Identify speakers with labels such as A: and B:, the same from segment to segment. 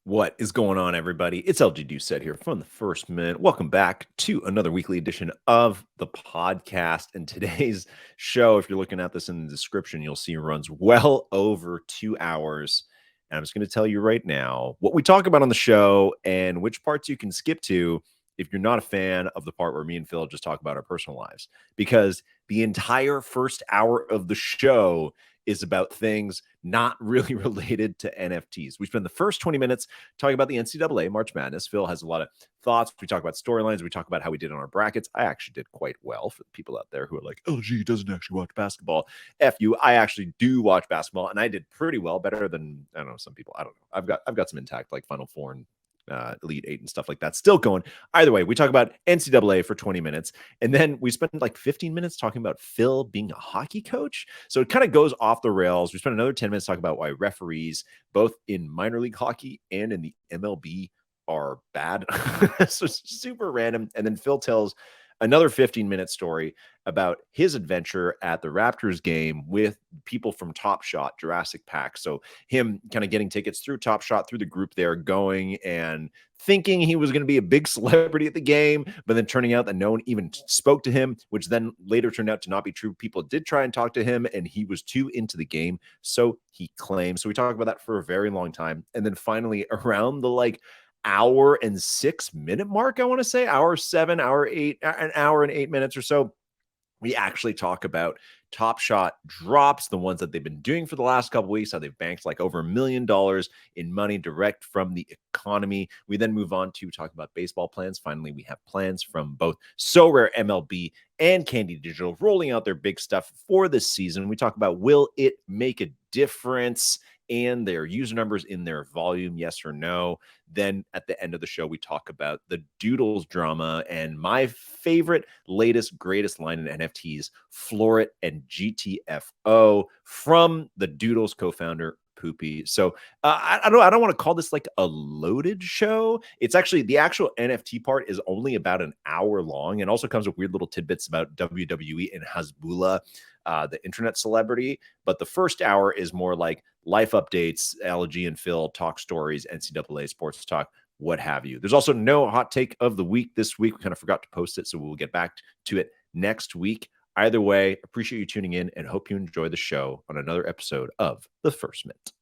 A: What is going on, everybody? It's LG Doucette here from the First Minute. Welcome back to another weekly edition of the podcast. And today's show, if you're looking at this in the description, you'll see runs well over 2 hours. And I'm just going to tell you right now what we talk about on the show and which parts you can skip to if you're not a fan of the part where me and Phil just talk about our personal lives. Because the entire first hour of the show is about things not really related to NFTs. We spend the first 20 minutes talking about the NCAA March Madness. Phil has a lot of thoughts. We talk about storylines. We talk about how we did on our brackets. I actually did quite well for the people out there who are like, LG doesn't actually watch basketball. F you. I actually do watch basketball, and I did pretty well, better than, I don't know, some people. I don't know. I've got some intact, like Final Four and Elite Eight and stuff like that still going. Either way, we talk about NCAA for 20 minutes, and then we spend like 15 minutes talking about Phil being a hockey coach. So it kind of goes off the rails. We spend another 10 minutes talking about why referees, both in minor league hockey and in the MLB, are bad. So super random. And then Phil tells another 15-minute story about his adventure at the Raptors game with people from Top Shot, Jurassic Pack. So him kind of getting tickets through Top Shot, through the group there, going and thinking he was going to be a big celebrity at the game, but then turning out that no one even spoke to him, which then later turned out to not be true. People did try and talk to him, and he was too into the game, so he claimed. So we talked about that for a very long time. And then finally, around the hour and 6 minute mark, I want to say hour 7, hour 8, an hour and 8 minutes or so, we actually talk about Top Shot drops, the ones that they've been doing for the last couple of weeks, how they've banked like over $1 million in money direct from the economy. We then move on to talk about baseball plans. Finally, we have plans from both Sorare MLB and Candy Digital rolling out their big stuff for this season. We talk about, will it make a difference and their user numbers in their volume, yes or no. Then at the end of the show, we talk about the Doodles drama and my favorite, latest, greatest line in NFTs, Floor It and GTFO, from the Doodles co-founder Poopy. So I don't want to call this like a loaded show. It's actually, the actual NFT part is only about an hour long, and also comes with weird little tidbits about WWE and Hasbullah, the internet celebrity. But the first hour is more like life updates, LG and Phil talk stories, NCAA sports talk, what have you. There's also no hot take of the week this week. We kind of forgot to post it, so we'll get back to it next week. Either way, appreciate you tuning in and hope you enjoy the show on another episode of The First Minute.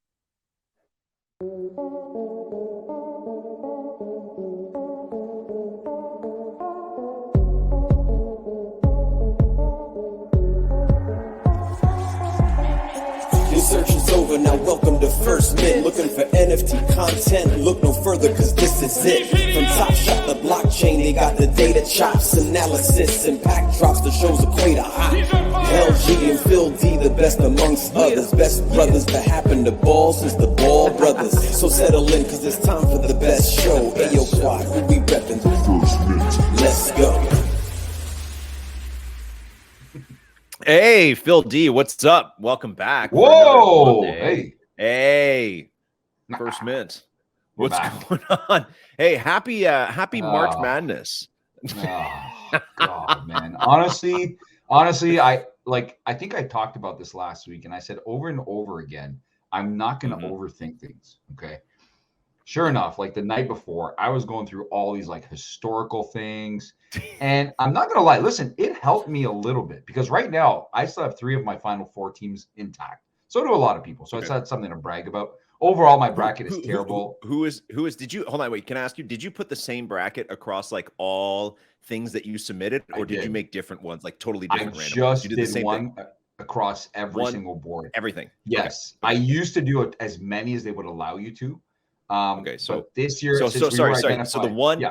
B: Search is over, now welcome to First Mint. Looking for NFT content, look no further, cause this is it. From Top Shot, the blockchain, they got the data chops, analysis, and pack drops, the show's equator hot. LG and Phil D, the best amongst others. Best brothers that happen to ball since the Ball Brothers. So settle in, cause it's time for the best show. Ayo Quad, who we reppin'? First Mint. Let's go.
A: Hey, Phil D, what's up? Welcome back.
C: Whoa!
A: Hey. First Mint. What's going on? Hey, happy March Madness.
C: Oh, God, man. Honestly, I think I talked about this last week, and I said over and over again, I'm not going to overthink things. Okay. Sure enough, like the night before, I was going through all these like historical things. And I'm not going to lie, listen, it helped me a little bit because right now I still have 3 of my Final Four teams intact. So do a lot of people. So it's not something to brag about. Overall, my bracket is terrible.
A: Who is, did you, hold on, wait, can I ask you, did you put the same bracket across like all things that you submitted, or did you make different ones, like totally different?
C: I just did one across every single board.
A: Everything.
C: Yes. Okay. I used to do it as many as they would allow you to. So this year,
A: sorry. So the one,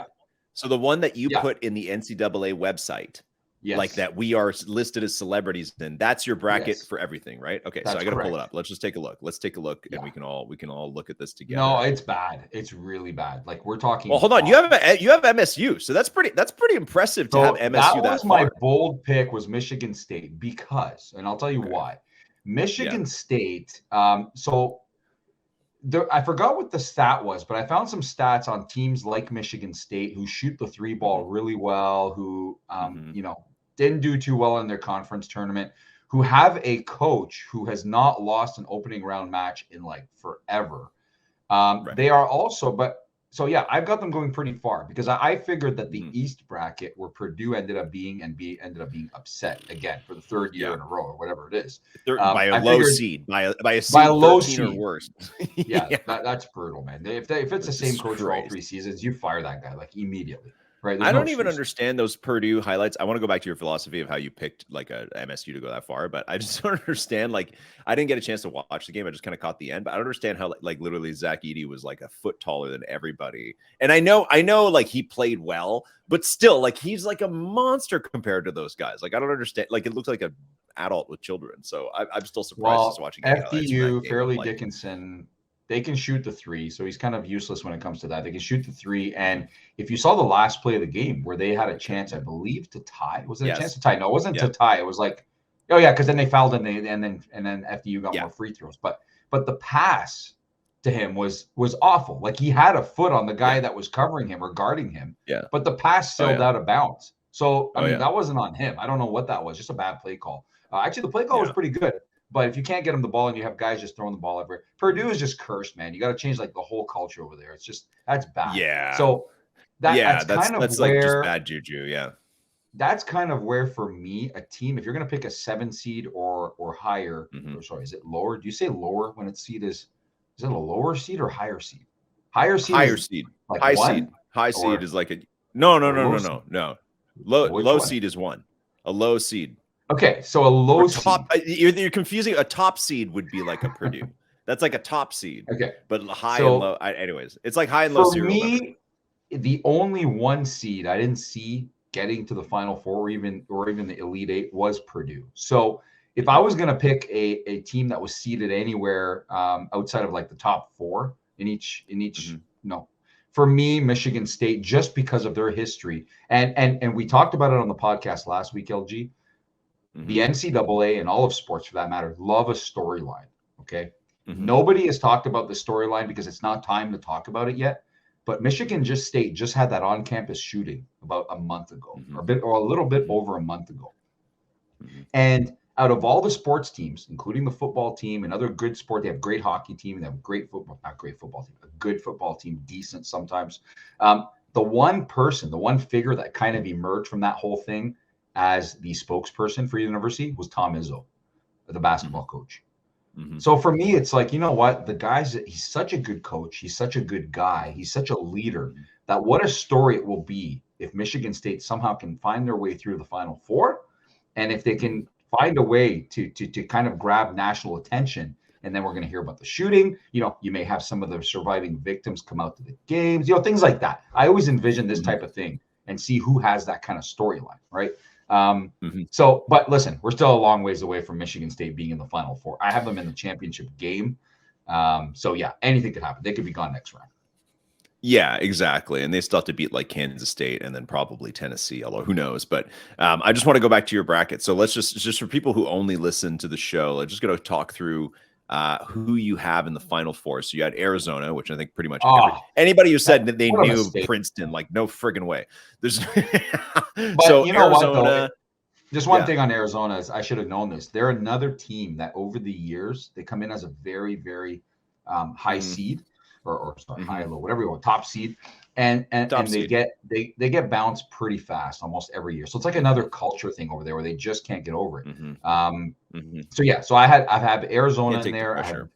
A: so the one that you put in the NCAA website, like that we are listed as celebrities, then that's your bracket for everything, right? Okay, that's so I got to pull it up. Let's just take a look. Let's take a look, and we can all look at this together.
C: No, it's bad. It's really bad. Like we're talking.
A: Well, hold on. You have MSU, so that's pretty impressive to have MSU.
C: That was my bold pick, was Michigan State, because, and I'll tell you why. Michigan State. I forgot what the stat was, but I found some stats on teams like Michigan State who shoot the 3-ball really well, who didn't do too well in their conference tournament, who have a coach who has not lost an opening round match in like forever.
A: Right.
C: They are also, so yeah, I've got them going pretty far because I figured that the East bracket where Purdue ended up being upset again for the third year in a row or whatever it is.
A: By a
C: I
A: low
C: figured
A: seed, by a seed
C: by a low
A: 13 or
C: seed.
A: worse.
C: Yeah, that's brutal, man. If it's the same
A: Jesus
C: coach for all
A: Christ.
C: 3 seasons, you fire that guy like immediately, right? There's
A: I
C: no
A: don't even
C: excuse.
A: understand those Purdue highlights. I want to go back to your philosophy of how you picked like a MSU to go that far, but I just don't understand. Like, I didn't get a chance to watch the game. I just kind of caught the end, but I don't understand how like literally Zach Edey was like a foot taller than everybody. And I know like he played well, but still like he's like a monster compared to those guys. Like, I don't understand. Like, it looks like an adult with children. So I'm still surprised just watching
C: FDU, Fairleigh Dickinson, they can shoot the 3, so he's kind of useless when it comes to that. They can shoot the 3, and if you saw the last play of the game where they had a chance, I believe, to tie. Was it a chance to tie? No, it wasn't to tie. It was like, oh yeah, because then they fouled and then FDU got more free throws. But the pass to him was awful. Like, he had a foot on the guy that was covering him or guarding him.
A: Yeah.
C: But the pass sailed out of bounds. So I mean, that wasn't on him. I don't know what that was. Just a bad play call. Actually, the play call was pretty good. But if you can't get him the ball and you have guys just throwing the ball everywhere, Purdue is just cursed, man. You got to change like the whole culture over there. It's just, that's bad.
A: Yeah.
C: So that's kind of
A: that's
C: where,
A: like just bad juju. Yeah.
C: That's kind of where, for me, a team, if you're going to pick a 7 seed or higher, or sorry, is it lower? Do you say lower when its seed is it a lower seed or higher seed? Higher seed. Like
A: high
C: 1?
A: seed. High seed is like a no. Low
C: Which
A: seed is 1. A low seed.
C: Okay, so a low
A: top. You're confusing. A top seed would be like a Purdue. That's like a top seed.
C: Okay,
A: but high and low. Anyways, it's like high and low.
C: For me, the only 1 seed I didn't see getting to the Final Four or even the Elite 8 was Purdue. So if I was going to pick a team that was seeded anywhere outside of like the top 4 in each, no, for me, Michigan State, just because of their history, and we talked about it on the podcast last week, LG. The NCAA and all of sports, for that matter, love a storyline. Okay, nobody has talked about the storyline because it's not time to talk about it yet. But Michigan State just had that on-campus shooting about a month ago, or a little bit over a month ago. And out of all the sports teams, including the football team and other good sport, they have great hockey team, and they have great football, not great football team, a good football team, decent sometimes. The one figure that kind of emerged from that whole thing as the spokesperson for the university was Tom Izzo, the basketball coach. So for me, it's like, you know what? He's such a good coach. He's such a good guy. He's such a leader that what a story it will be if Michigan State somehow can find their way through the Final Four. And if they can find a way to kind of grab national attention, and then we're going to hear about the shooting. You may have some of the surviving victims come out to the games, things like that. I always envision this type of thing and see who has that kind of storyline, right? So, but listen, we're still a long ways away from Michigan State being in the Final Four. I have them in the championship game. So yeah, anything could happen. They could be gone next round.
A: Yeah, exactly. And they still have to beat like Kansas State and then probably Tennessee, although who knows. But I just want to go back to your bracket. So let's just for people who only listen to the show, let's just going to talk through who you have in the Final Four. So you had Arizona, which I think pretty much anybody who said that they knew Princeton, like no friggin' way. There's
C: but
A: so
C: you know
A: Arizona,
C: what, though? Just one thing on Arizona is I should have known this. They're another team that over the years, they come in as a very, very high seed or sorry, high, low, whatever you want, top seed. And they get bounced pretty fast almost every year. So it's like another culture thing over there where they just can't get over it. So yeah, so I have Arizona in there. I have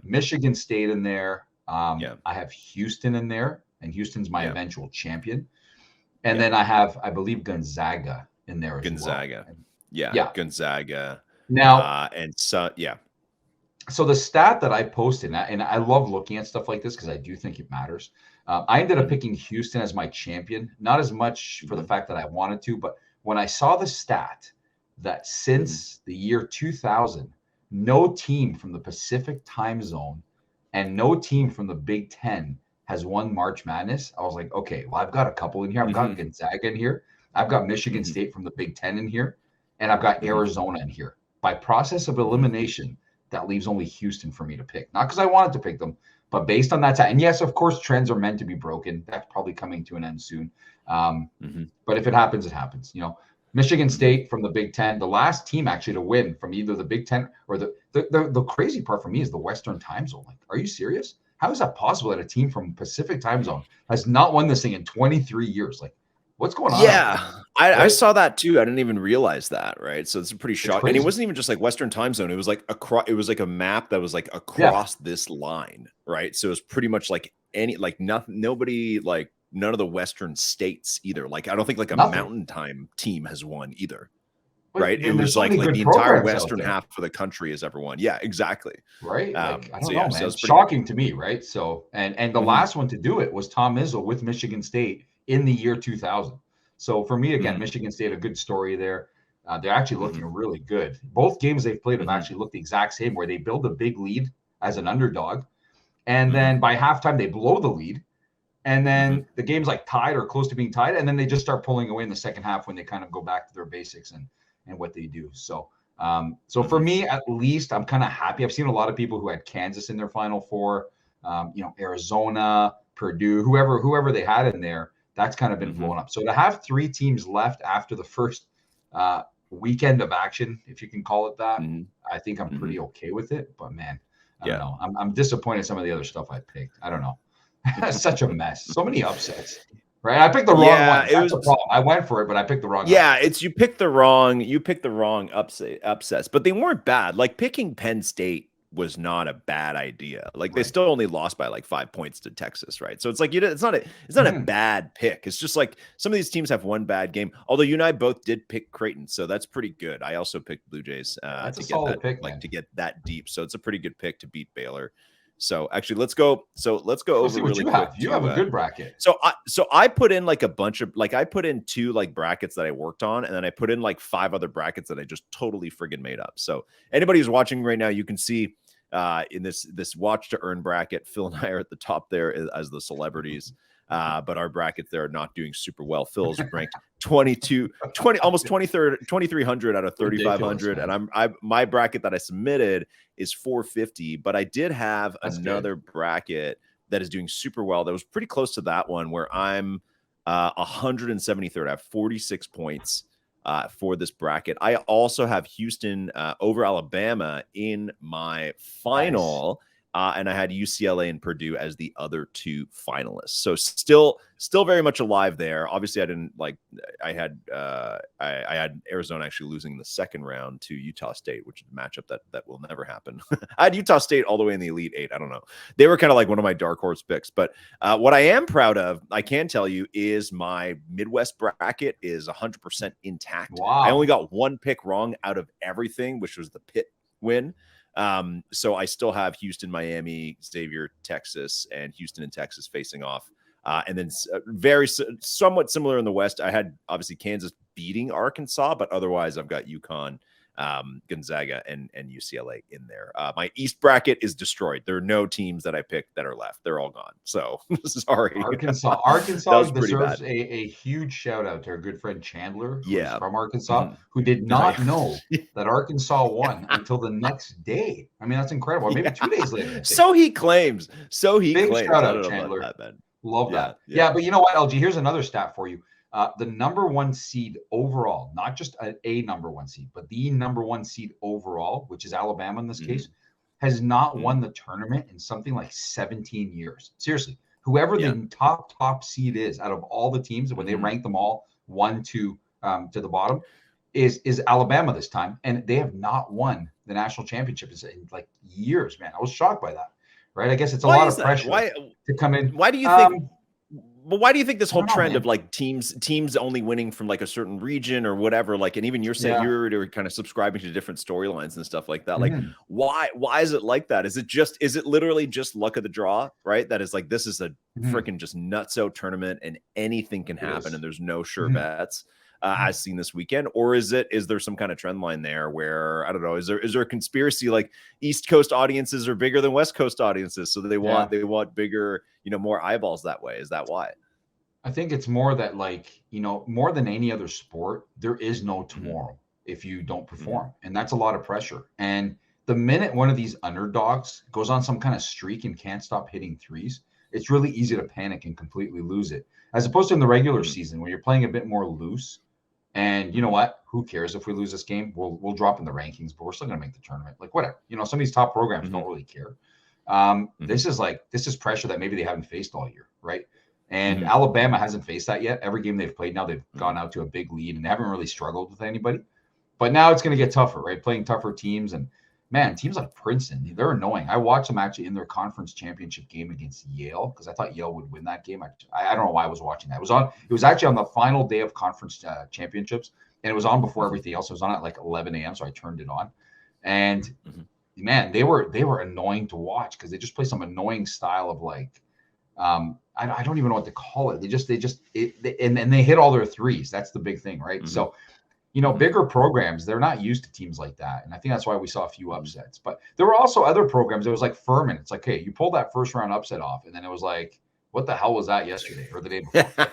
C: Michigan State in there. I have Houston in there, and Houston's my eventual champion. And then I have, I believe, Gonzaga in there as
A: Gonzaga.
C: Well.
A: Gonzaga.
C: Now,
A: So
C: the stat that I posted, and I love looking at stuff like this because I do think it matters. I ended up picking Houston as my champion, not as much for the fact that I wanted to, but when I saw the stat that since the year 2000, no team from the Pacific time zone and no team from the Big Ten has won March Madness, I was like, okay, well, I've got a couple in here. I've got Gonzaga in here. I've got Michigan State from the Big Ten in here, and I've got Arizona in here. By process of elimination, that leaves only Houston for me to pick. Not because I wanted to pick them, but based on that time. And yes, of course, trends are meant to be broken. That's probably coming to an end soon. But if it happens, it happens. Michigan State from the Big Ten, the last team actually to win from either the Big Ten or the crazy part for me is the Western time zone. Like, are you serious? how is that possible that a team from Pacific time zone has not won this thing in 23 years? Like, what's going on?
A: Yeah, I
C: Right?
A: saw that too. I didn't even realize that, right? So it's pretty
C: It's
A: shocking. And it
C: crazy.
A: wasn't even just like Western time zone. It was like it was like a map that was like
C: Yeah.
A: across this line, right? So it was pretty much like nobody, like none of the Western states either. Like I don't think like a
C: Nothing.
A: Mountain Time team has won either.
C: But
A: Right? It
C: then there's
A: was
C: so
A: like
C: many good
A: the entire
C: programs out
A: Western
C: there,
A: half of the country has ever won. Yeah, exactly.
C: right? Like, I don't
A: So
C: know,
A: yeah, so
C: man.
A: it's
C: It's
A: pretty good.
C: shocking to me, right? So, and the
A: Mhm.
C: last one to do it was Tom Izzo with Michigan State in the year 2000. So for me, again,
A: Mhm.
C: Michigan State, a good story there. They're actually looking
A: Mhm.
C: really good. Both games they've played have
A: Mhm.
C: actually looked the exact same, where they build a big lead as an underdog, and
A: Mhm.
C: then by halftime they blow the lead, and
A: Mhm.
C: then the game's like tied or close to being tied, and then they just start pulling away in the second half when they kind of go back to their basics and what they do. So so for
A: Mhm.
C: me, at least, I'm kind of happy. I've seen a lot of people who had Kansas in their Final Four, Arizona, Purdue, whoever they had in there. That's kind of been
A: Mhm.
C: blown up. So to have 3 teams left after the first weekend of action, if you can call it that,
A: Mhm.
C: I think I'm
A: Mhm.
C: pretty okay with it. But man, I don't
A: Yeah.
C: know. I'm disappointed in some of the other stuff I picked. I don't know. Such a mess. So many upsets. Right? I picked the wrong
A: Yeah,
C: ones.
A: it
C: That's the
A: was
C: problem. I went for it, but I picked the wrong
A: yeah,
C: upsets.
A: it's you picked the wrong upsets, but they weren't bad. Like picking Penn State was not a bad idea. Like they
C: Right.
A: still only lost by like 5 points to Texas, right? So it's like it's not a
C: Mhm.
A: bad pick. It's just like some of these teams have one bad game. Although you and I both did pick Creighton, so that's pretty good. I also picked Blue Jays
C: That's a
A: to get
C: solid pick,
A: like
C: man.
A: to get that deep. So it's a pretty good pick to beat Baylor. So actually let's go
C: Let's see
A: over
C: what
A: really
C: you have.
A: quick
C: You have
A: to
C: a good bracket.
A: So I put in like a bunch of like I put in 2 like brackets that I worked on, and then I put in like 5 other brackets that I just totally friggin' made up. So anybody who's watching right now, you can see in this watch to earn bracket, Phil and I are at the top there as the celebrities. But our brackets there are not doing super well. Phil's ranked 20 almost 2300 out of
C: Ridiculous,
A: 3500,
C: man.
A: and my bracket that I submitted is 450, but I did have
C: That's good.
A: another bracket that is doing super well. That was pretty close to that one where I'm 173rd. I have 46 points for this bracket. I also have Houston over Alabama in my
C: Nice.
A: final. And I had UCLA and Purdue as the other 2 finalists. So still very much alive there. Obviously, I didn't like. I had Arizona actually losing the second round to Utah State, which is a matchup that will never happen. I had Utah State all the way in the Elite Eight. I don't know. They were kind of like one of my dark horse picks. But what I am proud of, I can tell you, is my Midwest bracket is 100% intact. I only
C: Wow.
A: got 1 pick wrong out of everything, which was the Pitt win. So I still have Houston, Miami, Xavier, Texas, and Houston and Texas facing off. And then somewhat similar in the West. I had obviously Kansas beating Arkansas, but otherwise I've got UConn, Gonzaga, and UCLA in there. My East bracket is destroyed. There are no teams that I picked that are left. They're all gone. So sorry. That
C: Arkansas
A: was pretty
C: deserves
A: bad.
C: a huge shout out to our good friend Chandler, who's
A: Yeah.
C: from Arkansas,
A: Mhm.
C: who did
A: Oh,
C: not
A: yeah.
C: know that Arkansas won until the next day. I mean, that's incredible. Or maybe
A: Yeah.
C: 2 days later, I think.
A: So he claims.
C: Big
A: I
C: shout
A: don't
C: out,
A: know about
C: Chandler.
A: that, man.
C: Love
A: Yeah.
C: that.
A: Yeah.
C: Yeah, but you know what, LG? Here's another stat for you. The number 1 seed overall, not just a number 1 seed, but the number 1 seed overall, which is Alabama in this
A: Mhm.
C: case, has not
A: Mhm.
C: won the tournament in something like 17 years. Seriously, whoever
A: Yeah.
C: the top seed is out of all the teams, when they
A: Mhm.
C: rank them all 1 to the bottom, is Alabama this time, and they have not won the national championship in like years. Man, I was shocked by that. Right? I guess it's a
A: Why
C: lot
A: is
C: of
A: that?
C: pressure to come in.
A: Why do you think Well, why do you think this
C: I
A: whole
C: don't know,
A: trend of
C: man.
A: like teams only winning from like a certain region or whatever, like, and even you're saying
C: Yeah.
A: you're kind of subscribing to different storylines and stuff like that. Like,
C: Mhm.
A: why is it like that? Is it literally just luck of the draw, right? That is like this is a
C: Mhm.
A: freaking just nutso tournament and anything can
C: It
A: happen
C: is.
A: and there's no sure
C: Mhm.
A: bets.
C: Mhm.
A: As seen this weekend, or is there some kind of trend line there where I don't know? Is there a conspiracy like East Coast audiences are bigger than West Coast audiences, so
C: Yeah.
A: they want bigger, more eyeballs that way? Is that why?
C: I think it's more that, like, more than any other sport, there is no
A: Mhm,
C: tomorrow if you don't
A: mhm,
C: perform. And that's a lot of pressure. And the minute one of these underdogs goes on some kind of streak and can't stop hitting threes, it's really easy to panic and completely lose it. As opposed to in the regular
A: mhm,
C: season when you're playing a bit more loose. And you know
A: mhm,
C: what? Who cares if we lose this game? We'll drop in the rankings, but we're still gonna make the tournament. Like, whatever. Some of these top programs
A: mhm,
C: don't really care. This is pressure that maybe they haven't faced all year, right? And Alabama hasn't faced that yet. Every game they've played now, they've gone out to a big lead and they haven't really struggled with anybody. But now it's going to get tougher, right? Playing tougher teams. And, man, teams like Princeton, they're annoying. I watched them actually in their conference championship game against Yale because I thought Yale would win that game. I don't know why I was watching that. It was actually on the final day of conference championships, and it was on before everything else. It was on at like 11 a.m., so I turned it on. And, man, they were annoying to watch because they just play some annoying style of like I don't even know what to call it. And they hit all their threes. That's the big thing, right? So, bigger programs, they're not used to teams like that. And I think that's why we saw a few upsets. But there were also other programs. It was like Furman. It's like, hey, you pulled that first round upset off. And then it was like, what the hell was that yesterday or the day before?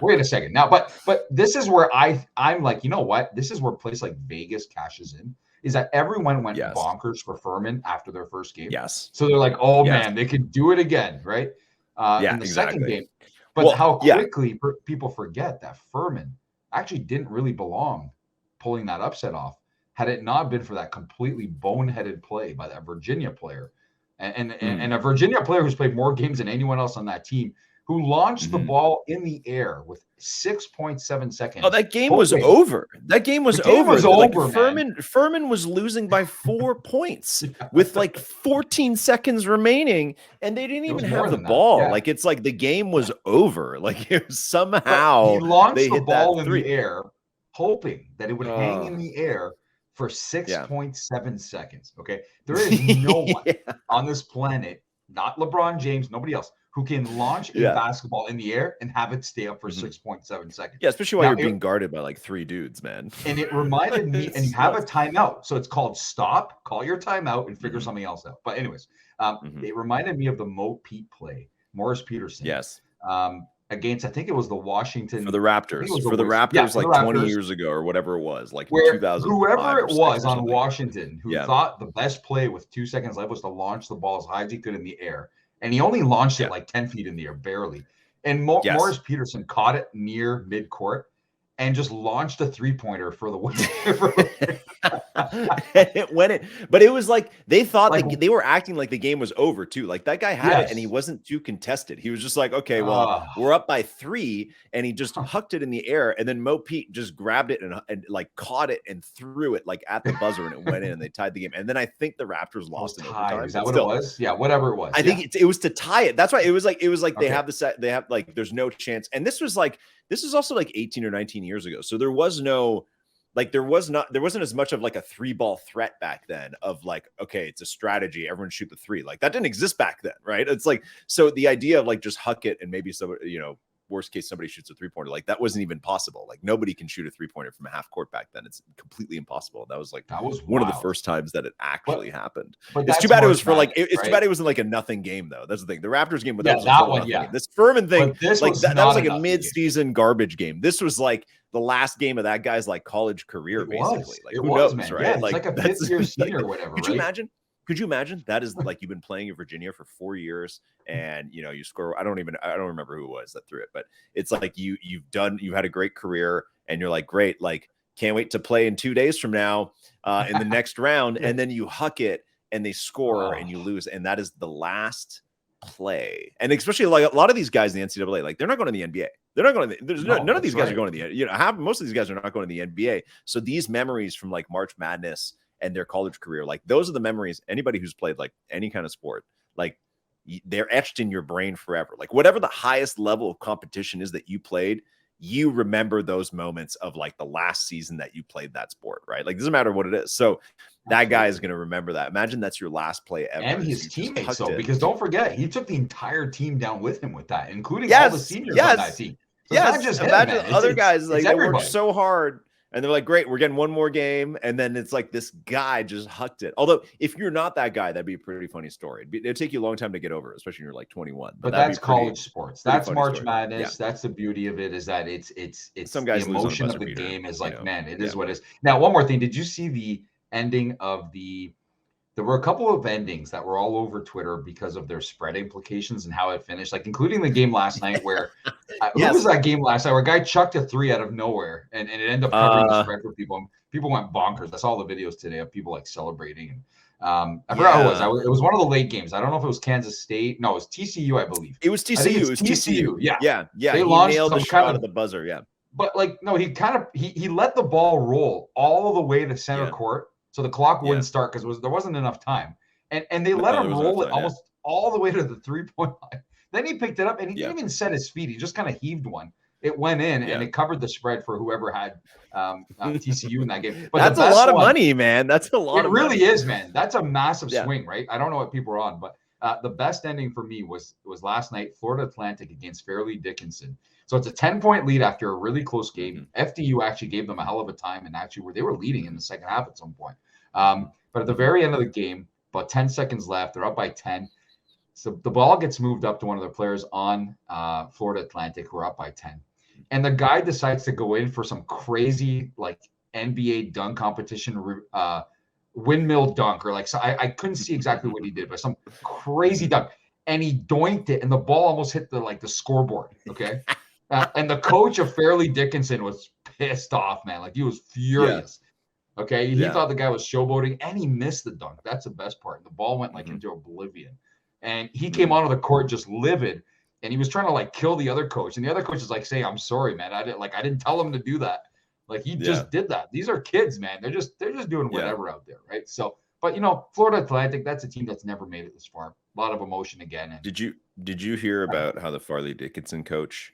C: Wait a second. Now, but this is where I'm like, you know what? This is where a place like Vegas cashes in. Is that everyone went bonkers for Furman after their first game.
A: Yes.
C: So they're like, oh, man, they could do it again, right? In the second game. But how quickly people forget that Furman actually didn't really belong pulling that upset off had it not been for that completely boneheaded play by that Virginia player. And a Virginia player who's played more games than anyone else on that team, who launched the ball in the air with 6.7 seconds.
A: Oh, that game was over. That game was over. Furman was losing by 4 points with like 14 seconds remaining, and they didn't even have the ball. Like it's like the game was over. Like it was somehow
C: he launched the ball in the air, hoping that it would hang in the air for 6.7 seconds. Okay, there is no one on this planet, not LeBron James, nobody else, who can launch a basketball in the air and have it stay up for 6.7 seconds.
A: Yeah, especially while you're being guarded by like 3 dudes, man.
C: And it reminded me, and you have a timeout. So it's called stop, call your timeout, and figure something else out. But anyways, it reminded me of the Mo Pete play, Morris Peterson.
A: Yes.
C: Against, I think it was the Washington.
A: For the Raptors. For the Raptors, like 20 years ago or whatever it was. Like in 2000.
C: Whoever it was on Washington who thought the best play with 2 seconds left was to launch the ball as high as he could in the air. And he only launched it like 10 feet in the air, barely. And Morris Peterson caught it near midcourt and just launched a 3-pointer for the win.
A: It went in. But it was like they thought they were acting like the game was over too. Like that guy had it and he wasn't too contested. He was just like, okay, well, we're up by 3, and he just hucked it in the air. And then Mo Pete just grabbed it and like caught it and threw it like at the buzzer, and it went in and they tied the game. And then I think the Raptors lost in overtime.
C: Is that what it was? Yeah, whatever it was.
A: I think it was to tie it. That's why it was like they have the set. They have like there's no chance. And this was also like 18 or 19 years ago. So there was no there wasn't as much of like a 3-ball threat back then of like, okay, it's a strategy. Everyone shoot the 3. Like that didn't exist back then. Right. It's like, so the idea of like just huck it and maybe somebody, worst case, somebody shoots a 3-pointer. Like that wasn't even possible. Like nobody can shoot a 3-pointer from a half court back then. It's completely impossible. That was one of the first times that it actually happened. But it's too bad it was for like, it's too bad it wasn't like a nothing game though. That's the thing. The Raptors game, but that was that one. Yeah. Game. This Furman thing, like that was like a mid-season garbage game. This was like the last game of that guy's like college career, basically. Like who knows, man. Right?
C: Yeah, it's like a 5th-year senior or whatever.
A: Could you imagine? Could you imagine? That is like you've been playing in Virginia for 4 years, and you score. I don't remember who it was that threw it, but it's like you had a great career, and you're like, great, like can't wait to play in 2 days from now in the next round, and then you huck it and they score and you lose, and that is the last play. And especially like a lot of these guys in the NCAA, like they're not going to the NBA. They're not going to. None of these guys are going to the. Most of these guys are not going to the NBA. So these memories from like March Madness and their college career, like those are the memories. Anybody who's played like any kind of sport, like they're etched in your brain forever. Like whatever the highest level of competition is that you played, you remember those moments of like the last season that you played that sport, right? Like it doesn't matter what it is. So that guy is going to remember that. Imagine that's your last play ever.
C: And his teammates, though, because don't forget, he took the entire team down with him with that, including all the seniors on that team. So
A: not just imagine him, other guys like they worked so hard. And they're like, great, we're getting one more game. And then it's like this guy just hucked it. Although if you're not that guy, that'd be a pretty funny story. It'd take you a long time to get over, especially when you're like 21.
C: But that's college sports. That's March Madness. Yeah. That's the beauty of it, is that it's
A: some guys
C: the emotion of the game is like, man, it is what it is. Now, one more thing. Did you see the ending of there were a couple of endings that were all over Twitter because of their spread implications and how it finished, like including the game last night where who was that game last night where a guy chucked a 3 out of nowhere and it ended up covering the spread for people. And people went bonkers. I saw the videos today of people like celebrating. I forgot who it was. It was one of the late games. I don't know if it was Kansas State. No, it was TCU, I believe.
A: It was TCU.
C: I think
A: it was TCU.
C: Yeah.
A: They
C: He launched
A: nailed the
C: some
A: shot
C: kind
A: at the buzzer. Yeah.
C: But like, no, he let the ball roll all the way to center court, so the clock wouldn't start because there wasn't enough time, and they let him roll it almost all the way to the 3-point line. Then he picked it up and he didn't even set his feet. He just kind of heaved one. It went in and it covered the spread for whoever had TCU in that game. But
A: that's a lot of money, man. That's a lot.
C: It really is, man. That's a massive swing, right? I don't know what people are on, but the best ending for me was last night, Florida Atlantic against Fairleigh Dickinson. So it's a 10-point lead after a really close game. FDU actually gave them a hell of a time, and actually they were leading in the second half at some point. But at the very end of the game, about 10 seconds left, they're up by 10. So the ball gets moved up to one of the players on Florida Atlantic who are up by 10. And the guy decides to go in for some crazy like NBA dunk competition windmill dunk, or like, so I couldn't see exactly what he did, but some crazy dunk. And he doinked it, and the ball almost hit the scoreboard. Okay. And the coach of Fairleigh Dickinson was pissed off, man. Like, he was furious. Yeah. Okay. He thought the guy was showboating, and he missed the dunk. That's the best part. The ball went like into oblivion. And he came onto the court just livid, and he was trying to like kill the other coach. And the other coach is like saying, "I'm sorry, man. I didn't tell him to do that. Like, he just did that. These are kids, man. They're just doing whatever out there." Right. So, but Florida Atlantic, that's a team that's never made it this far. A lot of emotion again. And,
A: did you hear about how the Fairleigh Dickinson coach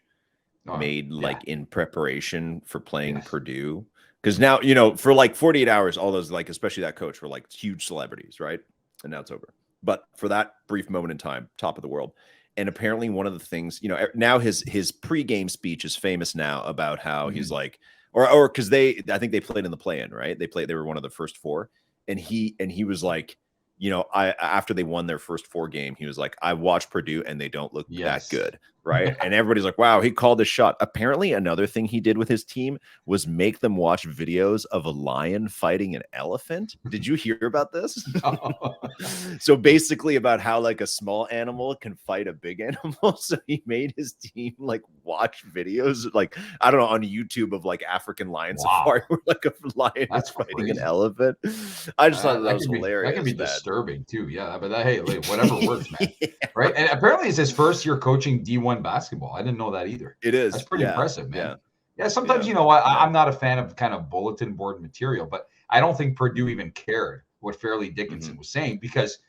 A: made like in preparation for playing Purdue? Because now, for like 48 hours, all those, like, especially that coach, were like huge celebrities, right? And now it's over. But for that brief moment in time, top of the world. And apparently one of the things, now his pregame speech is famous now about how he's like, or because I think they played in the play-in, right? They were one of the first four. And he was like, after they won their first 4 game, he was like, I watched Purdue and they don't look that good. Right. And everybody's like, wow, he called his shot. Apparently another thing he did with his team was make them watch videos of a lion fighting an elephant. Did you hear about this? No. So basically about how like a small animal can fight a big animal. So he made his team like watch videos, like, I don't know, on YouTube of like African lion safari, where like a lion is fighting an elephant. I just thought that was hilarious.
C: That can be disturbing too. Yeah. But hey, like, whatever works, man. Right. And apparently it's his first year coaching D1 basketball. I didn't know that either.
A: It is.
C: That's pretty impressive, man. Yeah. Sometimes, I'm not a fan of kind of bulletin board material, but I don't think Purdue even cared what Fairleigh Dickinson was saying, because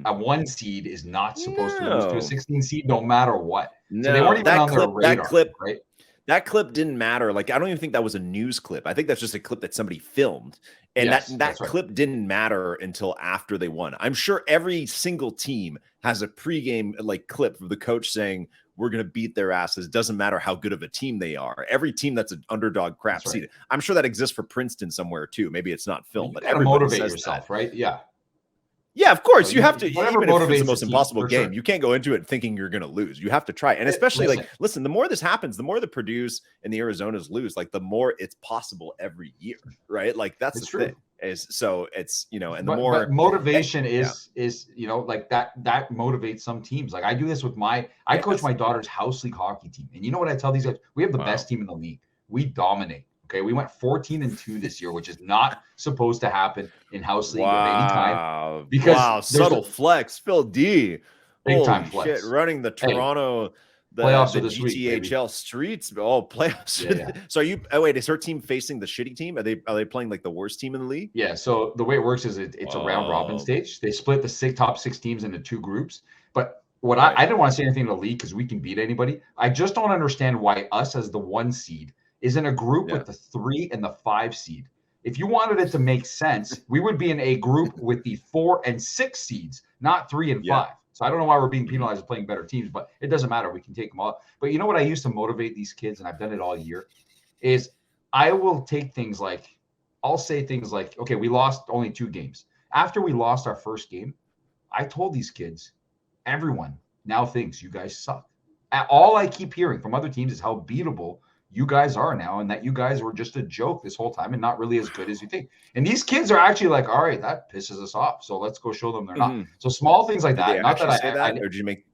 C: a 1 seed is not supposed to lose to a 16 seed no matter what. So they weren't even on their radar, right?
A: That clip didn't matter. Like, I don't even think that was a news clip. I think that's just a clip that somebody filmed. And that clip didn't matter until after they won. I'm sure every single team has a pregame like clip of the coach saying, we're going to beat their asses. Doesn't matter how good of a team they are. Every team that's an underdog crap seed. I'm sure that exists for Princeton somewhere too. Maybe it's not filmed, but everybody
C: motivate
A: says
C: yourself,
A: that.
C: Right? Yeah.
A: Yeah, of course. You have to, even if it's the most impossible game,
C: sure.
A: You can't go into it thinking you're going to lose. You have to try. And especially listen, the more this happens, the more the Purdue's and the Arizonas lose, like the more it's possible every year, right? Like that's the thing. So it's, and the more
C: motivation is like that motivates some teams. Like I do this with I coach my daughter's house league hockey team. And you know what I tell these guys? We have the best team in the league. We dominate. Okay, we went 14-2 this year, which is not supposed to happen in house league of any kind. Because
A: subtle flex, Phil D.
C: Big time flex.
A: Shit, running the Toronto
C: playoffs
A: the
C: this
A: GTHL
C: week,
A: streets. Oh, playoffs. Yeah. So are you? Oh wait, is her team facing the shitty team? Are they playing like the worst team in the league?
C: Yeah. So the way it works is it's a round robin stage. They split the top 6 teams into 2 groups. But what I didn't want to say anything to the league because we can beat anybody. I just don't understand why us as the 1 seed is in a group with the 3 and the 5 seed. If you wanted it to make sense, we would be in a group with the 4 and 6 seeds, not 3 and 5. So I don't know why we're being penalized for playing better teams, but it doesn't matter. We can take them all. But you know what I used to motivate these kids, and I've done it all year, is I will take things like, I'll say things like, okay, we lost only 2 games. After we lost our first game, I told these kids, everyone now thinks you guys suck. All I keep hearing from other teams is how beatable you guys are now, and that you guys were just a joke this whole time and not really as good as you think. And these kids are actually like, all right, that pisses us off, so let's go show them they're not. So small things like that. Not that I
A: or did you make?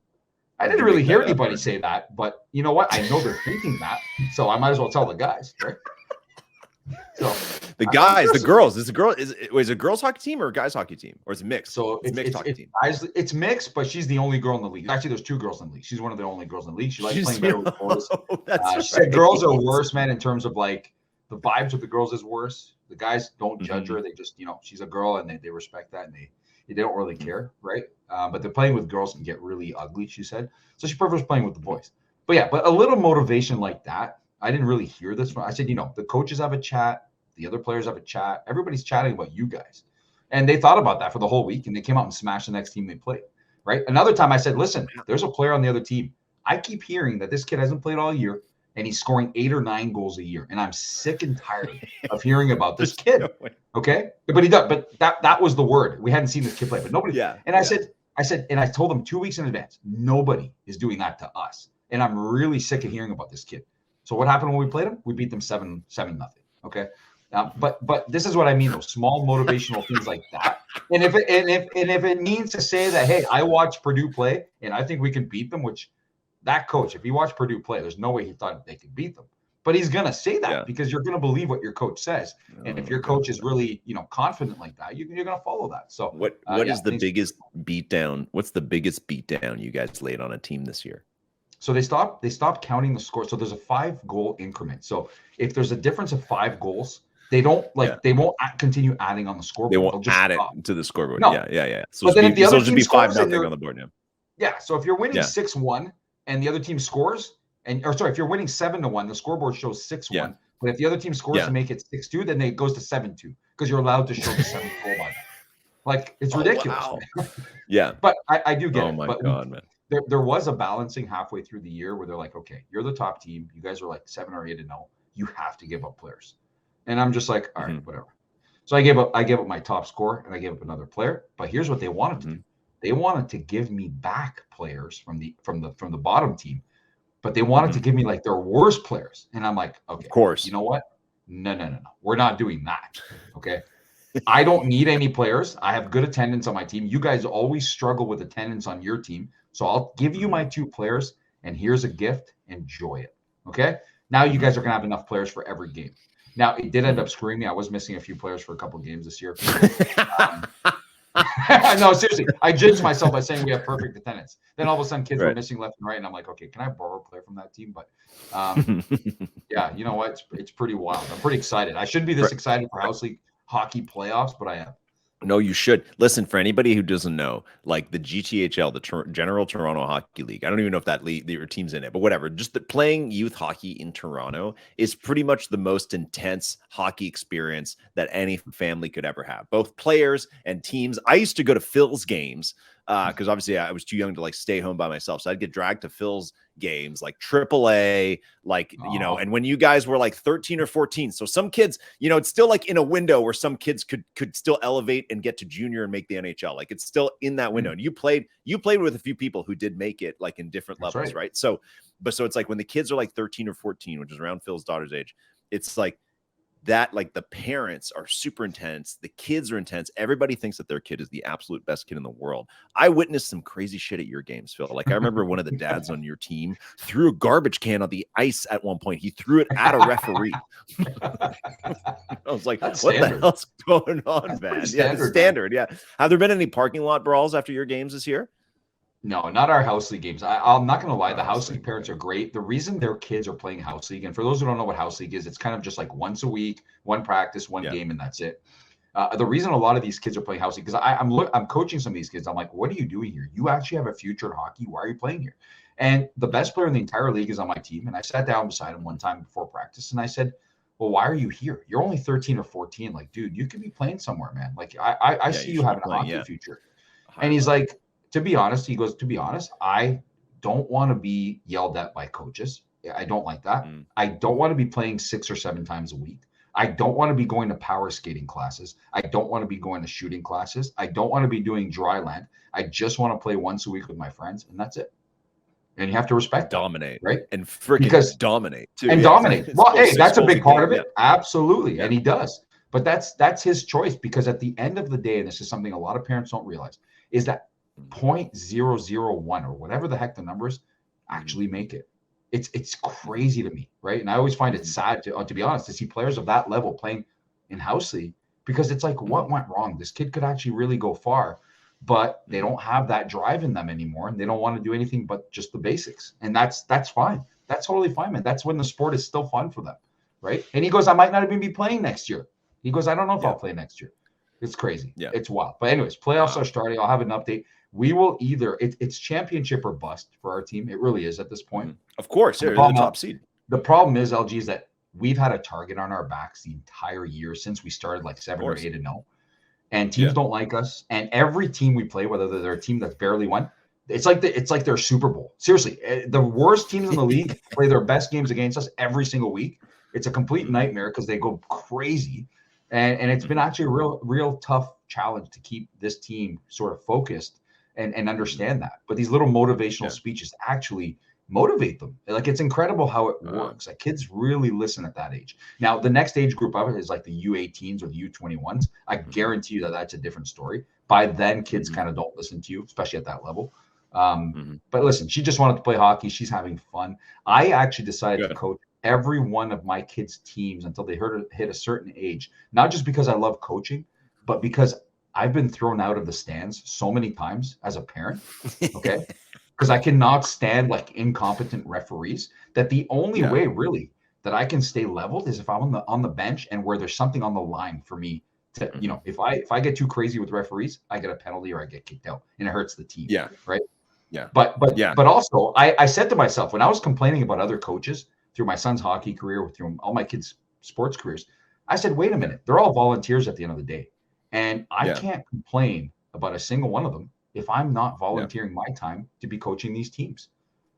C: I didn't really hear anybody say that, but you know what? I know they're thinking that, so I might as well tell the guys, right? So
A: the guys, the girls, is it a girls hockey team or a guys hockey team, or is it mixed?
C: So
A: it's mixed hockey team.
C: It's mixed, but she's the only girl in the league. Actually, there's 2 girls in the league. She's one of the only girls in the league. She likes playing better with boys. She said girls are worse, man, in terms of like the vibes with the girls is worse. The guys don't judge her. They just, she's a girl and they respect that, and they don't really care, right? But they're playing with girls can get really ugly, she said. So she prefers playing with the boys. But a little motivation like that. I didn't really hear this one. I said, the coaches have a chat, the other players have a chat. Everybody's chatting about you guys. And they thought about that for the whole week, and they came out and smashed the next team they played, right? Another time I said, listen, there's a player on the other team. I keep hearing that this kid hasn't played all year, and he's scoring 8 or 9 goals a year. And I'm sick and tired of hearing about this kid. Okay. But he does. But that was the word. We hadn't seen this kid play, but nobody.
A: Yeah.
C: And I said, and I told them 2 weeks in advance, nobody is doing that to us. And I'm really sick of hearing about this kid. So what happened when we played him? We beat them 7-0. Okay. But this is what I mean, those small motivational things like that. And if it means to say that, hey, I watched Purdue play and I think we can beat them, which that coach, if he watched Purdue play, there's no way he thought they could beat them. But he's going to say that because you're going to believe what your coach says. And if your coach is really, confident like that, you're going to follow that. So
A: what is the biggest beatdown? What's the biggest beatdown you guys laid on a team this year?
C: So they stopped counting the score. So there's a 5-goal increment. So if there's a difference of 5 goals, they don't they won't continue adding on the scoreboard.
A: They won't add it to the scoreboard.
C: No.
A: Yeah. So
C: but then if the other
A: team
C: be
A: 5-0 on the board now.
C: Yeah. So if you're winning 6-1 and the other team scores, if you're winning 7-1, the scoreboard shows 6-1. Yeah. But if the other team scores to make it 6-2, then it goes to 7-2 because you're allowed to show the 7th goal by that. Like it's ridiculous. Wow.
A: Yeah.
C: But I do get it.
A: Oh my God, man.
C: There was a balancing halfway through the year where they're like, okay, you're the top team. You guys are like 7 or 8-0. You have to give up players. And I'm just like, all right, whatever. So I gave up my top scorer and I gave up another player. But here's what they wanted to do. They wanted to give me back players from the bottom team, but they wanted to give me like their worst players. And I'm like, okay,
A: of course.
C: You know what? No. We're not doing that. Okay. I don't need any players. I have good attendance on my team. You guys always struggle with attendance on your team. So I'll give you my 2 players and here's a gift. Enjoy it. Okay. Now you guys are going to have enough players for every game. Now, it did end up screwing me. I was missing a few players for a couple of games this year. No, seriously. I jinxed myself by saying we have perfect attendance. Then all of a sudden, kids were missing left and right. And I'm like, okay, can I borrow a player from that team? But yeah, you know what? It's pretty wild. I'm pretty excited. I shouldn't be this excited for House League hockey playoffs, but I am.
A: No, you should. Listen, for anybody who doesn't know, like the GTHL, the General Toronto Hockey League, I don't even know if that league, your team's in it, but whatever. Just playing youth hockey in Toronto is pretty much the most intense hockey experience that any family could ever have, both players and teams. I used to go to Phil's games because obviously I was too young to like stay home by myself. So I'd get dragged to Phil's games, like AAA, like, and when you guys were like 13 or 14. So some kids, it's still like in a window where some kids could still elevate and get to junior and make the NHL. Like it's still in that window. And you played with a few people who did make it like in different levels, right? So it's like when the kids are like 13 or 14, which is around Phil's daughter's age, it's like that, like the parents are super intense. The kids are intense. Everybody thinks that their kid is the absolute best kid in the world. I witnessed some crazy shit at your games, Phil. Like I remember one of the dads on your team threw a garbage can on the ice at one point. He threw it at a referee. I was like, what the hell's going on, man? Yeah, it's standard. Yeah. Have there been any parking lot brawls after your games this year?
C: No, not our House League games. I'm not going to lie. The House League parents are great. The reason their kids are playing House League, and for those who don't know what House League is, it's kind of just like once a week, one practice, one game, and that's it. The reason a lot of these kids are playing House League, because I'm coaching some of these kids. I'm like, what are you doing here? You actually have a future in hockey. Why are you playing here? And the best player in the entire league is on my team. And I sat down beside him one time before practice, and I said, well, why are you here? You're only 13 or 14. Like, dude, you could be playing somewhere, man. Like, I see you having a hockey future. And he's like, to be honest, I don't want to be yelled at by coaches. I don't like that. I don't want to be playing 6 or 7 times a week. I don't want to be going to power skating classes. I don't want to be going to shooting classes. I don't want to be doing dry land. I just want to play once a week with my friends, and that's it. And you have to respect
A: dominate,
C: right?
A: And freaking dominate too.
C: And dominate. Well, hey, that's a big part of it. Absolutely. And he does. But that's his choice, because at the end of the day, and this is something a lot of parents don't realize, is that 0.001 or whatever the heck the number is actually make it. It's crazy to me, right? And I always find it sad to be honest, to see players of that level playing in house league, because it's like, what went wrong? This kid could actually really go far, but they don't have that drive in them anymore, and they don't want to do anything but just the basics. And that's fine. That's totally fine, man. That's when the sport is still fun for them, right? And he goes, I might not even be playing next year. He goes, I don't know if I'll play next year. It's crazy. Yeah. It's wild. But anyways, playoffs are starting. I'll have an update. We will either it's championship or bust for our team. It really is at this point.
A: Of course, they're the top seed.
C: The problem is, LG, is that we've had a target on our backs the entire year since we started like 7 or 8-0. And teams don't like us. And every team we play, whether they're a team that's barely won, it's like their Super Bowl. Seriously, the worst teams in the league play their best games against us every single week. It's a complete nightmare because they go crazy. And it's been actually a real tough challenge to keep this team sort of focused and understand that. But these little motivational speeches actually motivate them. Like, it's incredible how it works. Like, kids really listen at that age. Now, the next age group of it is like the U18s or the U21s. I guarantee you that that's a different story. By then, kids kind of don't listen to you, especially at that level. But listen, she just wanted to play hockey. She's having fun. I actually decided to coach every one of my kids' teams until they hit a certain age, not just because I love coaching, but because I've been thrown out of the stands so many times as a parent, okay? Because I cannot stand like incompetent referees, that the only way really that I can stay leveled is if I'm on the bench and where there's something on the line for me to, you know, if I get too crazy with referees, I get a penalty or I get kicked out, and it hurts the team. Yeah. Right. Yeah. But also I said to myself, when I was complaining about other coaches through my son's hockey career, through all my kids' sports careers, I said, wait a minute, they're all volunteers at the end of the day. And I can't complain about a single one of them if I'm not volunteering my time to be coaching these teams.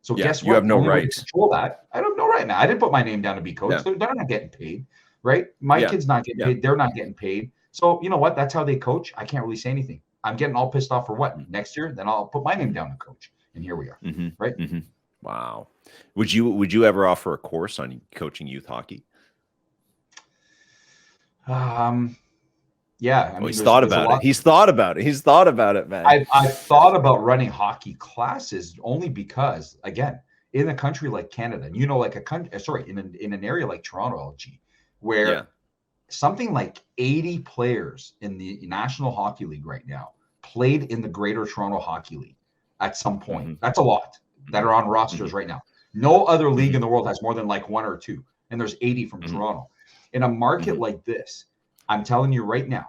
C: So guess what?
A: You have no right
C: to control that. I don't know right now. I didn't put my name down to be coach. They're not getting paid, right? My kid's not getting paid. They're not getting paid. So you know what? That's how they coach. I can't really say anything. I'm getting all pissed off for what? Next year, then I'll put my name down to coach. And here we are. Right?
A: Wow. Would you ever offer a course on coaching youth hockey?
C: Yeah, I mean,
A: he's thought about it. He's thought about it, man.
C: I've thought about running hockey classes only because, again, in a country like Canada, and you know, like in an area like Toronto, LG, where something like 80 players in the National Hockey League right now played in the Greater Toronto Hockey League at some point. That's a lot that are on rosters right now. No other league in the world has more than like 1 or 2, and there's 80 from Toronto. In a market like this, I'm telling you right now,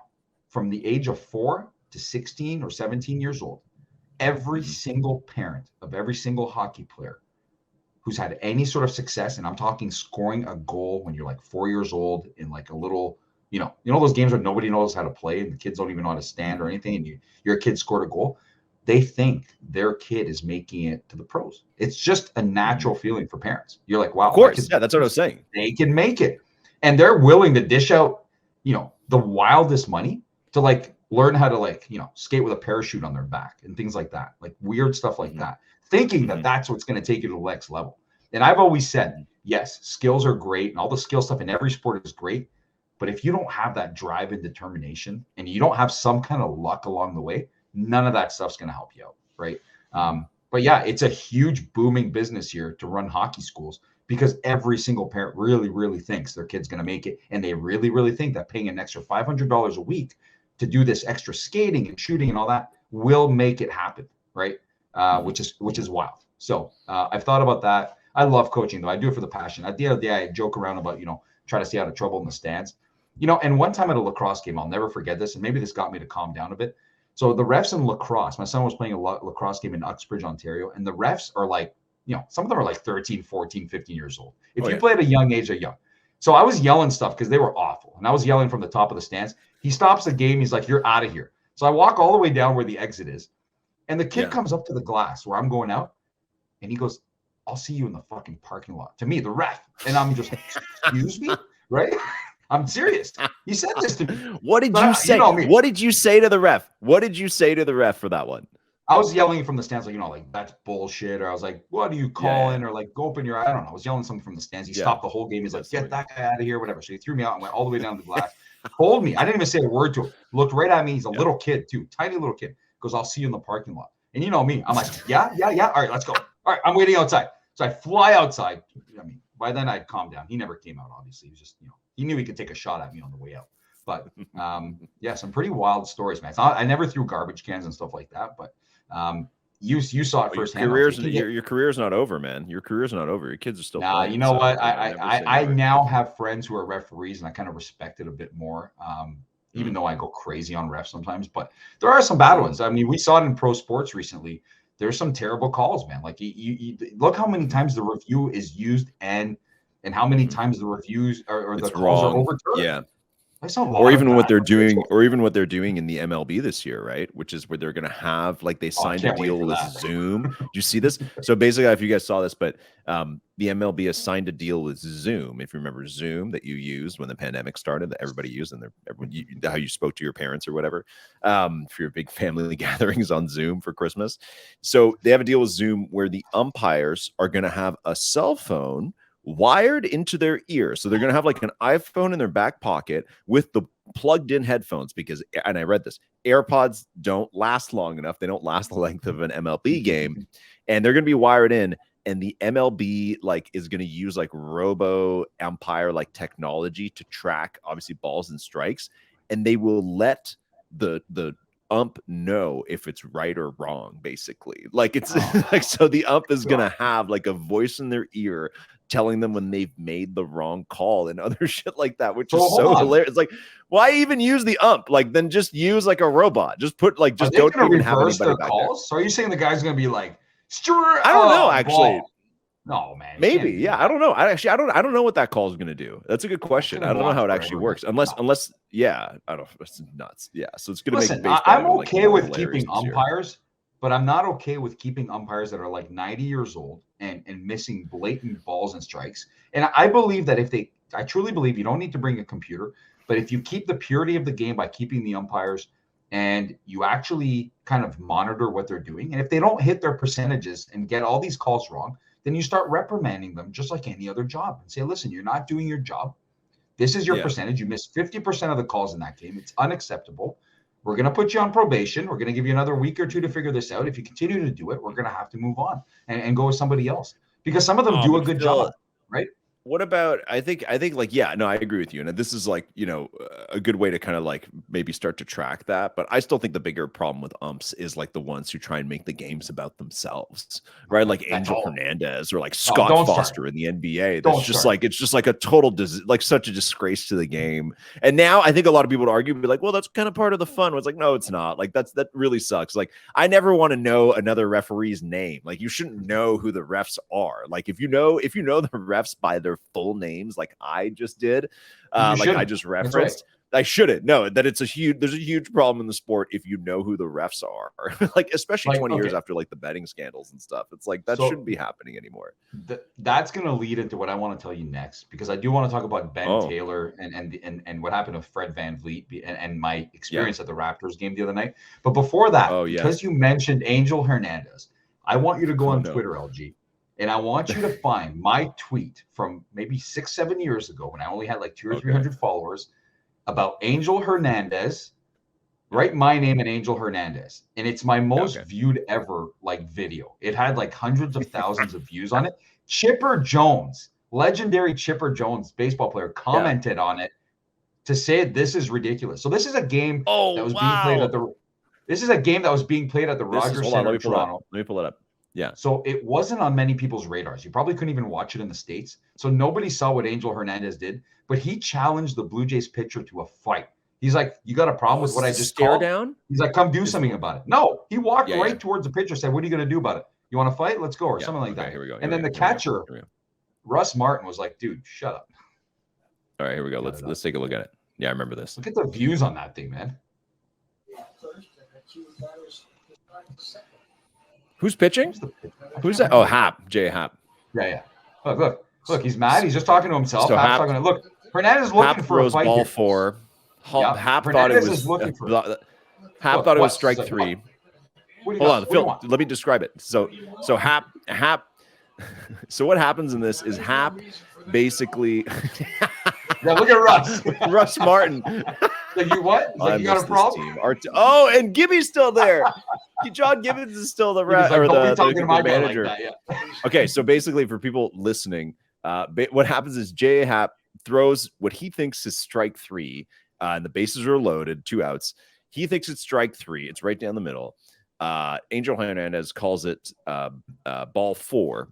C: from the age of 4 to 16 or 17 years old, every single parent of every single hockey player who's had any sort of success, and I'm talking scoring a goal when you're like 4 years old in like a little, you know those games where nobody knows how to play and the kids don't even know how to stand or anything, and your kid scored a goal, they think their kid is making it to the pros. It's just a natural feeling for parents. You're like, wow,
A: of course, that's what I was saying.
C: They can make it, and they're willing to dish out, the wildest money to like learn how to like, skate with a parachute on their back and things like that, like weird stuff like that, thinking that that's what's going to take you to the next level. And I've always said, yes, skills are great and all the skill stuff in every sport is great. But if you don't have that drive and determination and you don't have some kind of luck along the way, none of that stuff's going to help you out. Right. But yeah, it's a huge booming business here to run hockey schools, because every single parent really, really thinks their kid's going to make it. And they really, really think that paying an extra $500 a week to do this extra skating and shooting and all that will make it happen. Right. Which is wild. So I've thought about that. I love coaching, though. I do it for the passion. At the end of the day, I joke around about, try to stay out of trouble in the stands. And one time at a lacrosse game, I'll never forget this. And maybe this got me to calm down a bit. So the refs in lacrosse, my son was playing a lacrosse game in Uxbridge, Ontario. And the refs are like, some of them are like 13, 14, 15 years old. If you play at a young age, they're young. So I was yelling stuff because they were awful. And I was yelling from the top of the stands. He stops the game. He's like, you're out of here. So I walk all the way down where the exit is. And the kid comes up to the glass where I'm going out. And he goes, I'll see you in the fucking parking lot. To me, the ref. And I'm just, excuse me? Right? I'm serious. He said this to me.
A: What did you say? What did you say to the ref? What did you say to the ref for that one?
C: I was yelling from the stands, like, that's bullshit. Or I was like, what are you calling? Or like, go open your, I don't know. I was yelling something from the stands. He stopped the whole game. He's like, get that guy out of here, whatever. So he threw me out and went all the way down the glass. Told me. I didn't even say a word to him. Looked right at me. He's a little kid too. Tiny little kid. Goes, I'll see you in the parking lot. And you know me. I'm like, yeah. All right, let's go. All right, I'm waiting outside. So I fly outside. I mean, by then I'd calmed down. He never came out, obviously. He was just, he knew he could take a shot at me on the way out. But yeah, some pretty wild stories, man. I never threw garbage cans and stuff like that, but you saw it firsthand.
A: Your career's not over, man. Your career's not over. Your kids are still playing.
C: You know what? I now have friends who are referees, and I kind of respect it a bit more. Even though I go crazy on refs sometimes, but there are some bad ones. I mean, we saw it in pro sports recently. There's some terrible calls, man. Like you look how many times the review is used and how many times the reviews or the calls are overturned.
A: Yeah. Or even what they're doing in the MLB this year, right? Which is where they're going to have, like, they signed a deal with Zoom. Do you see this? So basically, if you guys saw this, but the MLB has signed a deal with Zoom. If you remember Zoom that you used when the pandemic started, that everybody used, and how you spoke to your parents or whatever, for your big family gatherings on Zoom for Christmas. So they have a deal with Zoom where the umpires are going to have a cell phone wired into their ear. So they're going to have like an iPhone in their back pocket with the plugged in headphones, because, and I read this, AirPods don't last long enough. They don't last the length of an MLB game, and they're going to be wired in. And the MLB is going to use robo umpire technology to track obviously balls and strikes. And they will let the ump know if it's right or wrong, basically. So the ump is going to have a voice in their ear telling them when they've made the wrong call and other shit like that, which is so hilarious. It's why even use the ump? Then just use a robot. Just put just don't even have anybody back there.
C: So are you saying the guy's going to be like, Stuart?
A: I don't know, actually.
C: Ball. No, man.
A: Maybe. Yeah. I don't know. I don't know what that call is going to do. That's a good question. I don't know how it actually works. Unless, yeah, I don't know. It's nuts. Yeah. So it's going to make baseball.
C: I'm okay with keeping umpires, but I'm not okay with keeping umpires that are 90 years old and missing blatant balls and strikes. And I believe that I truly believe you don't need to bring a computer, but if you keep the purity of the game by keeping the umpires and you actually kind of monitor what they're doing, and if they don't hit their percentages and get all these calls wrong, then you start reprimanding them just like any other job and say, listen, you're not doing your job. This is your percentage. You missed 50% of the calls in that game. It's unacceptable. We're going to put you on probation. We're going to give you another week or two to figure this out. If you continue to do it, we're going to have to move on and go with somebody else, because some of them do a good job, right?
A: What about, I think yeah, no, I agree with you. And this is a good way to kind of maybe start to track that. But I still think the bigger problem with umps is the ones who try and make the games about themselves, right? Like Angel Hernandez or Scott Foster in the NBA. That's it's just a total, such a disgrace to the game. And now I think a lot of people would argue, be well, that's kind of part of the fun. It's no, it's not. That really sucks. I never want to know another referee's name. You shouldn't know who the refs are. If you know the refs by their full names, like I just did, I just referenced, I shouldn't know that there's a huge problem in the sport if you know who the refs are, especially 20 years after the betting scandals and stuff. It's that shouldn't be happening anymore.
C: That's going to lead into what I want to tell you next, because I do want to talk about Ben Taylor and what happened to Fred VanVleet and my experience at the Raptors game the other night. But before that, because you mentioned Angel Hernandez, I want you to go on Twitter, LG. And I want you to find my tweet from maybe 6-7 years ago when I only had 200 or 300 followers about Angel Hernandez. Write my name and Angel Hernandez. And it's my most viewed ever video. It had hundreds of thousands of views on it. Chipper Jones, legendary Chipper Jones baseball player, commented on it to say this is ridiculous. So this is a game that was being played at the Rogers Center in Toronto.
A: Let me pull it up. Yeah.
C: So it wasn't on many people's radars. You probably couldn't even watch it in the States. So nobody saw what Angel Hernandez did, but he challenged the Blue Jays pitcher to a fight. He's like, you got a problem with what I just called?
A: Down?
C: He's like, come do something about it. No, he walked towards the pitcher, said, what are you going to do about it? You want to fight? Let's go, or something like that.
A: Here we go.
C: And then the catcher, Russ Martin, was like, dude, shut up.
A: All right, here we go. Let's take a look at it. Yeah, I remember this.
C: Look at the views on that thing, man.
A: Who's pitching? Who's that? Oh, Happ. Jay Happ.
C: Yeah. Look. He's mad. He's just talking to himself. So Happ's talking to look. Hernandez is looking for a fight.
A: Ball four. Happ thought it was. Happ thought it was strike three. Hold on, Phil. Let me describe it. So Happ. So what happens in this is Happ basically.
C: Yeah, look at Russ.
A: Russ Martin.
C: Like you what? Like you got a problem?
A: Oh, and Gibby's still there. John Gibbons is still the
C: Like,
A: or
C: don't be
A: the
C: talking to my guy like
A: manager.
C: that, yeah.
A: Okay, so basically, for people listening, what happens is J.A. Happ throws what he thinks is strike 3, and the bases are loaded, 2 outs. He thinks it's strike 3. It's right down the middle. Angel Hernandez calls it ball 4,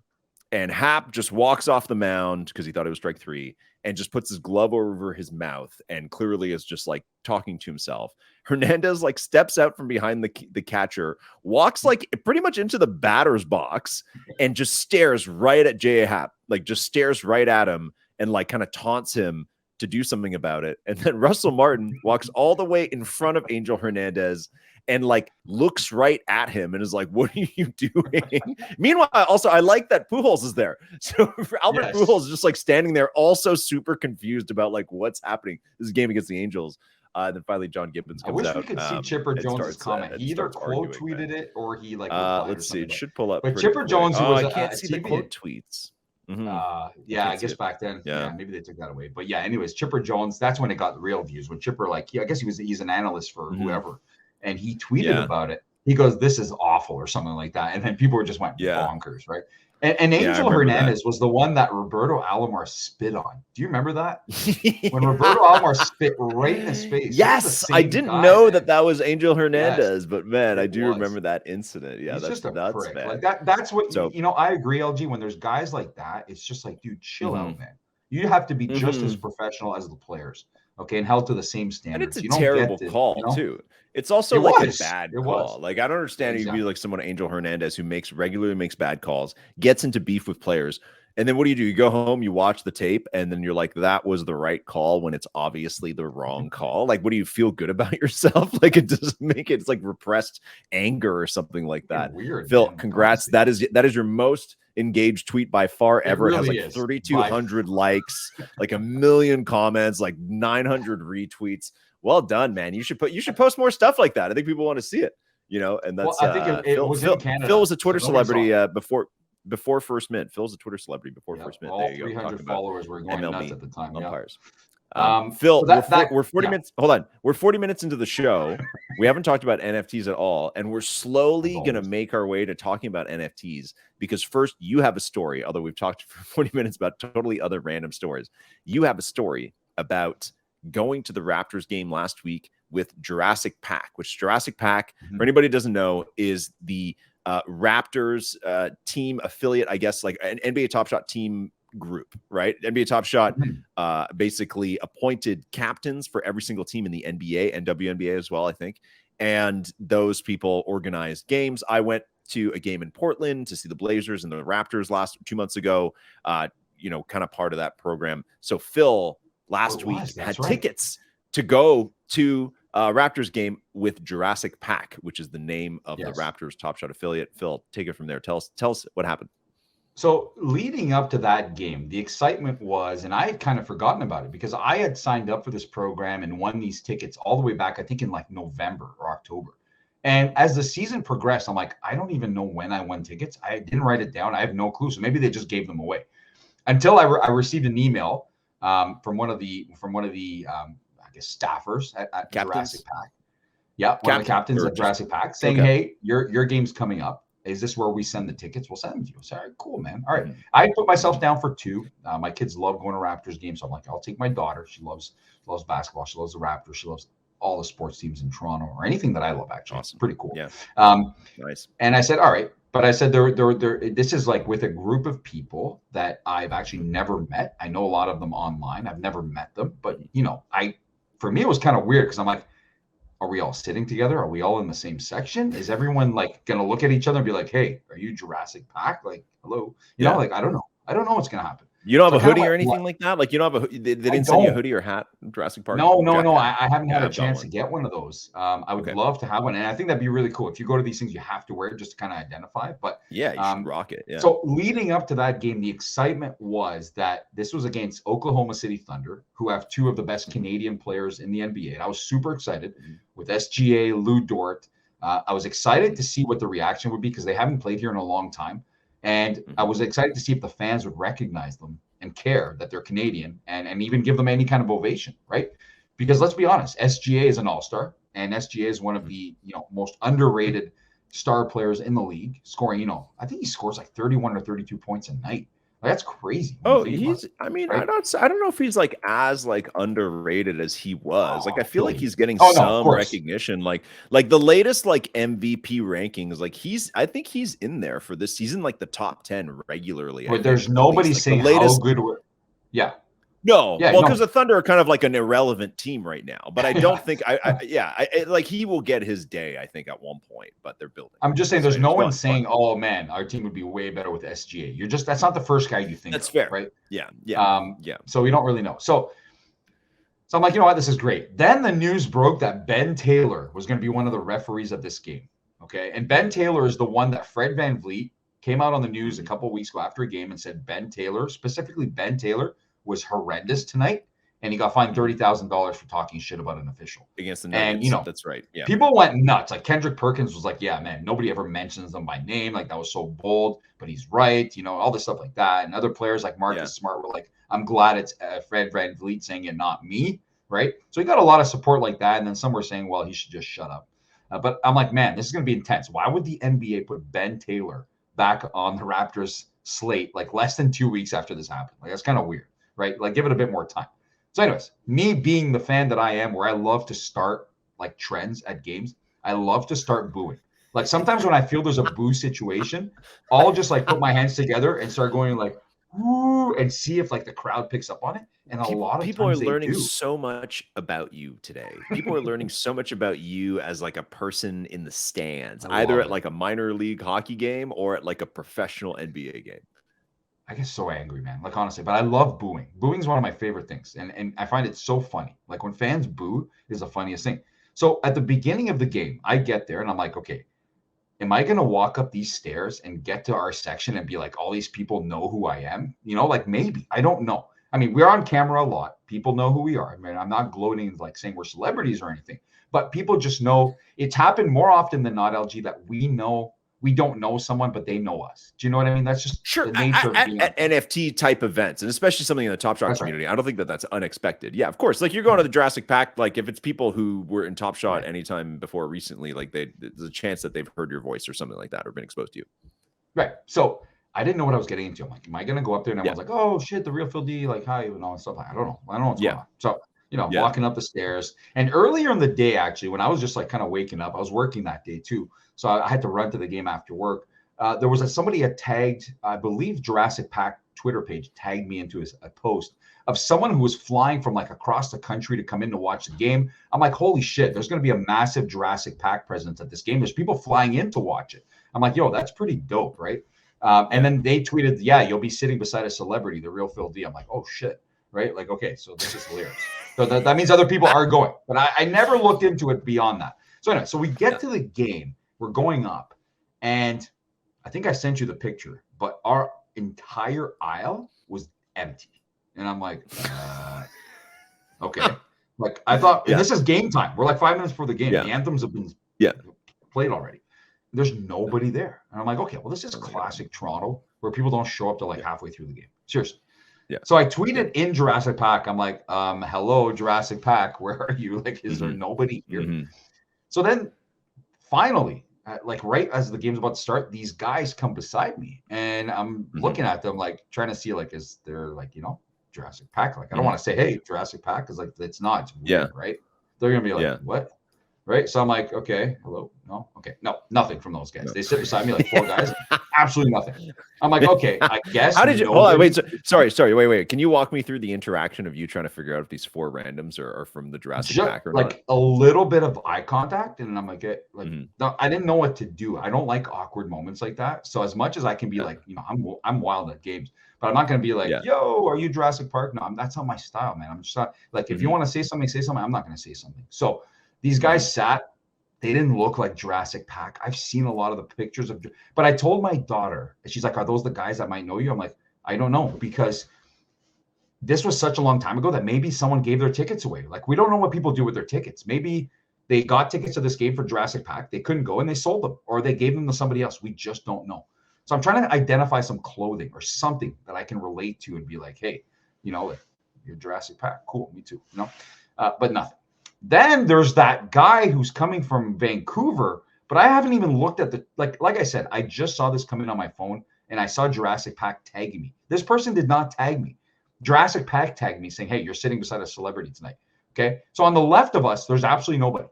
A: and Happ just walks off the mound because he thought it was strike 3 and just puts his glove over his mouth and clearly is just like talking to himself. Hernandez like steps out from behind the catcher, walks like pretty much into the batter's box and just stares right at J.A. Happ, like just stares right at him and like kind of taunts him to do something about it. And then Russell Martin walks all the way in front of Angel Hernandez and like looks right at him and is like, "What are you doing?" Meanwhile, also I like that Pujols is there. So Albert Pujols is just like standing there, also super confused about like what's happening. This is a game against the Angels. Then finally, John Gibbons comes out.
C: I wish we could see Chipper Jones' comment. He either quote tweeted it or he like.
A: Let's see. It should pull up.
C: But Chipper Jones, who was
A: I can't see the quote tweets.
C: I guess back then, maybe they took that away. But yeah, anyways, Chipper Jones. That's when it got the real views. When Chipper, like, I guess he's an analyst for whoever, and he tweeted about it. He goes, "This is awful" or something like that, and then people just went bonkers, right? And Angel Hernandez was the one that Roberto Alomar spit on. Do you remember that? When Roberto Alomar spit right in his face.
A: Yes, I didn't know that was Angel Hernandez, but man, I do remember that incident. Yeah,
C: he's
A: that's
C: just a
A: nuts,
C: prick.
A: Man.
C: Like that's what I agree, LG. When there's guys like that, it's just like, dude, chill out, man. You have to be just as professional as the players, okay, and held to the same standards.
A: And it's a terrible call too. It's also a bad call. Like, I don't understand. You'd be like someone, Angel Hernandez, who regularly makes bad calls, gets into beef with players. And then what do? You go home, you watch the tape, and then you're like, that was the right call when it's obviously the wrong call. Like, what do you feel good about yourself? Like, it doesn't make it. It's like repressed anger or something like that.
C: Weird,
A: Phil,
C: man.
A: congrats.
C: Honestly.
A: That is your most engaged tweet by far ever.
C: Really
A: it has like 3,200 likes, like 1 million comments, like 900 retweets. Well done, man. You should post more stuff like that. I think people want to see it, and that's
C: I think it was in Canada.
A: Phil was a Twitter celebrity before First Mint. Phil's a Twitter celebrity before First Mint.
C: All 300 followers were going nuts at the time.
A: Umpires. Phil, we're 40 minutes. Hold on. We're 40 minutes into the show. We haven't talked about NFTs at all. And we're slowly going to make our way to talking about NFTs because first you have a story, although we've talked for 40 minutes about totally other random stories. You have a story about going to the Raptors game last week with Jurassic Pack, which Jurassic Pack, for anybody who doesn't know, is the Raptors team affiliate, I guess, like an NBA Top Shot team group, right? NBA Top Shot basically appointed captains for every single team in the NBA and WNBA as well, I think. And those people organized games. I went to a game in Portland to see the Blazers and the Raptors 2 months ago, kind of part of that program. So Phil last week had tickets to go to Raptors game with Jurassic Pack, which is the name of the Raptors Top Shot affiliate. Phil, take it from there. Tell us what happened.
C: So leading up to that game, the excitement was, and I had kind of forgotten about it because I had signed up for this program and won these tickets all the way back, I think in like November or October. And as the season progressed, I'm like, I don't even know when I won tickets. I didn't write it down. I have no clue. So maybe they just gave them away until I received an email from one of the I guess staffers at Jurassic Pack. Yeah, one of the captains at Jurassic Pack saying, "Hey, your game's coming up. Is this where we send the tickets? We'll send them to you." I said, "All right, cool, man. All right." I put myself down for 2. My kids love going to Raptors games, so I'm like, I'll take my daughter. She loves basketball. She loves the Raptors. She loves all the sports teams in Toronto or anything that I love. Actually,
A: awesome.
C: It's pretty cool.
A: Yeah, nice.
C: And I said, "All right." But I said, this is like with a group of people that I've actually never met. I know a lot of them online. I've never met them, but for me, it was kind of weird because I'm like, are we all sitting together? Are we all in the same section? Is everyone like going to look at each other and be like, "Hey, are you Jurassic Pack?" Like, hello, like, I don't know. I don't know what's going to happen.
A: You don't have a hoodie or anything like that? Like, you don't have they didn't send you a hoodie or hat from Jurassic Park?
C: No. I haven't had a chance to get one of those. I would love to have one. And I think that'd be really cool. If you go to these things, you have to wear it just to kind of identify. But
A: yeah, you should rock it. Yeah.
C: So leading up to that game, the excitement was that this was against Oklahoma City Thunder, who have 2 of the best Canadian players in the NBA. And I was super excited with SGA, Lou Dort. I was excited to see what the reaction would be because they haven't played here in a long time. And I was excited to see if the fans would recognize them and care that they're Canadian and even give them any kind of ovation, right? Because let's be honest, SGA is an all-star and SGA is one of the most underrated star players in the league scoring, I think he scores like 31 or 32 points a night. Like, that's crazy.
A: Oh, I mean,
C: right?
A: I don't know if he's like as like underrated as he was. Like, I feel like he's getting
C: no, of
A: some
C: course.
A: recognition. Like the latest like MVP rankings, like I think he's in there for this season, like the top 10 regularly.
C: But there's nobody saying how good we're. Yeah.
A: No,
C: Yeah,
A: well, because the Thunder are kind of like an irrelevant team right now. But I don't think like he will get his day, I think, at one point. But they're building.
C: I'm just saying, there's no one saying, "Oh man, our team would be way better with SGA." That's not the first guy you think.
A: That's fair,
C: right?
A: Yeah.
C: So we don't really know. So I'm like, you know what, this is great. Then the news broke that Ben Taylor was going to be one of the referees of this game. Okay, and Ben Taylor is the one that Fred VanVleet came out on the news a couple of weeks ago after a game and said Ben Taylor, specifically Ben Taylor, was horrendous tonight, and he got fined $30,000 for talking shit about an official
A: against the Nuggets. And that's right. Yeah,
C: people went nuts. Like Kendrick Perkins was like, "Yeah, man, nobody ever mentions them by name. Like that was so bold, but he's right." All this stuff like that. And other players like Marcus Smart were like, "I'm glad it's Fred VanVleet saying it, not me." Right. So he got a lot of support like that. And then some were saying, "Well, he should just shut up." But I'm like, man, this is going to be intense. Why would the NBA put Ben Taylor back on the Raptors slate like less than 2 weeks after this happened? Like that's kind of weird. Right? Like give it a bit more time. So anyways, me being the fan that I am, where I love to start like trends at games, I love to start booing. Like sometimes when I feel there's a boo situation, I'll just like put my hands together and start going like, woo, and see if like the crowd picks up on it. And a lot of
A: people are
C: times
A: learning so much about you today. People are learning so much about you as like a person in the stands, either at like a minor league hockey game or at like a professional NBA game.
C: I get so angry, man. Like honestly, but I love booing. Booing is one of my favorite things, and I find it so funny. Like when fans boo is the funniest thing. So at the beginning of the game, I get there and I'm like, okay, am I gonna walk up these stairs and get to our section and be like, all these people know who I am? Like maybe, I don't know. I mean, we're on camera a lot. People know who we are. I mean, I'm not gloating like saying we're celebrities or anything, but people just know. It's happened more often than not, LG, that we don't know someone, but they know us. Do you know what I mean? That's just the nature of being
A: at NFT type events, and especially something in the Top Shot community. Right. I don't think that's unexpected. Yeah, of course. Like you're going to the Jurassic Pack. Like if it's people who were in Top Shot anytime before recently, like there's a chance that they've heard your voice or something like that, or been exposed to you.
C: Right. So I didn't know what I was getting into. I'm like, am I going to go up there? And I was like, oh shit, the real Phil D, like hi, and all that stuff. I don't know what's going on. So walking up the stairs. And earlier in the day, actually, when I was just like kind of waking up, I was working that day too. So I had to run to the game after work. There was somebody had tagged, I believe Jurassic Pack Twitter page tagged me into a post of someone who was flying from like across the country to come in to watch the game. I'm like, holy shit, there's going to be a massive Jurassic Pack presence at this game. There's people flying in to watch it. I'm like, yo, that's pretty dope, right? And then they tweeted, yeah, you'll be sitting beside a celebrity, the real Phil D. I'm like, oh shit, right? Like, okay, so this is hilarious. So that means other people are going, but I never looked into it beyond that. So anyway, so we get to the game, we're going up, and I think I sent you the picture, but our entire aisle was empty. And I'm like, okay. Like I thought, this is game time. We're like 5 minutes before the game. The anthems have been played already. There's nobody there. And I'm like, okay, well, this is classic Toronto where people don't show up to like halfway through the game. Seriously. Yeah. So I tweeted in Jurassic Pack. I'm like, hello, Jurassic Pack. Where are you? Like, is there nobody here? Mm-hmm. So then finally, like right as the game's about to start, these guys come beside me and I'm looking at them, like trying to see, like, is there like, Jurassic Pack? Like, I don't want to say, hey, Jurassic Pack, because like, it's not, it's weird, right? They're going to be like, what? Right. So I'm like, okay, hello. No. Okay. No, nothing from those guys. They sit beside me like 4 guys. Absolutely nothing. I'm like, okay, I guess.
A: How did you, hold on, wait, sorry. Wait. Can you walk me through the interaction of you trying to figure out if these 4 randoms are from the Jurassic Pack or
C: like not? A little bit of eye contact. And I'm like, no, I didn't know what to do. I don't like awkward moments like that. So as much as I can be like, I'm wild at games, but I'm not going to be like, yo, are you Jurassic Park? No, that's not my style, man. I'm just not like, if you want to say something, say something. I'm not going to say something. So these guys sat, they didn't look like Jurassic Pack. I've seen a lot of the pictures of, but I told my daughter, and she's like, are those the guys that might know you? I'm like, I don't know, because this was such a long time ago that maybe someone gave their tickets away. Like, we don't know what people do with their tickets. Maybe they got tickets to this game for Jurassic Pack. They couldn't go and they sold them, or they gave them to somebody else. We just don't know. So I'm trying to identify some clothing or something that I can relate to and be like, hey, like, you're Jurassic Pack. Cool. Me too. But nothing. Then there's that guy who's coming from Vancouver, But I haven't even looked at the like I said, I just saw this come in on my phone and I saw Jurassic Pack tagging me. This person did not tag me. Jurassic Pack tagged me saying, hey, you're sitting beside a celebrity tonight. Okay. So on the left of us, there's absolutely nobody.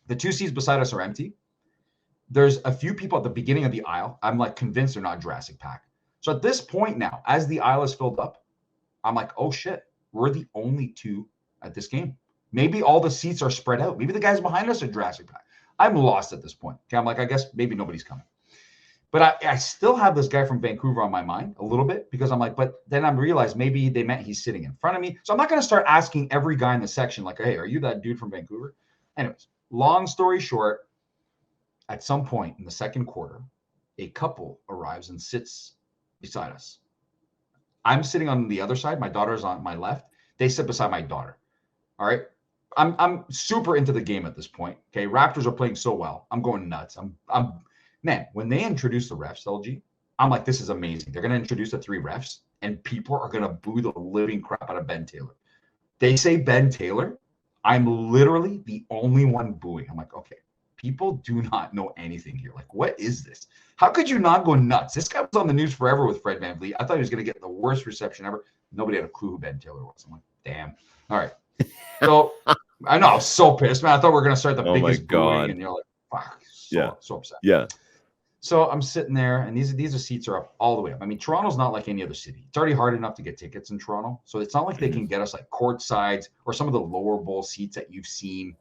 C: The 2 seats beside us are empty. There's a few people at the beginning of the aisle. I'm like convinced they're not Jurassic Pack. So at this point now, as the aisle is filled up, I'm like, oh shit, we're the only 2 at this game. Maybe all the seats are spread out. Maybe the guys behind us are Jurassic Pack. I'm lost at this point. Okay, I'm like, I guess maybe nobody's coming. But I still have this guy from Vancouver on my mind a little bit because I'm like, but then I realized maybe they meant he's sitting in front of me. So I'm not going to start asking every guy in the section like, hey, are you that dude from Vancouver? Anyways, long story short, at some point in the second quarter, a couple arrives and sits beside us. I'm sitting on the other side. My daughter's on my left. They sit beside my daughter. All right. I'm super into the game at this point. Okay. Raptors are playing so well. I'm going nuts. Man, when they introduce the refs, LG, I'm like, this is amazing. They're going to introduce the 3 refs and people are going to boo the living crap out of Ben Taylor. They say Ben Taylor. I'm literally the only one booing. I'm like, okay, people do not know anything here. Like, what is this? How could you not go nuts? This guy was on the news forever with Fred VanVleet. I thought he was going to get the worst reception ever. Nobody had a clue who Ben Taylor was. I'm like, damn. All right. So I know I was so pissed, man. I thought we were going to start the biggest booing, and you're like, fuck. So upset.
A: Yeah.
C: So I'm sitting there, and these seats are up all the way up. I mean, Toronto's not like any other city. It's already hard enough to get tickets in Toronto, so it's not like they can get us like court sides or some of the lower bowl seats that you've seen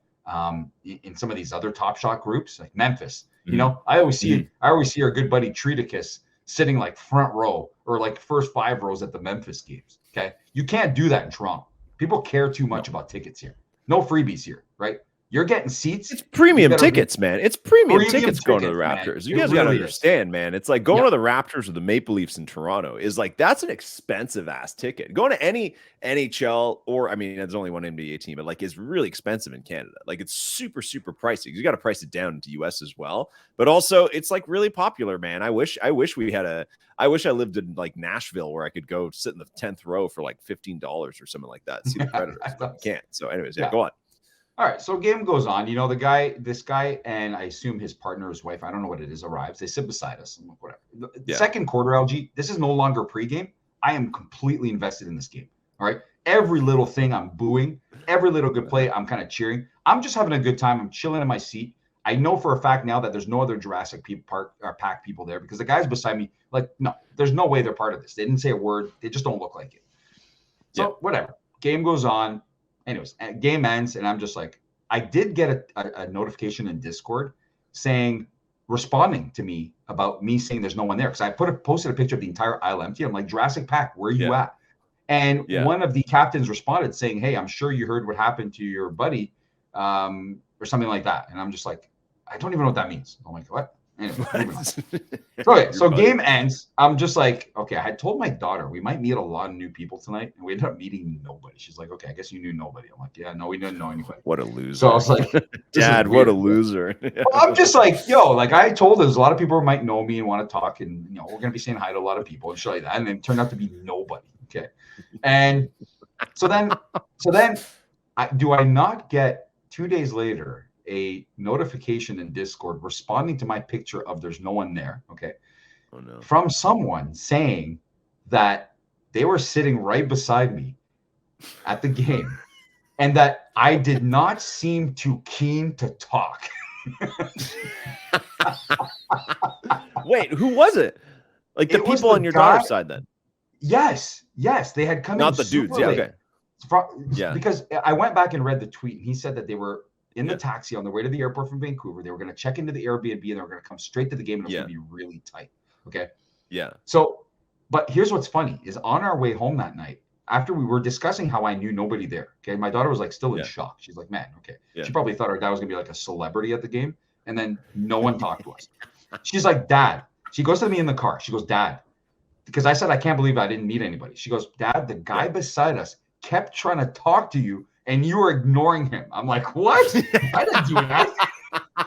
C: in some of these other Top Shot groups, like Memphis. You know, I always see our good buddy Treaticus sitting like front row or like first 5 rows at the Memphis games. Okay, you can't do that in Toronto. People care too much about tickets here. No freebies here, right? You're getting seats.
A: It's premium tickets, man. It's premium tickets going to the Raptors.
C: Man.
A: You guys got to understand, man. It's like going to the Raptors or the Maple Leafs in Toronto is like, that's an expensive ass ticket. Going to any NHL or, I mean, there's only one NBA team, but like it's really expensive in Canada. Like it's super, super pricey. You got to price it down into US as well. But also it's like really popular, man. I wish I lived in like Nashville where I could go sit in the 10th row for like $15 or something like that. See the Predators. I can't. So anyways, yeah, go on.
C: All right, so game goes on. You know, this guy, and I assume his partner, his wife, I don't know what it is, arrives. They sit beside us. I'm like, whatever. The second quarter, LG, this is no longer pregame. I am completely invested in this game. All right. Every little thing I'm booing, every little good play, I'm kind of cheering. I'm just having a good time. I'm chilling in my seat. I know for a fact now that there's no other Jurassic Pack people there because the guys beside me, like, no, there's no way they're part of this. They didn't say a word. They just don't look like it. So whatever. Game goes on. Anyways, game ends, and I'm just like, I did get a notification in Discord responding to me about me saying there's no one there because I posted a picture of the entire aisle empty. I'm like, Jurassic Pack, where are you at? And one of the captains responded saying, hey, I'm sure you heard what happened to your buddy, or something like that. And I'm just like, I don't even know what that means. I'm like, what? Anyway, so game ends. I'm just like, okay, I had told my daughter we might meet a lot of new people tonight, and we ended up meeting nobody. She's like, okay, I guess you knew nobody. I'm like, yeah, no, we didn't know anybody.
A: What a loser.
C: So I was like,
A: Dad, what a loser.
C: Well, I'm just like, yo, like I told there's a lot of people who might know me and want to talk, and we're gonna be saying hi to a lot of people and shit like that, and it turned out to be nobody. Okay, and so then do I not get 2 days later a notification in Discord responding to my picture of there's no one there, okay?
A: Oh no.
C: From someone saying that they were sitting right beside me at the game and that I did not seem too keen to talk.
A: Wait, who was it? Like the people on your daughter's side then?
C: Yes, they had come in.
A: Not the dudes, yeah, okay.
C: Yeah. Because I went back and read the tweet, and he said that they were in the taxi on the way to the airport from Vancouver. They were going to check into the Airbnb and they were going to come straight to the game and it was going to be really tight. Okay.
A: Yeah.
C: So, but here's what's funny is on our way home that night, after we were discussing how I knew nobody there. Okay. My daughter was like still in shock. She's like, man, okay. Yeah. She probably thought our dad was going to be like a celebrity at the game. And then no one talked to us. She's like, Dad, she goes to me in the car. She goes, Dad, because I said, I can't believe I didn't meet anybody. She goes, Dad, the guy beside us kept trying to talk to you and you were ignoring him. I'm like, what? I didn't do that.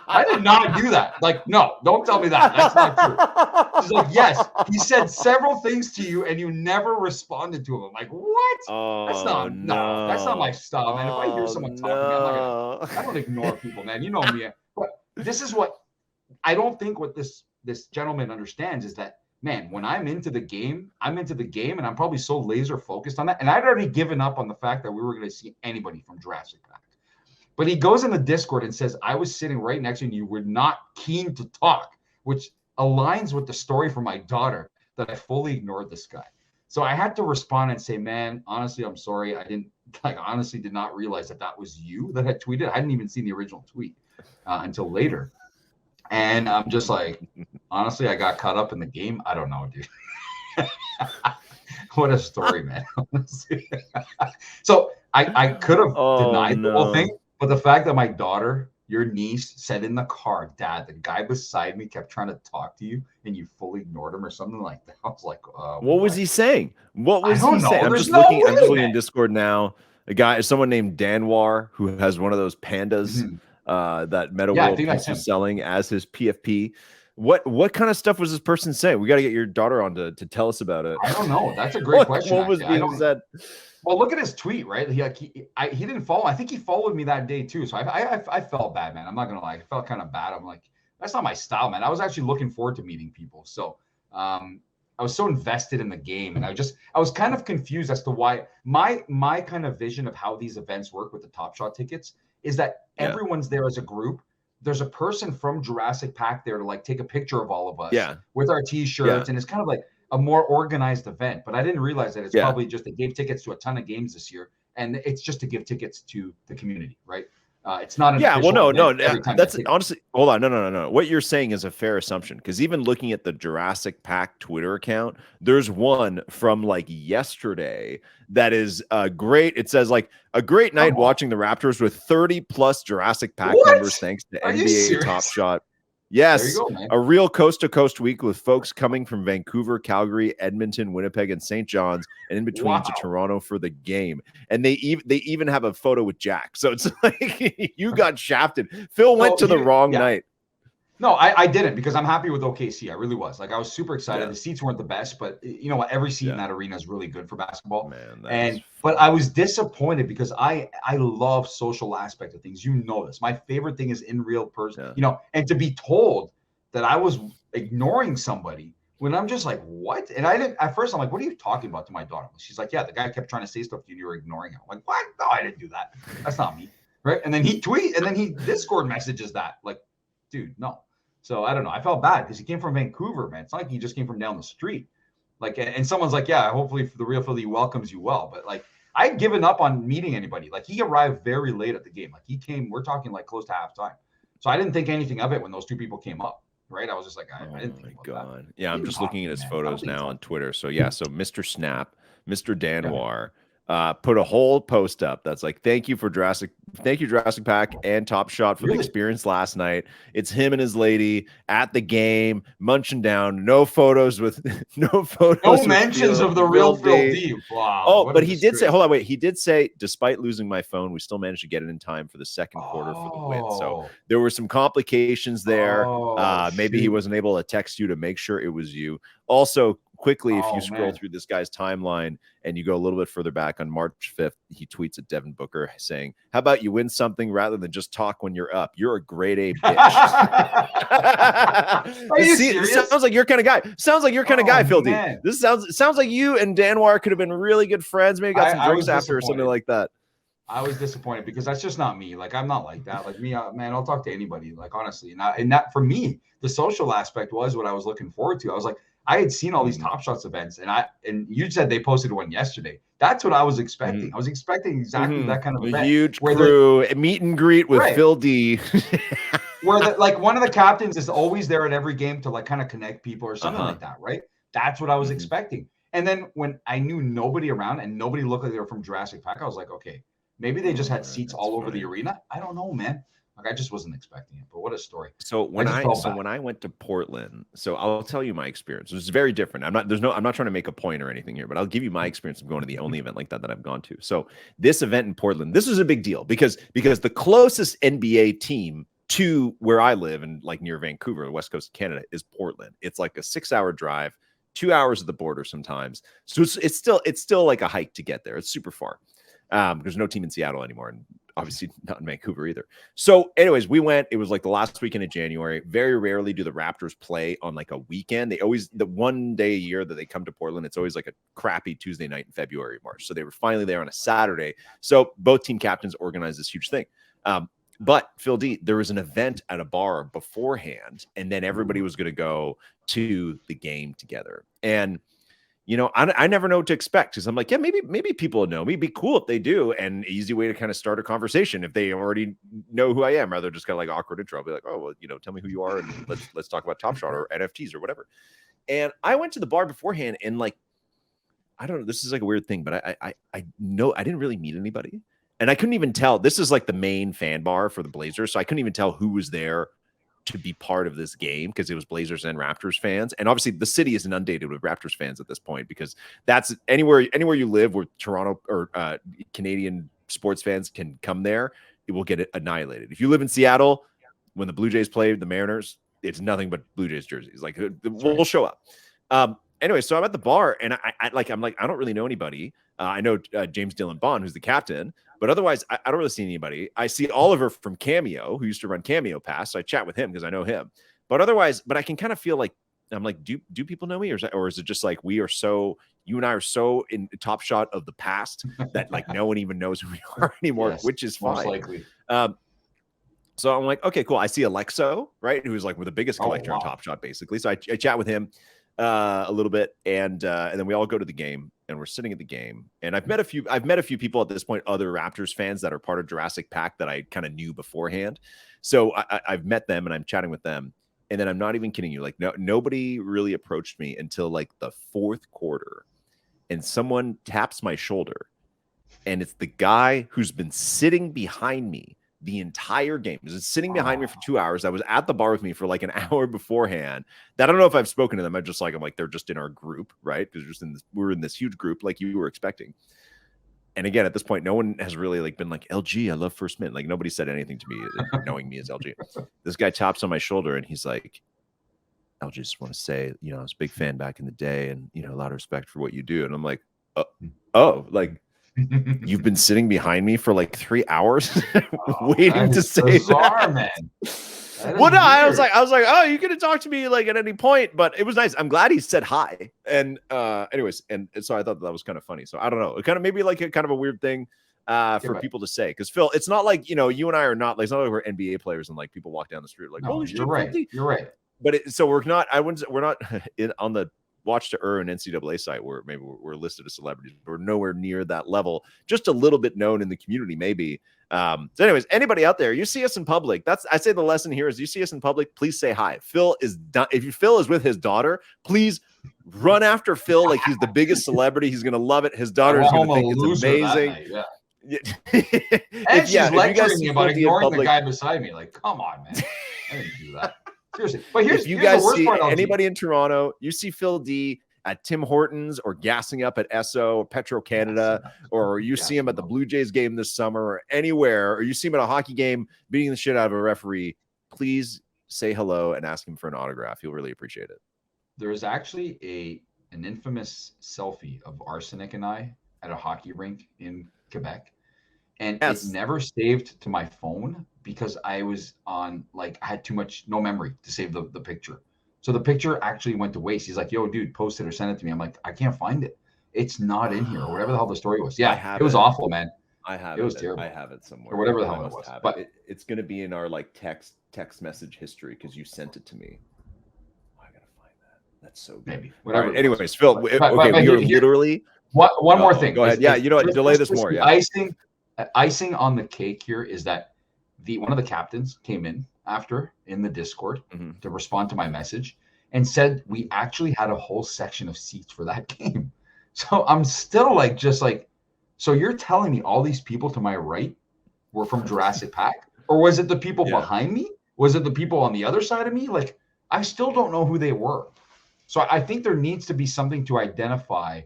C: I did not do that. Like, no, don't tell me that. That's not true. She's like, yes, he said several things to you and you never responded to him. I'm like, what? That's not my style, man. If I hear someone talking, I don't ignore people, man. You know me. But this is what I don't think what this gentleman understands is that, man, when I'm into the game, and I'm probably so laser focused on that. And I'd already given up on the fact that we were going to see anybody from Jurassic Park. But he goes in the Discord and says, I was sitting right next to you and you were not keen to talk, which aligns with the story for my daughter that I fully ignored this guy. So I had to respond and say, man, honestly, I'm sorry. I honestly did not realize that was you that had tweeted. I hadn't even seen the original tweet until later. And I'm just like, honestly, I got caught up in the game. I don't know, dude. What a story, man. So I could have denied the whole thing, but the fact that my daughter, your niece, said in the car, Dad, the guy beside me kept trying to talk to you and you fully ignored him or something like that. I was like,
A: what was he saying? What was he saying? I'm just looking in Discord now. Someone named Danwar, who has one of those pandas that Meta World is selling as his PFP. What kind of stuff was this person saying? We got to get your daughter on to tell us about it.
C: I don't know. That's a great question.
A: What was being said?
C: Well, look at his tweet, right? He didn't follow. I think he followed me that day too. So I felt bad, man. I'm not gonna lie. I felt kind of bad. I'm like, that's not my style, man. I was actually looking forward to meeting people. So I was so invested in the game, and I was kind of confused as to why my kind of vision of how these events work with the Top Shot tickets is that everyone's there as a group. There's a person from Jurassic Park there to like take a picture of all of us with our T-shirts, and it's kind of like a more organized event. But I didn't realize that it's probably just they gave tickets to a ton of games this year, and it's just to give tickets to the community, right? It's not an
A: that's honestly, hold on, no. What you're saying is a fair assumption, because even looking at the Jurassic Park Twitter account, there's one from like yesterday that is great. It says like a great night watching the Raptors with 30 plus Jurassic Park members, thanks to NBA Top Shot. Yes, go, a real coast-to-coast week with folks coming from Vancouver, Calgary, Edmonton, Winnipeg, and St. John's, and in between to Toronto for the game. And they even have a photo with Jack. So it's like you got shafted. Phil went to the wrong night.
C: No, I didn't, because I'm happy with OKC. I really was. Like, I was super excited. The seats weren't the best, but you know what? Every seat in that arena is really good for basketball. Man, but I was disappointed because I love social aspect of things. You know this. My favorite thing is in real person. You know, and to be told that I was ignoring somebody when I'm just like, what? And I didn't at first. I'm like, what are you talking about to my daughter? She's like, yeah, the guy kept trying to say stuff to you and you were ignoring him. I'm like, what? No, I didn't do that. That's not me. Right. And then he Discord messages that, like, dude, no. So I don't know. I felt bad because he came from Vancouver, man. It's not like he just came from down the street. Like, and someone's like, yeah, hopefully the real Philly welcomes you well. But like, I'd given up on meeting anybody. Like, he arrived very late at the game. Like, he came, we're talking like close to halftime. So I didn't think anything of it when those two people came up. Right. I was just like, I didn't think about that.
A: Yeah. I'm just looking at his photos now on Twitter. So yeah. So Mr. Snap, Mr. Danwar, put a whole post up that's like, thank you Jurassic Park and Top Shot for the experience last night. It's him and his lady at the game munching down. No photos with no mentions
C: of the real Phil D.
A: Wow. But he did say, hold on, wait. He did say, despite losing my phone, we still managed to get it in time for the second quarter for the win. So there were some complications there. Maybe he wasn't able to text you to make sure it was you. Also, quickly, if you scroll through this guy's timeline and you go a little bit further back, on March 5th, he tweets at Devin Booker saying, how about you win something rather than just talk when you're up? You're a grade A bitch.
C: Are you serious?
A: Sounds like your kind of guy. Phil D. This sounds like you and Danwar could have been really good friends. Maybe got some drinks after or something like that.
C: I was disappointed because that's just not me. Like, I'm not like that. Like me, man, I'll talk to anybody, like, honestly. And that for me, the social aspect was what I was looking forward to. I was like, I had seen all these Top Shots events, and you said they posted one yesterday. That's what I was expecting. I was expecting exactly that kind of event.
A: Huge crew, meet and greet with Phil D.
C: Where like one of the captains is always there at every game to like kind of connect people or something like that, right? That's what I was expecting. And then when I knew nobody around and nobody looked like they were from Jurassic Park, I was like, okay, maybe they just had seats all over the arena. I don't know, man. Like, I just wasn't expecting it, but what a story.
A: So when I went to Portland, so I'll tell you my experience. It's very different. I'm not trying to make a point or anything here, but I'll give you my experience of going to the only event like that I've gone to. So this event in Portland, this was a big deal because the closest NBA team to where I live and like near Vancouver, the west coast of Canada, is Portland. It's like a 6-hour drive, 2 hours at the border sometimes. So it's still like a hike to get there. It's super far. There's no team in Seattle anymore. And Obviously not in Vancouver either. So anyways, we went. It was like the last weekend of January. Very rarely do the Raptors play on like a weekend. They always, the one day a year that they come to Portland, it's always like a crappy Tuesday night in February, March. So they were finally there on a Saturday. So both team captains organized this huge thing. But Phil D, there was an event at a bar beforehand, and then everybody was going to go to the game together. And you know, I never know what to expect because I'm like, yeah, maybe people know me. It'd be cool if they do, and easy way to kind of start a conversation if they already know who I am, rather than just kind of like awkward intro. I'll be like, oh, well, you know, tell me who you are, and let's talk about Top Shot or NFTs or whatever. And I went to the bar beforehand, and like, I don't know, this is like a weird thing, but I know I didn't really meet anybody, and I couldn't even tell. This is like the main fan bar for the Blazers, so I couldn't even tell who was there to be part of this game because it was Blazers and Raptors fans. And obviously the city is inundated with Raptors fans at this point because that's anywhere you live where Toronto or Canadian sports fans can come there, it will get annihilated. If you live in Seattle, when the Blue Jays play the Mariners, it's nothing but Blue Jays jerseys. Like we'll show up. Anyway, so I'm at the bar and I'm like, I don't really know anybody. I know James Dillon Bond, who's the captain, but otherwise I don't really see anybody. I see Oliver from Cameo, who used to run Cameo Pass. So I chat with him because I know him. But otherwise, I can kind of feel like I'm like, do people know me, or is it just like you and I are so in Top Shot of the past that like no one even knows who we are anymore, yes, which is fine. Most likely. So I'm like, okay, cool. I see Alexo, right, who's like the biggest collector on Top Shot, basically. So I chat with him a little bit, and then we all go to the game, and we're sitting at the game. And I've met a few people at this point, other Raptors fans that are part of Jurassic Pack that I kind of knew beforehand. So I've met them, and I'm chatting with them. And then I'm not even kidding you, like nobody really approached me until like the fourth quarter, and someone taps my shoulder, and it's the guy who's been sitting behind me the entire game. He was sitting behind me for 2 hours. I was at the bar with me for like an hour beforehand. That I don't know if I've spoken to them. I'm like, they're just in our group, right? Because we're in this huge group, like you were expecting. And again, at this point, no one has really like been like, LG, I love First Mint. Like nobody said anything to me knowing me as LG. This guy taps on my shoulder and he's like, LG, just want to say, you know, I was a big fan back in the day, and you know, a lot of respect for what you do. And I'm like, oh, like you've been sitting behind me for like 3 hours waiting to say
C: bizarre,
A: that.
C: Man.
A: Well, no, I was like, oh, you could have talked to me like at any point, but it was nice. I'm glad he said hi. And anyways, and so I thought that was kind of funny. So I don't know, it kind of maybe like a kind of a weird thing for people to say, because Phil, it's not like, you know, you and I are not like, it's not like we're NBA players and like people walk down the street like, holy shit,
C: you're right.
A: But so we're not on the Watch to Earn NCAA site where maybe we're listed as celebrities. We're nowhere near that level, just a little bit known in the community, maybe. So anyways, anybody out there, you see us in public, I say the lesson here is you see us in public, please say hi. Phil is done. If Phil is with his daughter, please run after Phil like he's the biggest celebrity. He's gonna love it. His daughter is gonna think it's amazing.
C: And she's lecturing me about ignoring the guy beside me. Like, come on, man. I didn't do that. Seriously. But
A: if you guys see anybody in Toronto, you see Phil D at Tim Hortons or gassing up at Esso or Petro Canada, or you see him at the Blue Jays game this summer or anywhere, or you see him at a hockey game beating the shit out of a referee, please say hello and ask him for an autograph. He'll really appreciate it.
C: There is actually an infamous selfie of Arsenic and I at a hockey rink in Quebec. And it never saved to my phone because I was on, like, I had no memory to save the picture. So the picture actually went to waste. He's like, yo, dude, post it or send it to me. I'm like, I can't find it. It's not in here, or whatever the hell the story was. Yeah, it was awful, man. It was terrible.
A: I have it somewhere.
C: Or whatever the hell it was.
A: But it's going to be in our like text message history because you sent it to me. I got to find that. That's so good.
C: Maybe. Whatever.
A: Right, anyways, Phil, okay, you're literally.
C: One more thing.
A: Go ahead. Yeah, you know what? Delay this more. Yeah.
C: Icing on the cake here is that one of the captains came in in the Discord to respond to my message and said we actually had a whole section of seats for that game. So I'm still like, so you're telling me all these people to my right were from Jurassic Pack, or was it the people behind me? Was it the people on the other side of me? Like, I still don't know who they were. So I think there needs to be something to identify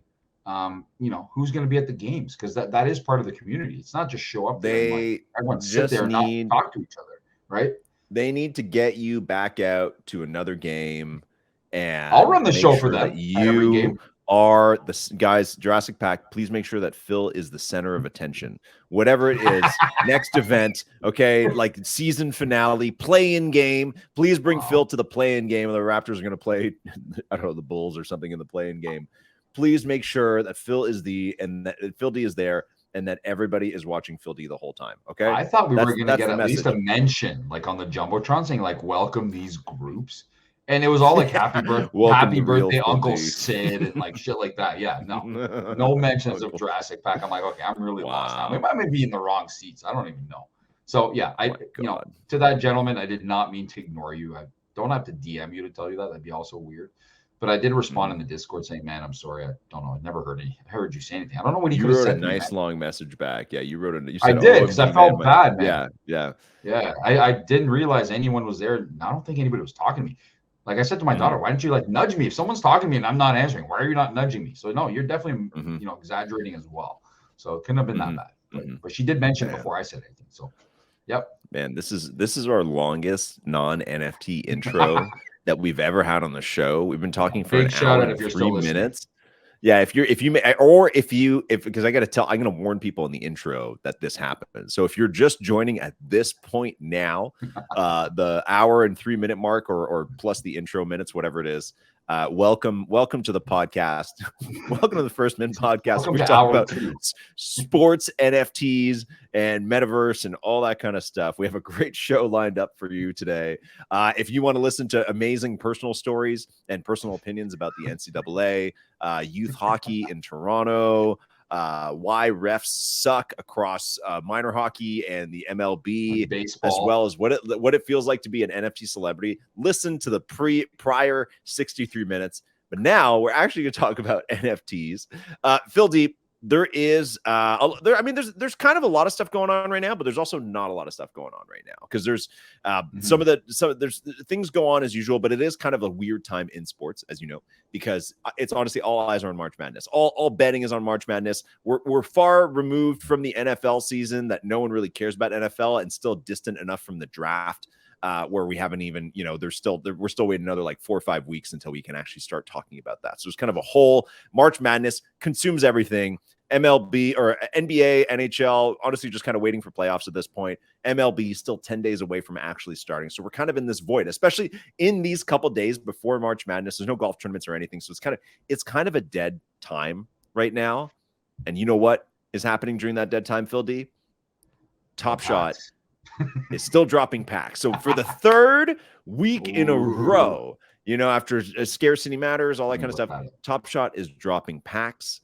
C: you know, who's going to be at the games, because that is part of the community. It's not just show up there and like, everyone sit there and not talk to each other, right?
A: They need to get you back out to another game, and
C: I'll run the show for them.
A: You are the guys, Jurassic Pack, please make sure that Phil is the center of attention. Whatever it is, next event, okay, like season finale, play-in game. Please bring Phil to the play-in game. The Raptors are going to play, I don't know, the Bulls or something in the play-in game. Please make sure that Phil is that Phil D is there and that everybody is watching Phil D the whole time. Okay.
C: I thought we were going to get at least a mention, like on the Jumbotron, saying like welcome these groups. And it was all like happy birthday, Uncle Sid, and like shit like that. Yeah, no mentions of Jurassic Pack. I'm like, okay, I'm really lost now. We might be in the wrong seats. I don't even know. So yeah, to that gentleman, I did not mean to ignore you. I don't have to DM you to tell you that. That'd be also weird. But I did respond in the Discord saying, "Man, I'm sorry. I don't know. I never heard you say anything. I don't know what you
A: wrote
C: said.
A: A nice long message back. Yeah, you wrote it.
C: I did because I felt bad, man.
A: Yeah.
C: I didn't realize anyone was there. I don't think anybody was talking to me. Like I said to my daughter, why don't you like nudge me if someone's talking to me and I'm not answering? Why are you not nudging me? So no, you're definitely exaggerating as well. So it couldn't have been that bad. But she did mention it before I said anything. So yep.
A: Man, this is our longest non-NFT intro that we've ever had on the show. We've been talking for an hour and 3 minutes. Yeah, if I'm going to warn people in the intro that this happened. So if you're just joining at this point now, the hour and 3 minute mark or plus the intro minutes, whatever it is, welcome to the podcast. Welcome to the First Min podcast. We talk about sports, NFTs, and metaverse and all that kind of stuff. We have a great show lined up for you today. If you want to listen to amazing personal stories and personal opinions about the NCAA, youth hockey in Toronto, why refs suck across minor hockey and the MLB, baseball, as well as what it feels like to be an NFT celebrity. Listen to the prior 63 minutes. But now we're actually going to talk about NFTs. Phil D, there's there's kind of a lot of stuff going on right now, but there's also not a lot of stuff going on right now because there's there's things go on as usual, but it is kind of a weird time in sports, as you know, because it's honestly all eyes are on March Madness. All betting is on March Madness. We're far removed from the NFL season that no one really cares about NFL and still distant enough from the draft. Where we haven't even, we're still waiting another like 4 or 5 weeks until we can actually start talking about that. So it's kind of a whole March Madness consumes everything. MLB or NBA, NHL, honestly, just kind of waiting for playoffs at this point. MLB still 10 days away from actually starting. So we're kind of in this void, especially in these couple days before March Madness. There's no golf tournaments or anything. So it's kind of a dead time right now. And you know what is happening during that dead time, Phil D? Top Shot is still dropping packs. So for the third week in a row, after scarcity matters, all that kind of stuff, Top Shot is dropping packs.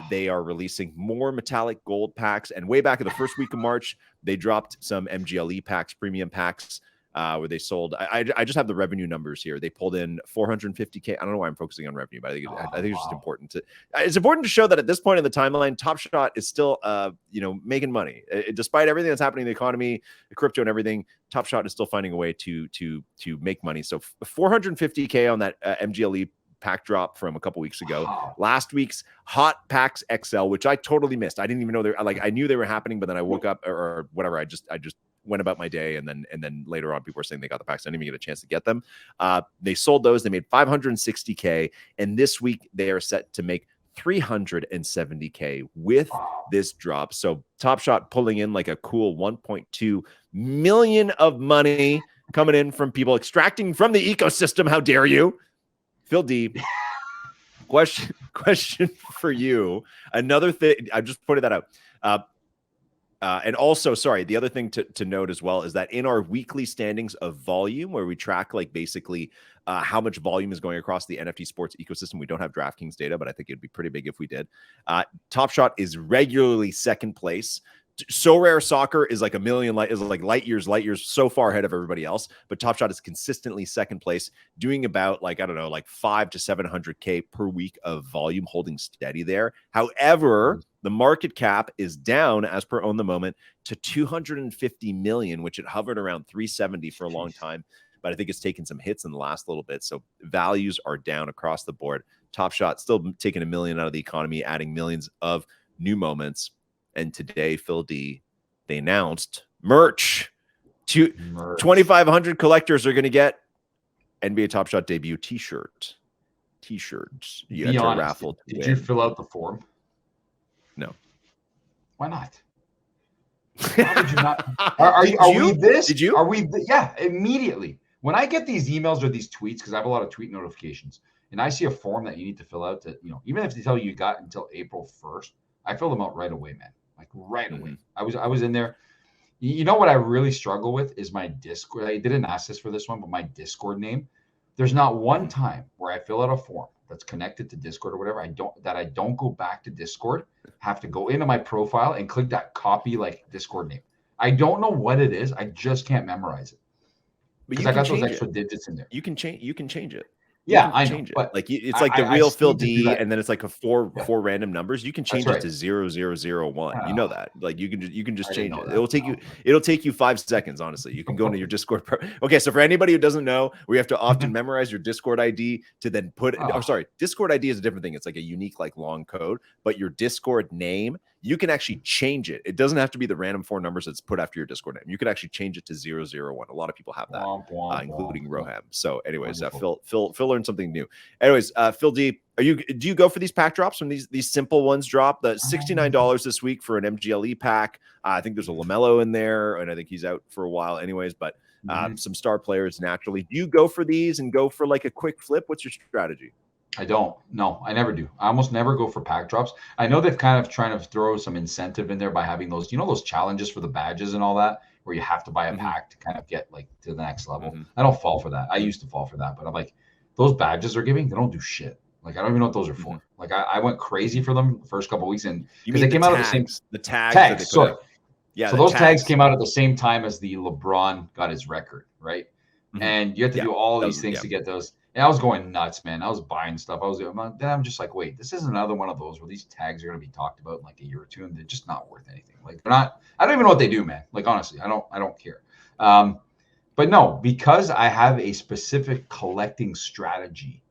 A: They are releasing more metallic gold packs. And way back in the first week of March, they dropped some MGLE packs, premium packs, where they sold. I just have the revenue numbers here. They pulled in 450K. I don't know why I'm focusing on revenue, but I think it's just important to show that at this point in the timeline, Top Shot is still making money. Despite everything that's happening in the economy, the crypto and everything, Top Shot is still finding a way to make money. So 450K on that MGLE pack drop from a couple weeks ago. Wow. Last week's Hot Packs XL, which I totally missed. I didn't even know I knew they were happening, but then I woke up or whatever. I just went about my day, and then later on, people were saying they got the packs. I didn't even get a chance to get them. They sold those. They made 560K, and this week they are set to make 370K with this drop. So Top Shot pulling in like a cool 1.2 million of money coming in from people extracting from the ecosystem. How dare you? Phil D, question for you. Another thing, I just pointed that out. And also, sorry, the other thing to note as well is that in our weekly standings of volume, where we track like basically how much volume is going across the NFT sports ecosystem, we don't have DraftKings data, but I think it'd be pretty big if we did. Top Shot is regularly second place. Sorare Soccer is like light years so far ahead of everybody else, but Top Shot is consistently second place, doing about like 500 to 700K per week of volume, holding steady there. However, the market cap is down as per Own the Moment to 250 million, which it hovered around 370 for a long time, but I think it's taken some hits in the last little bit. So values are down across the board. Top Shot still taking $1 million out of the economy, adding millions of new moments. And today, Phil D, they announced merch. 2,500 collectors are going to get NBA Top Shot debut t-shirt. T-shirts. You
C: Be
A: enter a
C: honest.
A: raffle to
C: Did
A: win.
C: you fill out the form?
A: No.
C: Why not? Why would you not? Are we this?
A: Did you?
C: Are we? Yeah, immediately. When I get these emails or these tweets, because I have a lot of tweet notifications, and I see a form that you need to fill out that, even if they tell you got until April 1st, I fill them out right away, man. Like right away. I was in there. You know what I really struggle with is my Discord. I didn't ask this for this one, but my Discord name. There's not one time where I fill out a form that's connected to Discord or whatever. I don't go back to Discord, have to go into my profile and click that copy like Discord name. I don't know what it is. I just can't memorize it. Because I got those extra digits in there.
A: You can change it.
C: Yeah, I know.
A: Change it.
C: But
A: like it's like the real Phil D, and then it's like four random numbers. You can change it to 0001. You know that. Like you can just change it. It'll take you 5 seconds. Honestly, you can go into your Discord. Okay, so for anybody who doesn't know, we have to often memorize your Discord ID to then put. Oh, sorry, Discord ID is a different thing. It's like a unique like long code, but your Discord name, you can actually change it. It doesn't have to be the random 4 numbers that's put after your Discord name. You can actually change it to 001. A lot of people have that, including Roham. So, anyways, Phil learned something new. Anyways, Phil D, do you go for these pack drops when these simple ones drop? The $69 this week for an MGLE pack. I think there's a LaMelo in there, and I think he's out for a while, anyways. But some star players naturally. Do you go for these and go for like a quick flip? What's your strategy?
C: I don't. No, I never do. I almost never go for pack drops. I know they've kind of trying to throw some incentive in there by having those, those challenges for the badges and all that, where you have to buy a pack to kind of get like to the next level. I don't fall for that. I used to fall for that, but I'm like, those badges they're giving, they don't do shit. Like, I don't even know what those are for. Like, I went crazy for them the first couple of weeks, and because they came out at the same tags. Sorry. Yeah. So those tags came out at the same time as the LeBron got his record, right? And you have to do all these things to get those. And I was going nuts, man. I was buying stuff. Then I'm just like, wait, this is another one of those where these tags are going to be talked about in like a year or two, and they're just not worth anything. Like, they're not. I don't even know what they do, man. Like, honestly, I don't care. But no, because I have a specific collecting strategy,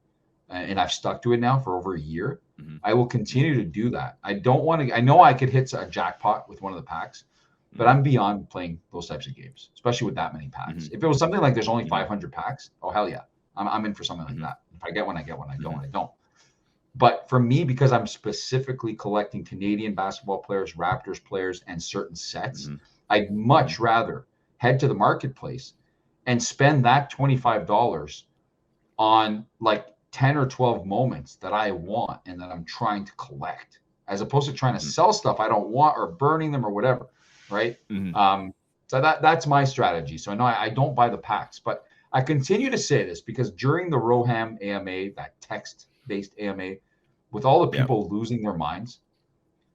C: and I've stuck to it now for over a year, I will continue to do that. I don't want to. I know I could hit a jackpot with one of the packs, but I'm beyond playing those types of games, especially with that many packs. If it was something like there's only 500 packs, oh hell yeah. I'm in for something like that. If I get one, I get one. I don't. But for me, because I'm specifically collecting Canadian basketball players, Raptors players, and certain sets, I'd much rather head to the marketplace and spend that $25 on like 10 or 12 moments that I want and that I'm trying to collect, as opposed to trying to sell stuff I don't want or burning them or whatever, right? So that's my strategy. So I know I don't buy the packs, but I continue to say this because during the Roham AMA, that text-based AMA, with all the people losing their minds,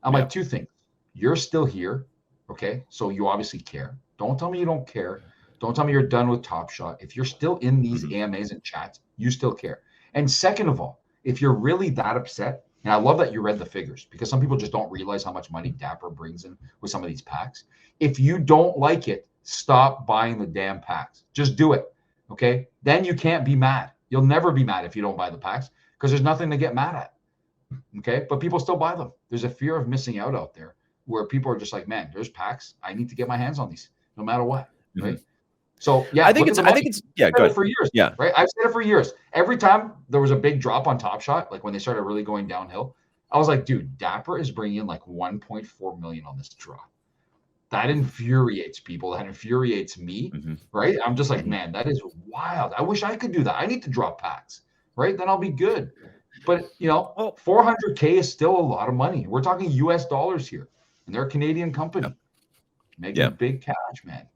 C: I'm like, 2 things. You're still here, okay? So you obviously care. Don't tell me you don't care. Don't tell me you're done with Top Shot. If you're still in these AMAs and chats, you still care. And second of all, if you're really that upset, and I love that you read the figures, because some people just don't realize how much money Dapper brings in with some of these packs. If you don't like it, stop buying the damn packs. Just do it. Okay, then you can't be mad. You'll never be mad if you don't buy the packs because there's nothing to get mad at. Okay, but people still buy them. There's a fear of missing out there where people are just like, man, there's packs. I need to get my hands on these no matter what. Right. So yeah,
A: I think it's good
C: for years. Yeah, right. I've said it for years. Every time there was a big drop on Top Shot, like when they started really going downhill, I was like, dude, Dapper is bringing in like 1.4 million on this drop. That infuriates people. That infuriates me, right? I'm just like, man, that is wild. I wish I could do that. I need to drop packs, right? Then I'll be good. But, 400K is still a lot of money. We're talking US dollars here, and they're a Canadian company making big cash, man.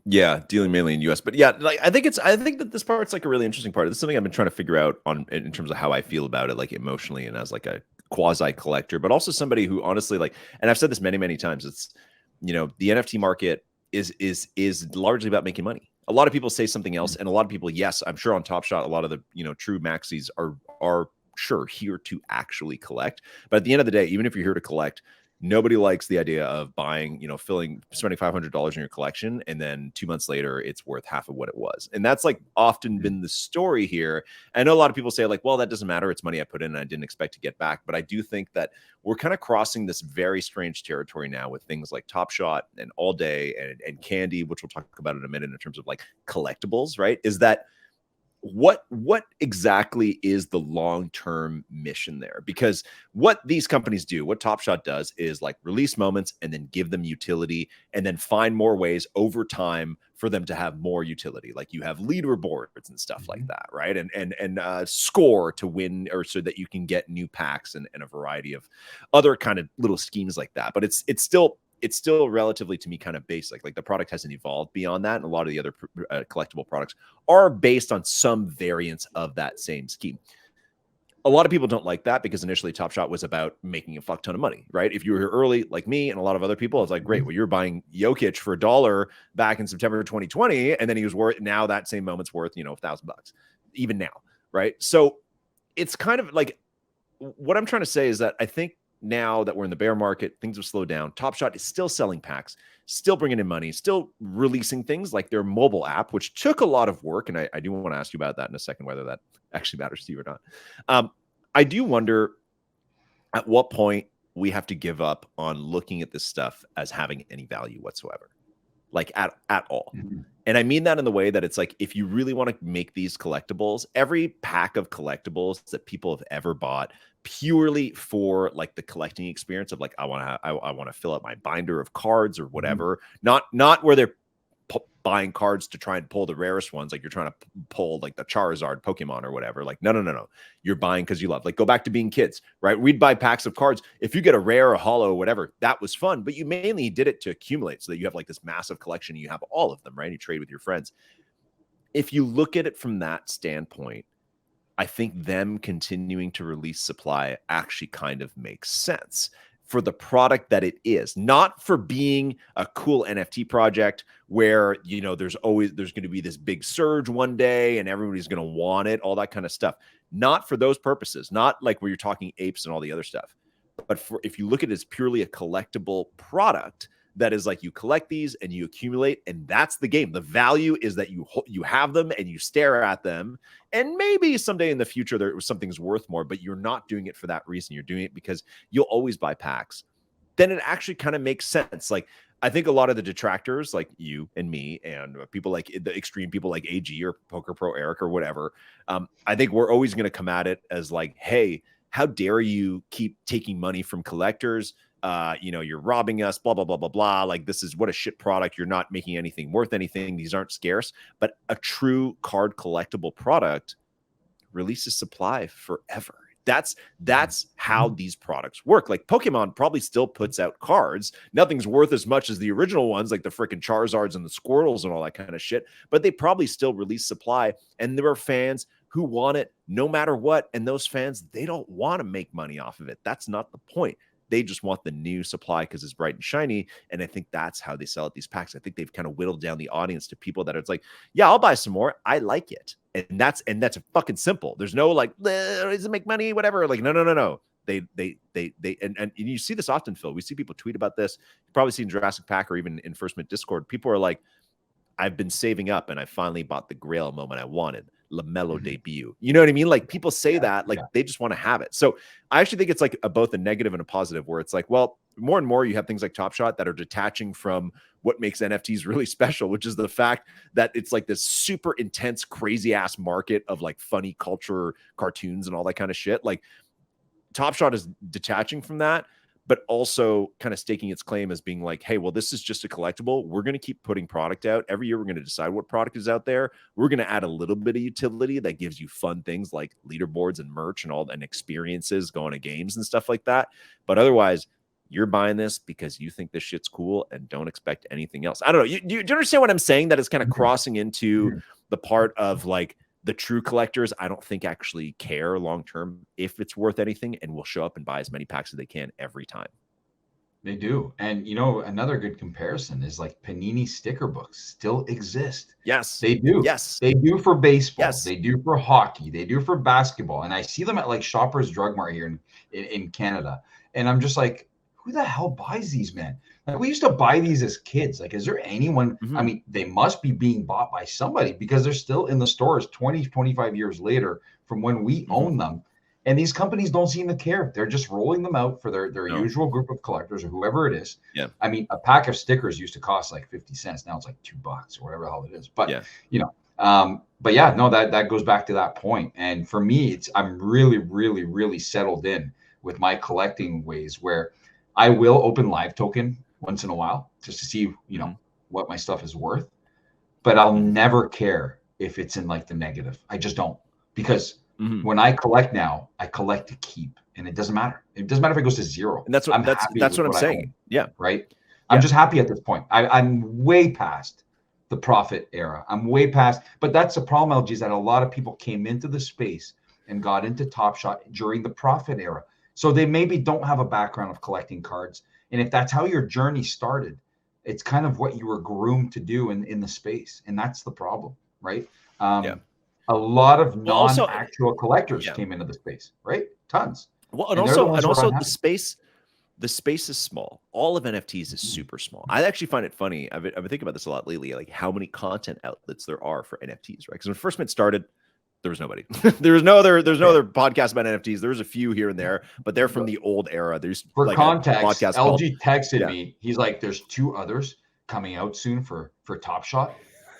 A: Yeah, dealing mainly in US, but yeah, like I think that this part's like a really interesting part. This is something I've been trying to figure out in terms of how I feel about it, like emotionally and as like a quasi collector, but also somebody who honestly and I've said this many, many times, it's, the NFT market is largely about making money. A lot of people say something else, and a lot of people, yes, I'm sure on Top Shot, a lot of the true maxis are sure here to actually collect. But at the end of the day, even if you're here to collect, nobody likes the idea of buying, spending $500 in your collection, and then 2 months later, it's worth half of what it was. And that's like often been the story here. I know a lot of people say like, well, that doesn't matter. It's money I put in and I didn't expect to get back. But I do think that we're kind of crossing this very strange territory now with things like Top Shot and All Day and Candy, which we'll talk about in a minute in terms of like collectibles, right? Is that what exactly is the long-term mission there? Because what these companies do, what Top Shot does, is like release moments and then give them utility, and then find more ways over time for them to have more utility. Like you have leaderboards and stuff like that, right? And score to win, or so that you can get new packs and a variety of other kind of little schemes like that. But it's still relatively, to me, kind of basic. Like the product hasn't evolved beyond that, and a lot of the other collectible products are based on some variance of that same scheme. A lot of people don't like that because initially Top Shot was about making a fuck ton of money, right? If you were here early, like me and a lot of other people, it's like, great, well, you're buying Jokic for $1 back in September 2020, and then he was worth, now that same moment's worth, $1,000, even now, right? So it's kind of like, what I'm trying to say is that I think now that we're in the bear market, things have slowed down. Top Shot is still selling packs, still bringing in money, still releasing things like their mobile app, which took a lot of work. And I do want to ask you about that in a second, whether that actually matters to you or not. I do wonder at what point we have to give up on looking at this stuff as having any value whatsoever, like at all. And I mean that in the way that it's like, if you really want to make these collectibles, every pack of collectibles that people have ever bought purely for like the collecting experience of like, I want to fill out my binder of cards or whatever, not where they're buying cards to try and pull the rarest ones, like you're trying to pull like the Charizard Pokemon or whatever. Like, no. You're buying because you love. Like, go back to being kids, right? We'd buy packs of cards. If you get a rare, a hollow, whatever, that was fun. But you mainly did it to accumulate so that you have like this massive collection. And you have all of them, right? You trade with your friends. If you look at it from that standpoint, I think them continuing to release supply actually kind of makes sense for the product that it is, not for being a cool NFT project where, there's going to be this big surge one day and everybody's going to want it, all that kind of stuff. Not for those purposes, not like where you're talking apes and all the other stuff. But if you look at it as purely a collectible product, that is like you collect these and you accumulate, and that's the game. The value is that you have them and you stare at them, and maybe someday in the future something's worth more, but you're not doing it for that reason. You're doing it because you'll always buy packs. Then it actually kind of makes sense. Like, I think a lot of the detractors, like you and me, and people like the extreme people like AG or Poker Pro Eric or whatever, I think we're always going to come at it as like, hey, how dare you keep taking money from collectors? You're robbing us, blah, blah, blah, blah, blah. Like, this is what a shit product. You're not making anything worth anything. These aren't scarce. But a true card collectible product releases supply forever. That's how these products work. Like Pokemon probably still puts out cards. Nothing's worth as much as the original ones, like the freaking Charizards and the Squirtles and all that kind of shit. But they probably still release supply. And there are fans who want it no matter what. And those fans, they don't want to make money off of it. That's not the point. They just want the new supply because it's bright and shiny. And I think that's how they sell at these packs. I think they've kind of whittled down the audience to people that it's like, yeah, I'll buy some more. I like it. And that's fucking simple. There's no like, does it make money? Whatever. Like, no. They and you see this often, Phil. We see people tweet about this. You've probably seen Jurassic Pack or even in First Mint Discord. People are like, I've been saving up and I finally bought the Grail moment I wanted. LaMelo debut. You know what I mean? Like, people say that, like they just want to have it. So I actually think it's like both a negative and a positive, where it's like, well, more and more you have things like Top Shot that are detaching from what makes NFTs really special, which is the fact that it's like this super intense, crazy ass market of like funny culture, cartoons and all that kind of shit. Like, Top Shot is detaching from that, but also kind of staking its claim as being like, hey, well, this is just a collectible. We're going to keep putting product out. Every year, we're going to decide what product is out there. We're going to add a little bit of utility that gives you fun things like leaderboards and merch and experiences, going to games and stuff like that. But otherwise, you're buying this because you think this shit's cool and don't expect anything else. I don't know. Do you understand what I'm saying? That it's kind of crossing into the part of like, the true collectors, I don't think actually care long-term if it's worth anything, and will show up and buy as many packs as they can every time.
C: They do. And, another good comparison is like Panini sticker books still exist.
A: Yes.
C: They do.
A: Yes.
C: They do for baseball.
A: Yes.
C: They do for hockey. They do for basketball. And I see them at like Shoppers Drug Mart here in Canada. And I'm just like, who the hell buys these, man? Like, we used to buy these as kids. Like, is there anyone? I mean, they must be being bought by somebody because they're still in the stores 20, 25 years later from when we own them. And these companies don't seem to care. They're just rolling them out for their usual group of collectors or whoever it is.
A: Yeah.
C: I mean, a pack of stickers used to cost like 50 cents. Now it's like $2 or whatever the hell it is. But, But yeah, no, that goes back to that point. And for me, I'm really, really, really settled in with my collecting ways where I will open live token once in a while just to see, what my stuff is worth. But I'll never care if it's in like the negative. I just don't, because when I collect now, I collect to keep, and it doesn't matter. It doesn't matter if it goes to zero.
A: And that's what I'm saying. Yeah.
C: Right. I'm just happy at this point. I'm way past the profit era. I'm way past, but that's the problem, LG, is that a lot of people came into the space and got into Top Shot during the profit era. So they maybe don't have a background of collecting cards. And if that's how your journey started, it's kind of what you were groomed to do in the space. And that's the problem, right? A lot of non-actual collectors came into the space, right? Tons.
A: Well, and also the space is small. All of NFTs is super small. I actually find it funny. I've been thinking about this a lot lately, like how many content outlets there are for NFTs, right? Because when First Mint started, there was nobody. There's no other podcast about NFTs. There's a few here and there, but they're from the old era. There's
C: for like context, LG texted me. He's like, "There's 2 others coming out soon for Top Shot,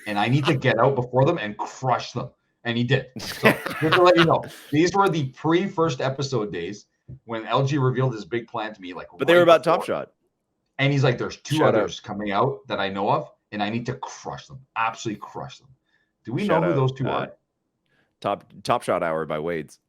C: and I need to get out before them and crush them." And he did. So just to let you know, these were the pre-first episode days when LG revealed his big plan to me,
A: but they were about Top Shot.
C: And he's like, "There's 2 others coming out that I know of, and I need to crush them, absolutely crush them." Do we know who those 2 are?
A: Top Shot Hour by Wade's.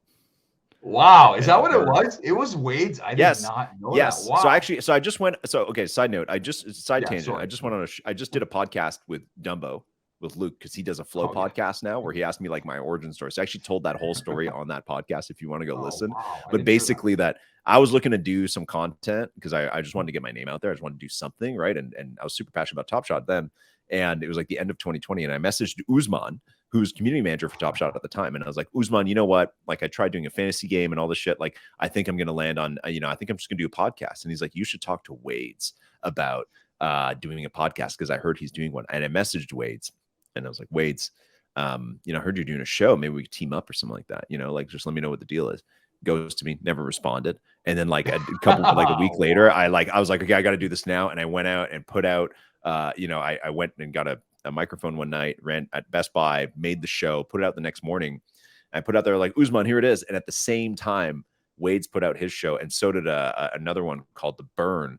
C: Wow, is that what it was? It was Wade's. I did not know that. Wow.
A: So I just went. So okay, side note. I just tangent. Sorry. I just went on I just did a podcast with Dumbo, with Luke, because he does a flow podcast now where he asked me like my origin story. So I actually told that whole story on that podcast if you want to go listen.
C: Wow.
A: But basically that I was looking to do some content because I just wanted to get my name out there. I just wanted to do something, right? And I was super passionate about Top Shot then. And it was like the end of 2020. And I messaged Usman, who's community manager for Top Shot at the time. And I was like, Usman, you know what? Like I tried doing a fantasy game and all this shit. Like, I think I'm going to land on, I think I'm just going to do a podcast. And he's like, you should talk to Wade's about doing a podcast, because I heard he's doing one. And I messaged Wade's and I was like, Wade's, I heard you're doing a show. Maybe we could team up or something like that. Like, just let me know what the deal is. Goes to me, never responded. And then like a couple, like a week later, I was like, okay, I got to do this now. And I went out and put out, I went and got a microphone one night, ran at Best Buy, made the show, put it out the next morning. I put out there like, Usman, here it is. And at the same time, Wade's put out his show, and so did another one called The Burn,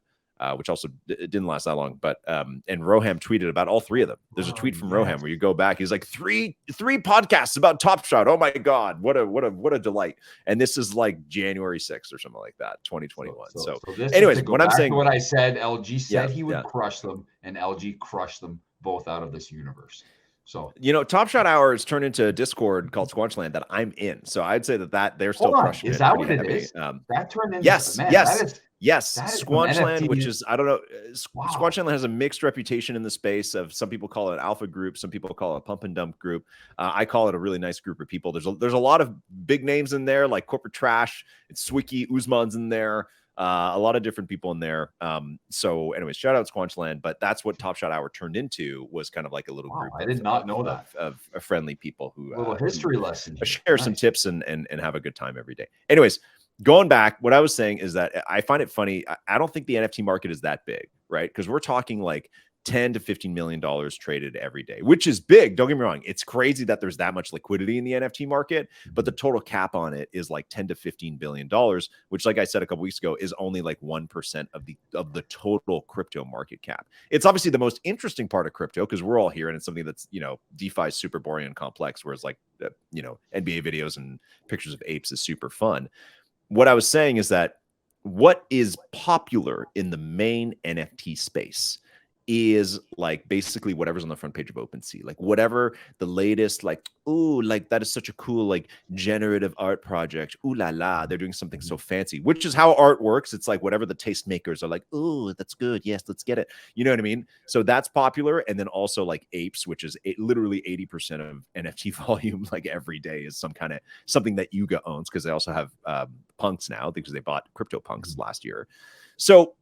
A: which also it didn't last that long. But and Roham tweeted about all 3 of them. There's a tweet from Roham where you go back. He's like, three podcasts about Top Shot. Oh my God, what a delight! And this is like January 6th or something like that, 2021. So anyways, what I'm saying,
C: what I said, LG said he would crush them, and LG crushed them both out of this universe. So
A: Top Shot Hour has turned into a Discord called Squanchland that I'm in. So I'd say that they're still crushing.
C: Is that what it is? That turned into
A: Yes, Squanchland, which is, I don't know, Squanchland has a mixed reputation in the space of, some people call it an alpha group, some people call it a pump and dump group. I call it a really nice group of people. There's a lot of big names in there, like Corporate Trash, it's Swicky, Usman's in there, a lot of different people in there. So anyways, shout out Squanchland, but that's what Top Shot Hour turned into, was kind of like a little group.
C: I did not know that.
A: Of friendly people who
C: little history lesson.
A: Share some tips and have a good time every day. Anyways, going back, what I was saying is that I find it funny. I don't think the NFT market is that big, right? Because we're talking like $10 to $15 million traded every day, which is big. Don't get me wrong. It's crazy that there's that much liquidity in the NFT market, but the total cap on it is like $10 to $15 billion, which, like I said a couple weeks ago, is only like 1% of the total crypto market cap. It's obviously the most interesting part of crypto, because we're all here and it's something that's, DeFi is super boring and complex, whereas like, NBA videos and pictures of apes is super fun. What I was saying is that what is popular in the main NFT space is like basically whatever's on the front page of OpenSea, like whatever the latest, like, ooh, like that is such a cool, like generative art project. Ooh la la, they're doing something so fancy, which is how art works. It's like whatever the tastemakers are like, ooh, that's good. Yes, let's get it. You know what I mean? So that's popular. And then also like apes, which is literally 80% of NFT volume, like every day, is something that Yuga owns, because they also have punks now, because they bought CryptoPunks last year. So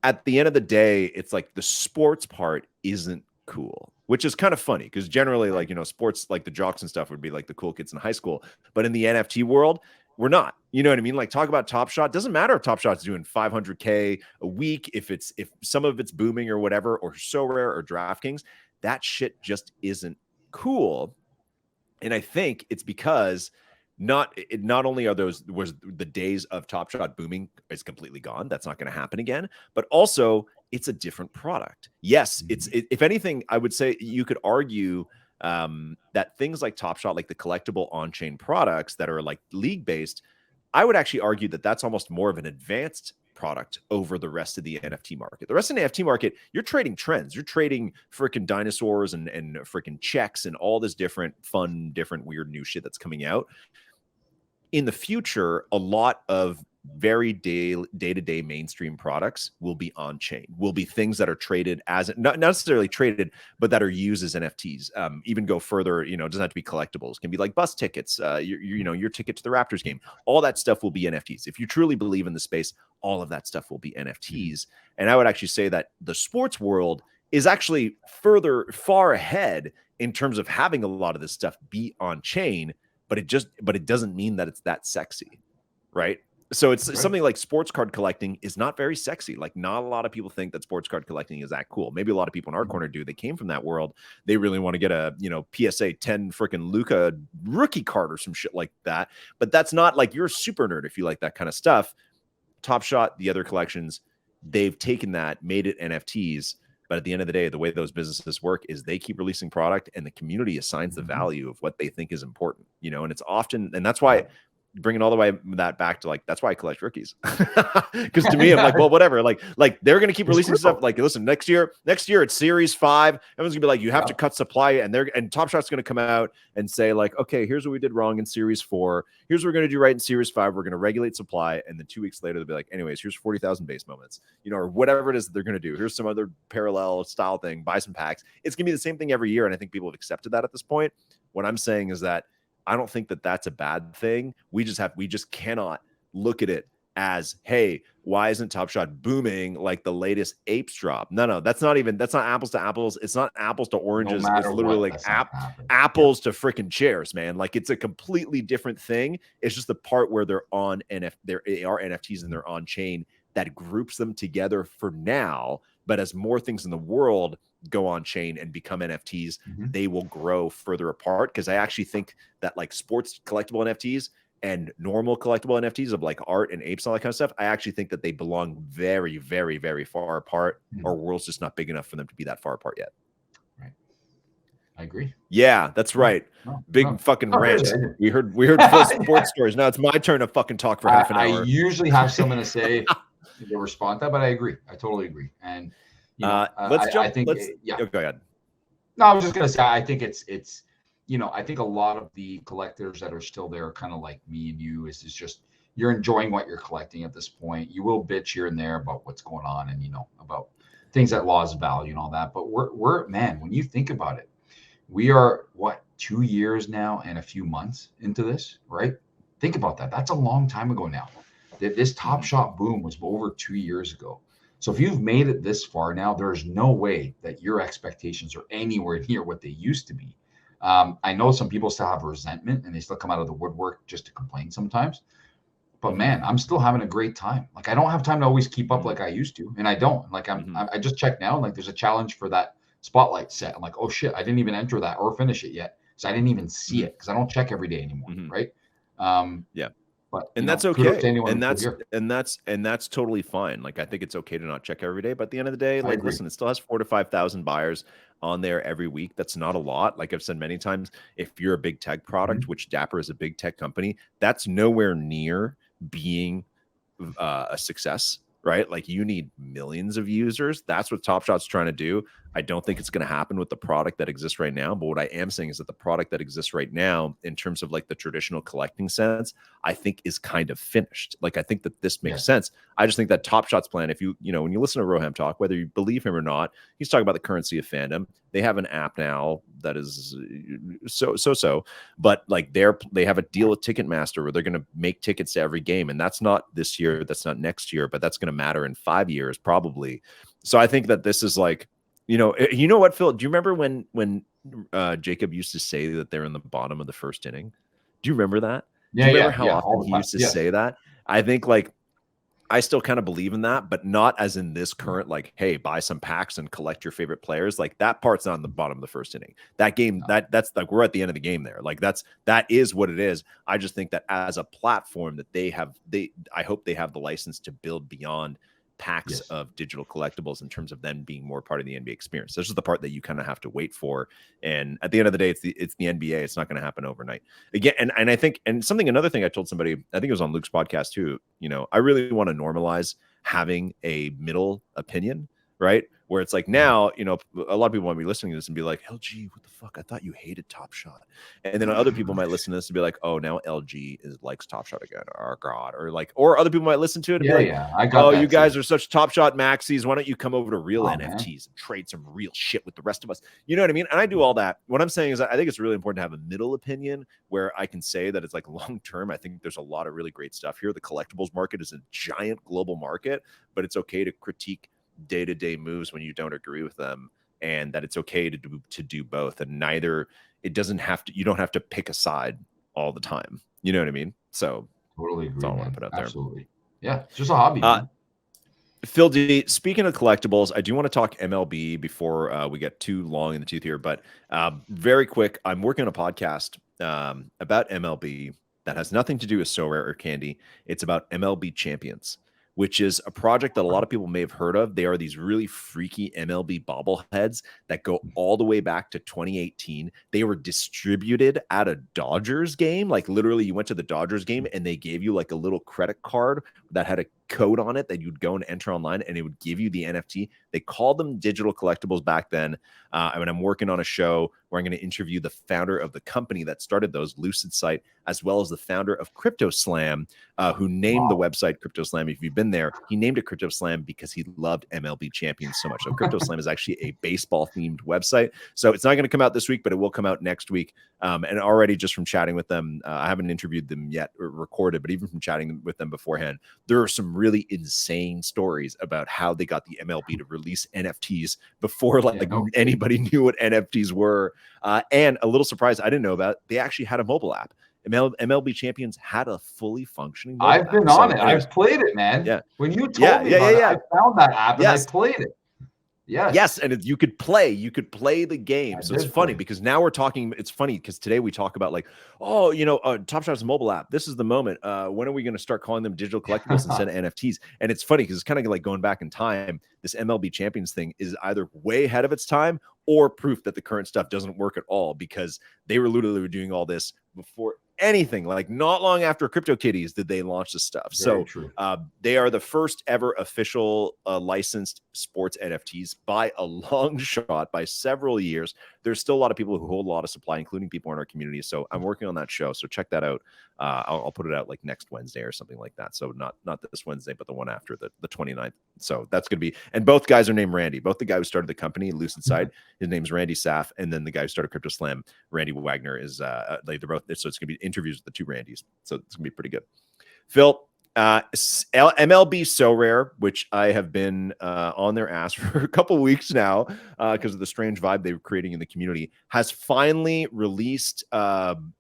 A: at the end of the day, it's like the sports part isn't cool, which is kind of funny, because generally, like, sports, like the jocks and stuff would be like the cool kids in high school. But in the NFT world, we're not. You know what I mean? Like, talk about Top Shot. Doesn't matter if Top Shot's doing 500K a week, if some of it's booming or whatever, or Sorare or DraftKings, that shit just isn't cool. And I think it's because not only are was the days of Top Shot booming is completely gone. That's not going to happen again. But also, it's a different product. Yes, if anything, I would say you could argue that things like Top Shot, like the collectible on-chain products that are like league-based, I would actually argue that that's almost more of an advanced product over the rest of the NFT market. The rest of the NFT market, you're trading trends. You're trading freaking dinosaurs and freaking checks and all this different fun, different weird new shit that's coming out. In the future, a lot of very day-to-day mainstream products will be on-chain, will be things that are traded as, not necessarily traded, but that are used as NFTs. Even go further, it doesn't have to be collectibles. It can be like bus tickets, your ticket to the Raptors game. All that stuff will be NFTs. If you truly believe in the space, all of that stuff will be NFTs. And I would actually say that the sports world is actually far ahead in terms of having a lot of this stuff be on-chain, but it doesn't mean that it's that sexy, right? So it's something like sports card collecting is not very sexy. Like, not a lot of people think that sports card collecting is that cool. Maybe a lot of people in our corner do. They came from that world. They really want to get a, PSA 10 freaking Luka rookie card or some shit like that. But that's not like, you're a super nerd if you like that kind of stuff. Top Shot, the other collections, they've taken that, made it NFTs. But at the end of the day, the way those businesses work is they keep releasing product and the community assigns the value of what they think is important, and it's often, and that's why bringing all the way that back to like, that's why I collect rookies. Because to me, I'm like, well, whatever. Like they're going to keep releasing stuff. Like, listen, next year it's Series 5. Everyone's gonna be like, you have to cut supply, and Top Shot's going to come out and say like, okay, here's what we did wrong in Series 4. Here's what we're going to do right in Series 5. We're going to regulate supply. And then 2 weeks later, they'll be like, anyways, here's 40,000 base moments, or whatever it is that they're going to do. Here's some other parallel style thing, buy some packs. It's going to be the same thing every year. And I think people have accepted that at this point. What I'm saying is that I don't think that that's a bad thing. We just cannot look at it as, hey, why isn't Top Shot booming like the latest apes drop? No, that's not apples to apples. It's not apples to oranges. It's literally like apples to freaking chairs, man. Like, it's a completely different thing. It's just the part where they're on they are NFTs and they're on chain that groups them together for now. But as more things in the world go on chain and become NFTs, they will grow further apart. Because I actually think that like sports collectible NFTs and normal collectible NFTs of like art and apes and all that kind of stuff, I actually think that they belong very, very, very far apart. Our world's just not big enough for them to be that far apart yet.
C: Right. I agree.
A: Yeah, that's right. Fucking rant. Really. We heard full sports stories. Now it's my turn to fucking talk for half an hour.
C: I usually have something to say to respond to that, but I agree. I totally agree. And
A: let's jump. Go ahead.
C: No, I was just gonna say, I think it's I think a lot of the collectors that are still there, kind of like me and you, is just you're enjoying what you're collecting at this point. You will bitch here and there about what's going on and about things that lost value and all that. But we're man, when you think about it, we are 2 years now and a few months into this, right? Think about that. That's a long time ago now. This Top Shot boom was over 2 years ago. So if you've made it this far now, there's no way that your expectations are anywhere near what they used to be. I know some people still have resentment and they still come out of the woodwork just to complain sometimes. But man, I'm still having a great time. Like, I don't have time to always keep up like I used to. And I don't. Like, I just checked now. Like, there's a challenge for that spotlight set. I'm like, oh shit, I didn't even enter that or finish it yet. So I didn't even see it because I don't check every day anymore. Right.
A: Yeah.
C: But
A: that's okay. And that's totally fine. Like, I think it's okay to not check every day, but at the end of the day, like, listen, it still has 4,000 to 5,000 buyers on there every week. That's not a lot. Like I've said many times, if you're a big tech product, which Dapper is a big tech company, that's nowhere near being a success, right? Like, you need millions of users. That's what Top Shot's trying to do. I don't think it's going to happen with the product that exists right now. But what I am saying is that the product that exists right now, in terms of like the traditional collecting sense, I think is kind of finished. Like, I think that this makes sense. I just think that Top Shot's plan, if when you listen to Roham talk, whether you believe him or not, he's talking about the currency of fandom. They have an app now that is so, but like they have a deal with Ticketmaster where they're going to make tickets to every game. And that's not this year. That's not next year, but that's going to matter in 5 years, probably. So I think that this is like, you know what, Phil, do you remember when Jacob used to say that they're in the bottom of the first inning? Do you remember that? Do you remember how often he used to say that? I think like I still kind of believe in that, but not as in this current, like, hey, buy some packs and collect your favorite players. Like that part's not in the bottom of the first inning. That game, that's like we're at the end of the game there. Like that is what it is. I just think that as a platform that I hope they have the license to build beyond packs of digital collectibles in terms of them being more part of the NBA experience. This is the part that you kind of have to wait for. And at the end of the day, it's the NBA. It's not going to happen overnight. Again, and I think, and another thing I told somebody, I think it was on Luke's podcast too, I really want to normalize having a middle opinion, right? Where it's like now, a lot of people might be listening to this and be like, LG, what the fuck? I thought you hated Top Shot. And then other people might listen to this and be like, oh, now LG likes Top Shot again. Oh God. Or other people might listen to it and be like,
C: I got
A: oh, you guys are such Top Shot maxis. Why don't you come over to real NFTs and trade some real shit with the rest of us? You know what I mean? And I do all that. What I'm saying is I think it's really important to have a middle opinion where I can say that it's like long term. I think there's a lot of really great stuff here. The collectibles market is a giant global market, but it's okay to critique day-to-day moves when you don't agree with them, and that it's okay to do both, and neither you don't have to pick a side all the time. You know what I mean? So
C: totally agree.
A: That's all I want to put out there.
C: Absolutely. Yeah, it's just a hobby.
A: Phil D, speaking of collectibles, I do want to talk MLB before we get too long in the tooth here, but very quick, I'm working on a podcast about MLB that has nothing to do with Sorare or Candy. It's about MLB Champions, which is a project that a lot of people may have heard of. They are these really freaky MLB bobbleheads that go all the way back to 2018. They were distributed at a Dodgers game. Like literally you went to the Dodgers game and they gave you like a little credit card that had a code on it that you'd go and enter online and it would give you the NFT. They called them digital collectibles back then. I'm working on a show where I'm going to interview the founder of the company that started those, Lucid Site, as well as the founder of Crypto Slam, who named the website Crypto Slam. If you've been there, he named it Crypto Slam because he loved MLB Champions so much. So Crypto Slam is actually a baseball themed website. So it's not going to come out this week, but it will come out next week. And already just from chatting with them, I haven't interviewed them yet or recorded, but even from chatting with them beforehand, there are some really insane stories about how they got the MLB to release NFTs before anybody knew what NFTs were. And a little surprise I didn't know about, they actually had a mobile app. MLB Champions had a fully functioning mobile
C: I've been on it. I've played it, man.
A: Yeah.
C: When you told me about it, I found that app and I played it.
A: Yes, and you could play the game. So it's funny because now we're talking. It's funny because today we talk about like, Top Shot's mobile app. This is the moment. When are we going to start calling them digital collectibles instead of NFTs? And it's funny because it's kind of like going back in time. This MLB Champions thing is either way ahead of its time or proof that the current stuff doesn't work at all, because they were literally doing all this before anything. Like not long after CryptoKitties did they launch this stuff.
C: Very
A: so
C: true.
A: They are the first ever official licensed sports NFTs by a long shot, by several years. There's still a lot of people who hold a lot of supply, including people in our community. So I'm working on that show. So check that out. I'll put it out like next Wednesday or something like that. So not this Wednesday, but the one after, the 29th. So that's going to be, and both guys are named Randy. Both the guy who started the company, Lucid Side, his name's Randy Saff. And then the guy who started Crypto Slam, Randy Wagner, is they're both, so it's going to be interviews with the two Randys. So it's going to be pretty good. Phil, MLB Sorare, which I have been on their ass for a couple weeks now because of the strange vibe they were creating in the community, has finally released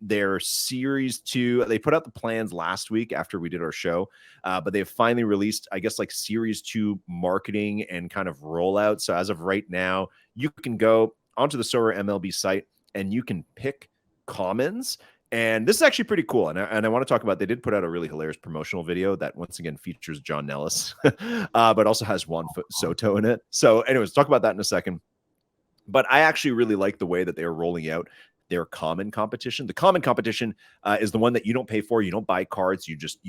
A: their Series 2. They put out the plans last week after we did our show, but they've finally released, I guess, like Series 2 marketing and kind of rollout. So as of right now, you can go onto the Sorare MLB site and you can pick commons. And this is actually pretty cool. And I want to talk about, they did put out a really hilarious promotional video that once again features John Nellis, but also has Juan Soto in it. So anyways, talk about that in a second. But I actually really like the way that they are rolling out their common competition. The common competition is the one that you don't pay for. You don't buy cards. You just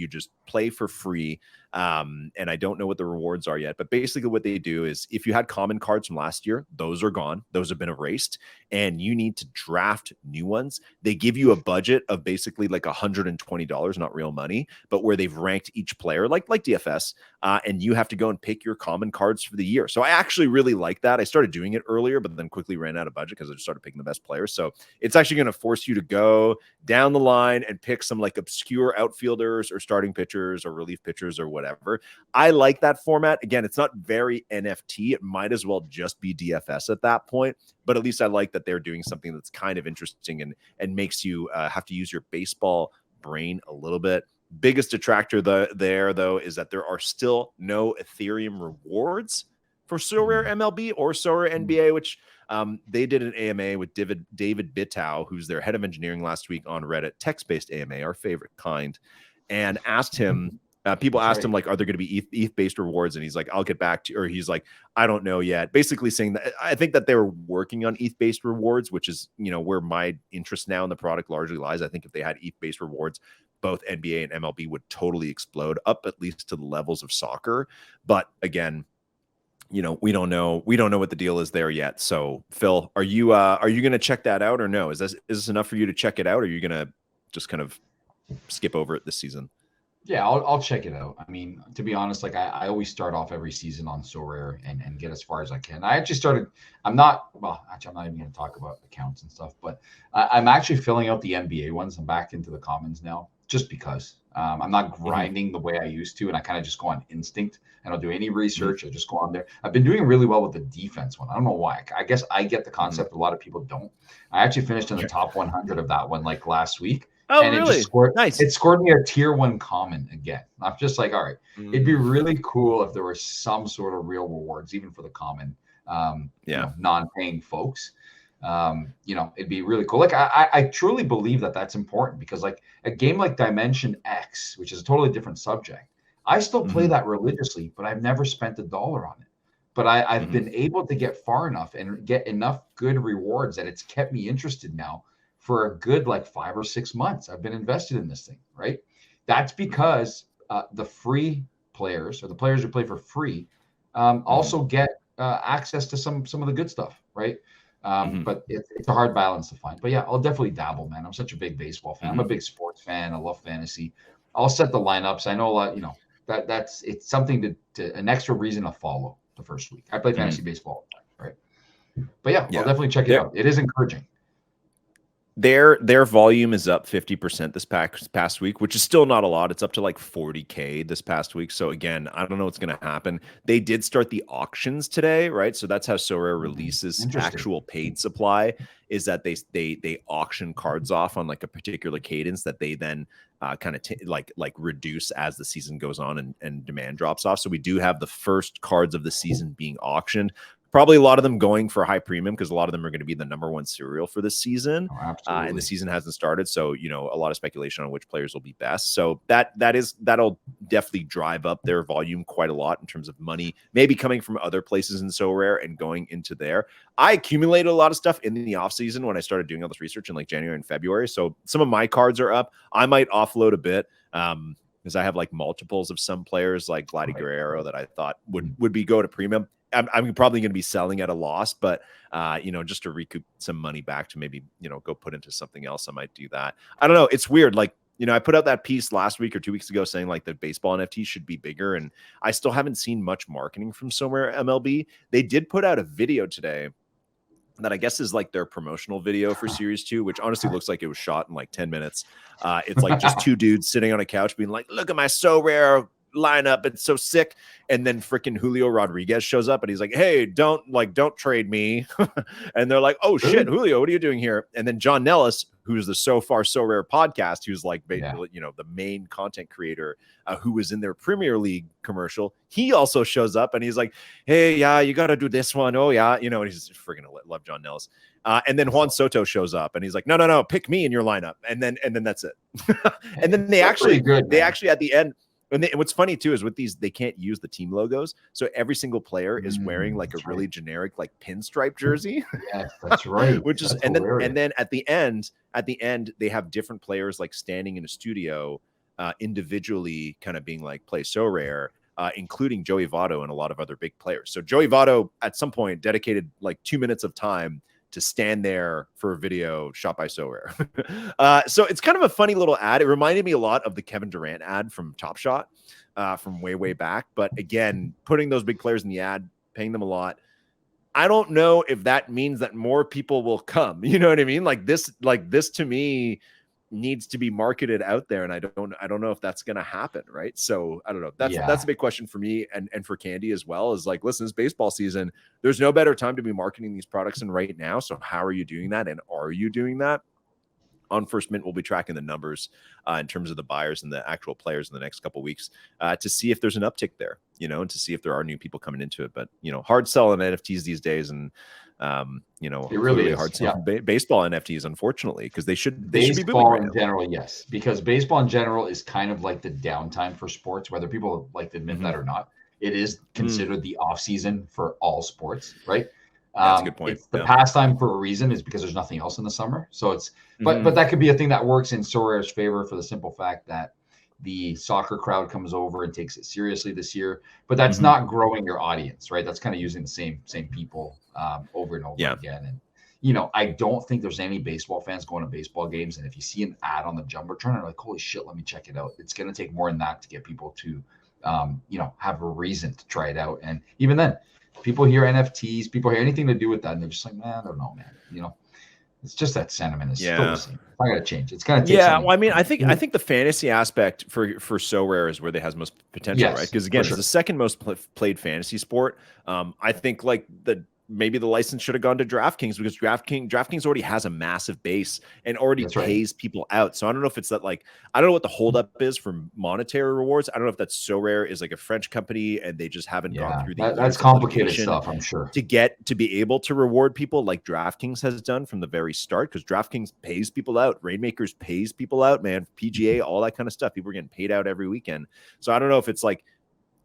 A: play for free. And I don't know what the rewards are yet, but basically what they do is if you had common cards from last year, those are gone. Those have been erased and you need to draft new ones. They give you a budget of basically like $120, not real money, but where they've ranked each player like DFS, and you have to go and pick your common cards for the year. So I actually really like that. I started doing it earlier, but then quickly ran out of budget because I just started picking the best players. So it's actually going to force you to go down the line and pick some like obscure outfielders or starting pitchers or relief pitchers or whatever. I like that format. Again, it's not very NFT. It might as well just be DFS at that point, but at least I like that they're doing something that's kind of interesting and makes you have to use your baseball brain a little bit. Biggest detractor there, though, is that there are still no Ethereum rewards for Sorare MLB or Sorare NBA, which they did an AMA with David Bittow, who's their head of engineering last week on Reddit, text-based AMA, our favorite kind, and asked him, people asked him, like, are there going to be ETH-based rewards? And he's like, I'll get back to you. Or he's like, I don't know yet. Basically saying that I think that they're working on ETH-based rewards, which is, where my interest now in the product largely lies. I think if they had ETH-based rewards, both NBA and MLB would totally explode up at least to the levels of soccer. But again, we don't know what the deal is there yet. So Phil, are you going to check that out or no? Is this enough for you to check it out? Or are you going to just kind of skip over it this season?
C: Yeah, I'll check it out. I mean, to be honest, like I always start off every season on Sorare and get as far as I can. I actually started, I'm not even going to talk about accounts and stuff, but I'm actually filling out the NBA ones. I'm back into the commons now just because I'm not grinding the way I used to. And I kind of just go on instinct. I don't do any research. I just go on there. I've been doing really well with the defense one. I don't know why. I guess I get the concept. A lot of people don't. I actually finished in the top 100 of that one like last week.
A: Oh,
C: and
A: really?
C: It scored me a tier 1 common again. I'm just like, all right, it'd be really cool if there were some sort of real rewards, even for the common, non-paying folks. It'd be really cool. Like I truly believe that that's important because like a game like Dimension X, which is a totally different subject, I still play that religiously, but I've never spent $1 on it. But I've been able to get far enough and get enough good rewards that it's kept me interested now. For a good 5 or 6 months, I've been invested in this thing, right? That's because the free players or the players who play for free also get access to some of the good stuff, right? But it's a hard balance to find. But yeah, I'll definitely dabble, man. I'm such a big baseball fan. I'm a big sports fan. I love fantasy. I'll set the lineups. I know a lot. It's something to an extra reason to follow the first week. I play fantasy baseball, right? But yeah, I'll definitely check it out. It is encouraging.
A: Their volume is up 50% this past week, which is still not a lot. It's up to like 40K this past week. So again, I don't know what's going to happen. They did start the auctions today, right? So that's how Sorare releases actual paid supply, is that they auction cards off on like a particular cadence that they then kind of like reduce as the season goes on and demand drops off. So we do have the first cards of the season being auctioned. Probably a lot of them going for high premium because a lot of them are going to be the #1 cereal for this season. And the season hasn't started. So, a lot of speculation on which players will be best. So that'll definitely drive up their volume quite a lot in terms of money, maybe coming from other places in Sorare and going into there. I accumulated a lot of stuff in the off season when I started doing all this research in like January and February. So some of my cards are up. I might offload a bit. Because I have like multiples of some players like Vladdy Guerrero that I thought would be go to premium. I'm probably going to be selling at a loss, but just to recoup some money back to maybe, go put into something else, I might do that. I don't know. It's weird. Like, I put out that piece last week or 2 weeks ago saying like the baseball NFT should be bigger. And I still haven't seen much marketing from Sorare MLB. They did put out a video today that I guess is like their promotional video for Series 2, which honestly looks like it was shot in like 10 minutes. It's like just two dudes sitting on a couch being like, look at my Sorare lineup, it's so sick. And then freaking Julio Rodriguez shows up and he's like, hey, don't trade me. And they're like, oh shit, Julio, what are you doing here? And then John Nellis, who's the So Far So Rare podcast, who's like basically, the main content creator who was in their Premier League commercial, he also shows up and he's like, hey, yeah, you got to do this one. Oh yeah. And he's freaking love John Nellis. And then Juan Soto shows up and he's like, no, pick me in your lineup. And then that's it. And then they actually at the end, and what's funny too is with these, they can't use the team logos, so every single player is wearing like a really generic like pinstripe jersey.
C: Yes, that's right.
A: Which is and then at the end they have different players like standing in a studio individually, kind of being like play so rare, including Joey Votto and a lot of other big players. So Joey Votto at some point dedicated like 2 minutes of time to stand there for a video shot by Sorare. So it's kind of a funny little ad. It reminded me a lot of the Kevin Durant ad from Top Shot from way back. But again, putting those big players in the ad, paying them a lot. I don't know if that means that more people will come. You know what I mean? Like this to me needs to be marketed out there. And I don't know if that's going to happen. Right. So I don't know. That's a big question for me and for Candy as well, is like, listen, it's baseball season. There's no better time to be marketing these products than right now. So how are you doing that? And are you doing that? on First Mint, we'll be tracking the numbers in terms of the buyers and the actual players in the next couple of weeks to see if there's an uptick there, and to see if there are new people coming into it. But, hard selling NFTs these days, and
C: it really is
A: hard selling baseball NFTs, unfortunately, because they should be booming
C: baseball in general. Yes, because baseball in general is kind of like the downtime for sports, whether people like to admit that or not. It is considered the off season for all sports, right?
A: That's a good point.
C: It's the pastime for a reason, is because there's nothing else in the summer. So it's, but that could be a thing that works in Sorare's favor for the simple fact that the soccer crowd comes over and takes it seriously this year. But that's not growing your audience, right? That's kind of using the same people over and over again. And I don't think there's any baseball fans going to baseball games. And if you see an ad on the Jumbotron, they're like, holy shit, let me check it out. It's going to take more than that to get people to have a reason to try it out. And even then, people hear NFTs, people hear anything to do with that, and they're just like, man, I don't know, man. It's just that sentiment is still the same. It's not gonna change. It's gonna take
A: well, I mean, I think the fantasy aspect for Sorare is where they has most potential, right? Because again, it's the second most played fantasy sport. I think like maybe the license should have gone to DraftKings, because DraftKings already has a massive base and already pays people out. So I don't know if it's that, like, I don't know what the holdup is for monetary rewards. I don't know if that's Sorare is like a French company and they just haven't gone through
C: that's complicated stuff, I'm sure,
A: to be able to reward people like DraftKings has done from the very start, because DraftKings pays people out. Rainmakers pays people out, man. PGA, all that kind of stuff. People are getting paid out every weekend. So I don't know if it's like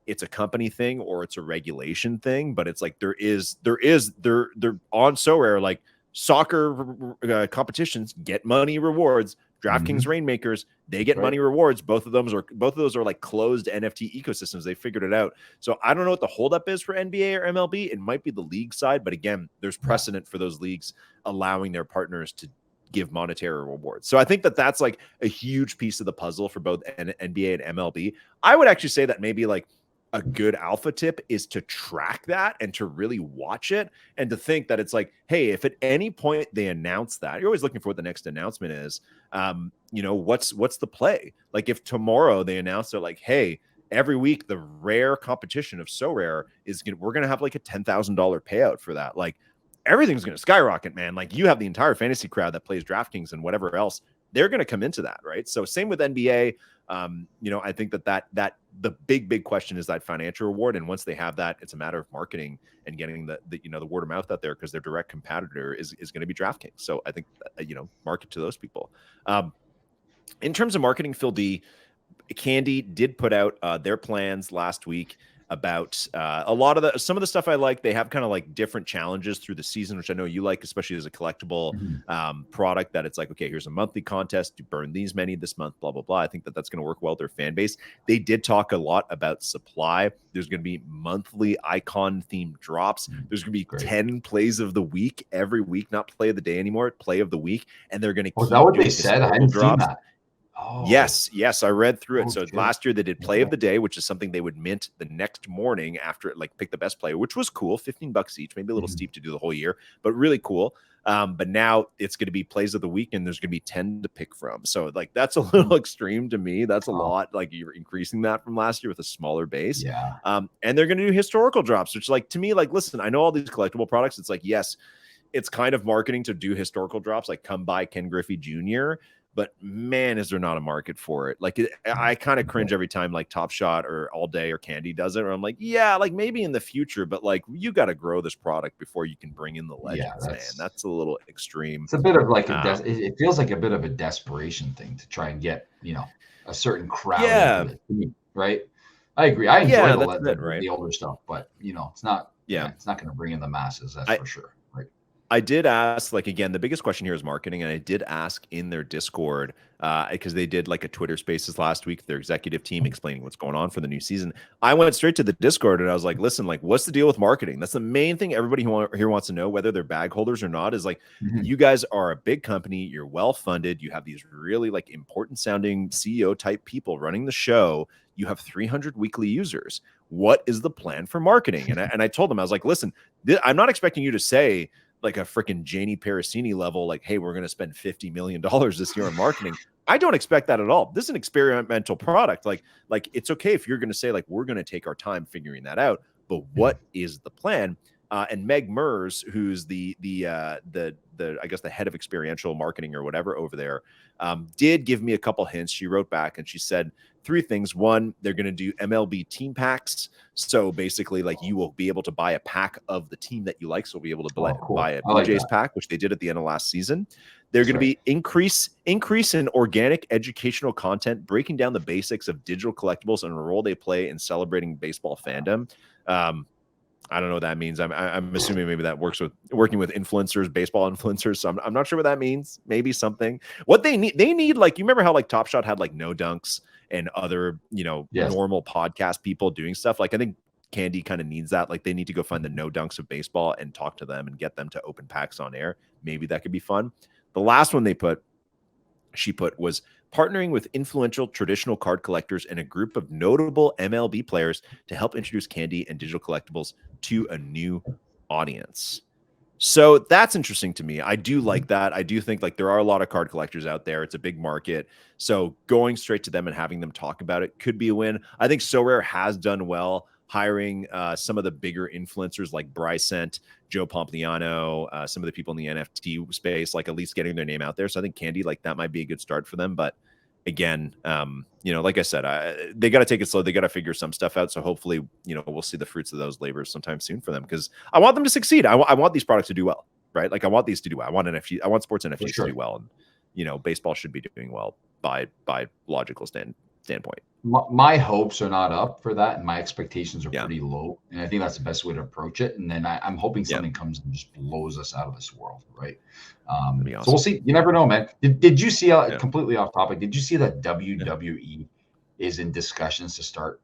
A: it's a company thing or it's a regulation thing, but it's like they're on Sorare, like soccer competitions get money rewards. DraftKings Rainmakers, they get money rewards. Both of those are like closed NFT ecosystems. They figured it out. So I don't know what the holdup is for NBA or MLB. It might be the league side, but again, there's precedent for those leagues allowing their partners to give monetary rewards. So I think that's like a huge piece of the puzzle for both NBA and MLB. I would actually say that maybe like a good alpha tip is to track that and to really watch it, and to think that it's like, hey, if at any point they announce that, you're always looking for what the next announcement is. What's the play? Like if tomorrow they announce they're like, hey, every week the rare competition of Sorare we're going to have like a $10,000 payout for that. Like everything's going to skyrocket, man. Like you have the entire fantasy crowd that plays DraftKings and whatever else, they're going to come into that, right? So same with NBA. I think that the big question is that financial reward, and once they have that, it's a matter of marketing and getting the word of mouth out there, because their direct competitor is going to be DraftKings. So I think market to those people. In terms of marketing, Phil D, Candy did put out their plans last week about a lot of some of the stuff I like. They have kind of like different challenges through the season, which I know you like, especially as a collectible product, that it's like, okay, here's a monthly contest, you burn these many this month, blah, blah, blah. I think that's going to work well with their fan base. They did talk a lot about supply. There's going to be monthly icon themed drops. There's going to be 10 plays of the week every week, not play of the day anymore, play of the week. And they're going to keep
C: that what they said? I hadn't seen that.
A: Oh. Yes, I read through it. So last year they did play of the day, which is something they would mint the next morning after it, like pick the best player, which was cool, $15 each, maybe a little steep to do the whole year, but really cool. But now it's going to be plays of the week, and there's going to be 10 to pick from. So like that's a little extreme to me. That's a lot. Like you're increasing that from last year with a smaller base.
C: Yeah.
A: And they're going to do historical drops, which like to me, like, listen, I know all these collectible products. It's like, yes, it's kind of marketing to do historical drops, like come by Ken Griffey Jr., but man, is there not a market for it? Like I kind of cringe every time like Top Shot or All Day or Candy does it, or I'm like, yeah, like maybe in the future, but like you got to grow this product before you can bring in the legends, man. That's a little extreme.
C: It's a bit of like it feels like a bit of a desperation thing to try and get a certain crowd into it, right? I agree. I enjoy the older stuff, but it's not it's not going to bring in the masses, that's for sure.
A: I did ask, like, again, the biggest question here is marketing. And I did ask in their Discord, because they did like a Twitter Spaces last week, their executive team explaining what's going on for the new season. I went straight to the Discord and I was like, listen, like, what's the deal with marketing? That's the main thing everybody here wants to know, whether they're bag holders or not, is like, you guys are a big company. You're well funded. You have these really like important sounding CEO type people running the show. You have 300 weekly users. What is the plan for marketing? And I told them, I was like, listen, I'm not expecting you to say, like a freaking Janie Parasini level, like, hey, we're going to spend $50 million this year on marketing. I don't expect that at all. This is an experimental product. Like it's okay if you're going to say, like, we're going to take our time figuring that out, but what is the plan? And Meg Mers, who's the I guess the head of experiential marketing or whatever over there, did give me a couple hints. She wrote back and she said 3 things. One, they're going to do MLB team packs. So basically, like, you will be able to buy a pack of the team that you like. So we'll be able to buy a Blue Jays pack, which they did at the end of last season. They're going to be increase in organic educational content, breaking down the basics of digital collectibles and the role they play in celebrating baseball fandom. I don't know what that means. I'm assuming maybe that working with influencers, baseball influencers. So I'm not sure what that means. Maybe something. What they need, like, you remember how like Top Shot had like No Dunks and other, normal podcast people doing stuff. Like, I think Candy kind of needs that. Like, they need to go find the No Dunks of baseball and talk to them and get them to open packs on air. Maybe that could be fun. The last one she put was partnering with influential traditional card collectors and a group of notable MLB players to help introduce candy and digital collectibles to a new audience. So that's interesting to me. I do like that. I do think like there are a lot of card collectors out there. It's a big market. So going straight to them and having them talk about it could be a win. I think Sorare has done well hiring some of the bigger influencers like Brycent, Joe Pompliano, some of the people in the NFT space, like at least getting their name out there. So I think Candy, like, that might be a good start for them. But again, like I said, they got to take it slow. They got to figure some stuff out. So hopefully, we'll see the fruits of those labors sometime soon for them, because I want them to succeed. I want these products to do well, right? Like, I want these to do well. I want sports NFTs to do well. And, baseball should be doing well by logical standpoint.
C: My hopes are not up for that, and my expectations are pretty low. And I think that's the best way to approach it. And then I'm hoping something comes and just blows us out of this world, right? Awesome. So we'll see. You never know, man. Did you see, completely off topic, did you see that WWE is in discussions to start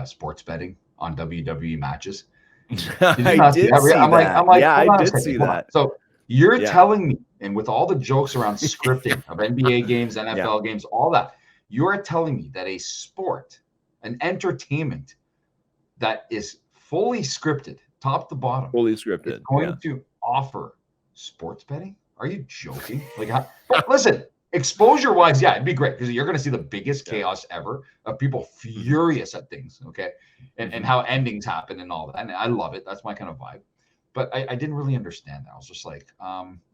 C: sports betting on WWE matches?
A: I did see that. I'm like, I did see that.
C: So you're telling me, and with all the jokes around scripting of NBA games, NFL games, all that, you're telling me that a sport, an entertainment that is fully scripted, top to bottom, is going to offer sports betting? Are you joking? Like, listen, exposure-wise, it'd be great, because you're going to see the biggest chaos ever of people furious at things, okay? And how endings happen and all that. And I love it. That's my kind of vibe. But I didn't really understand that. I was just like,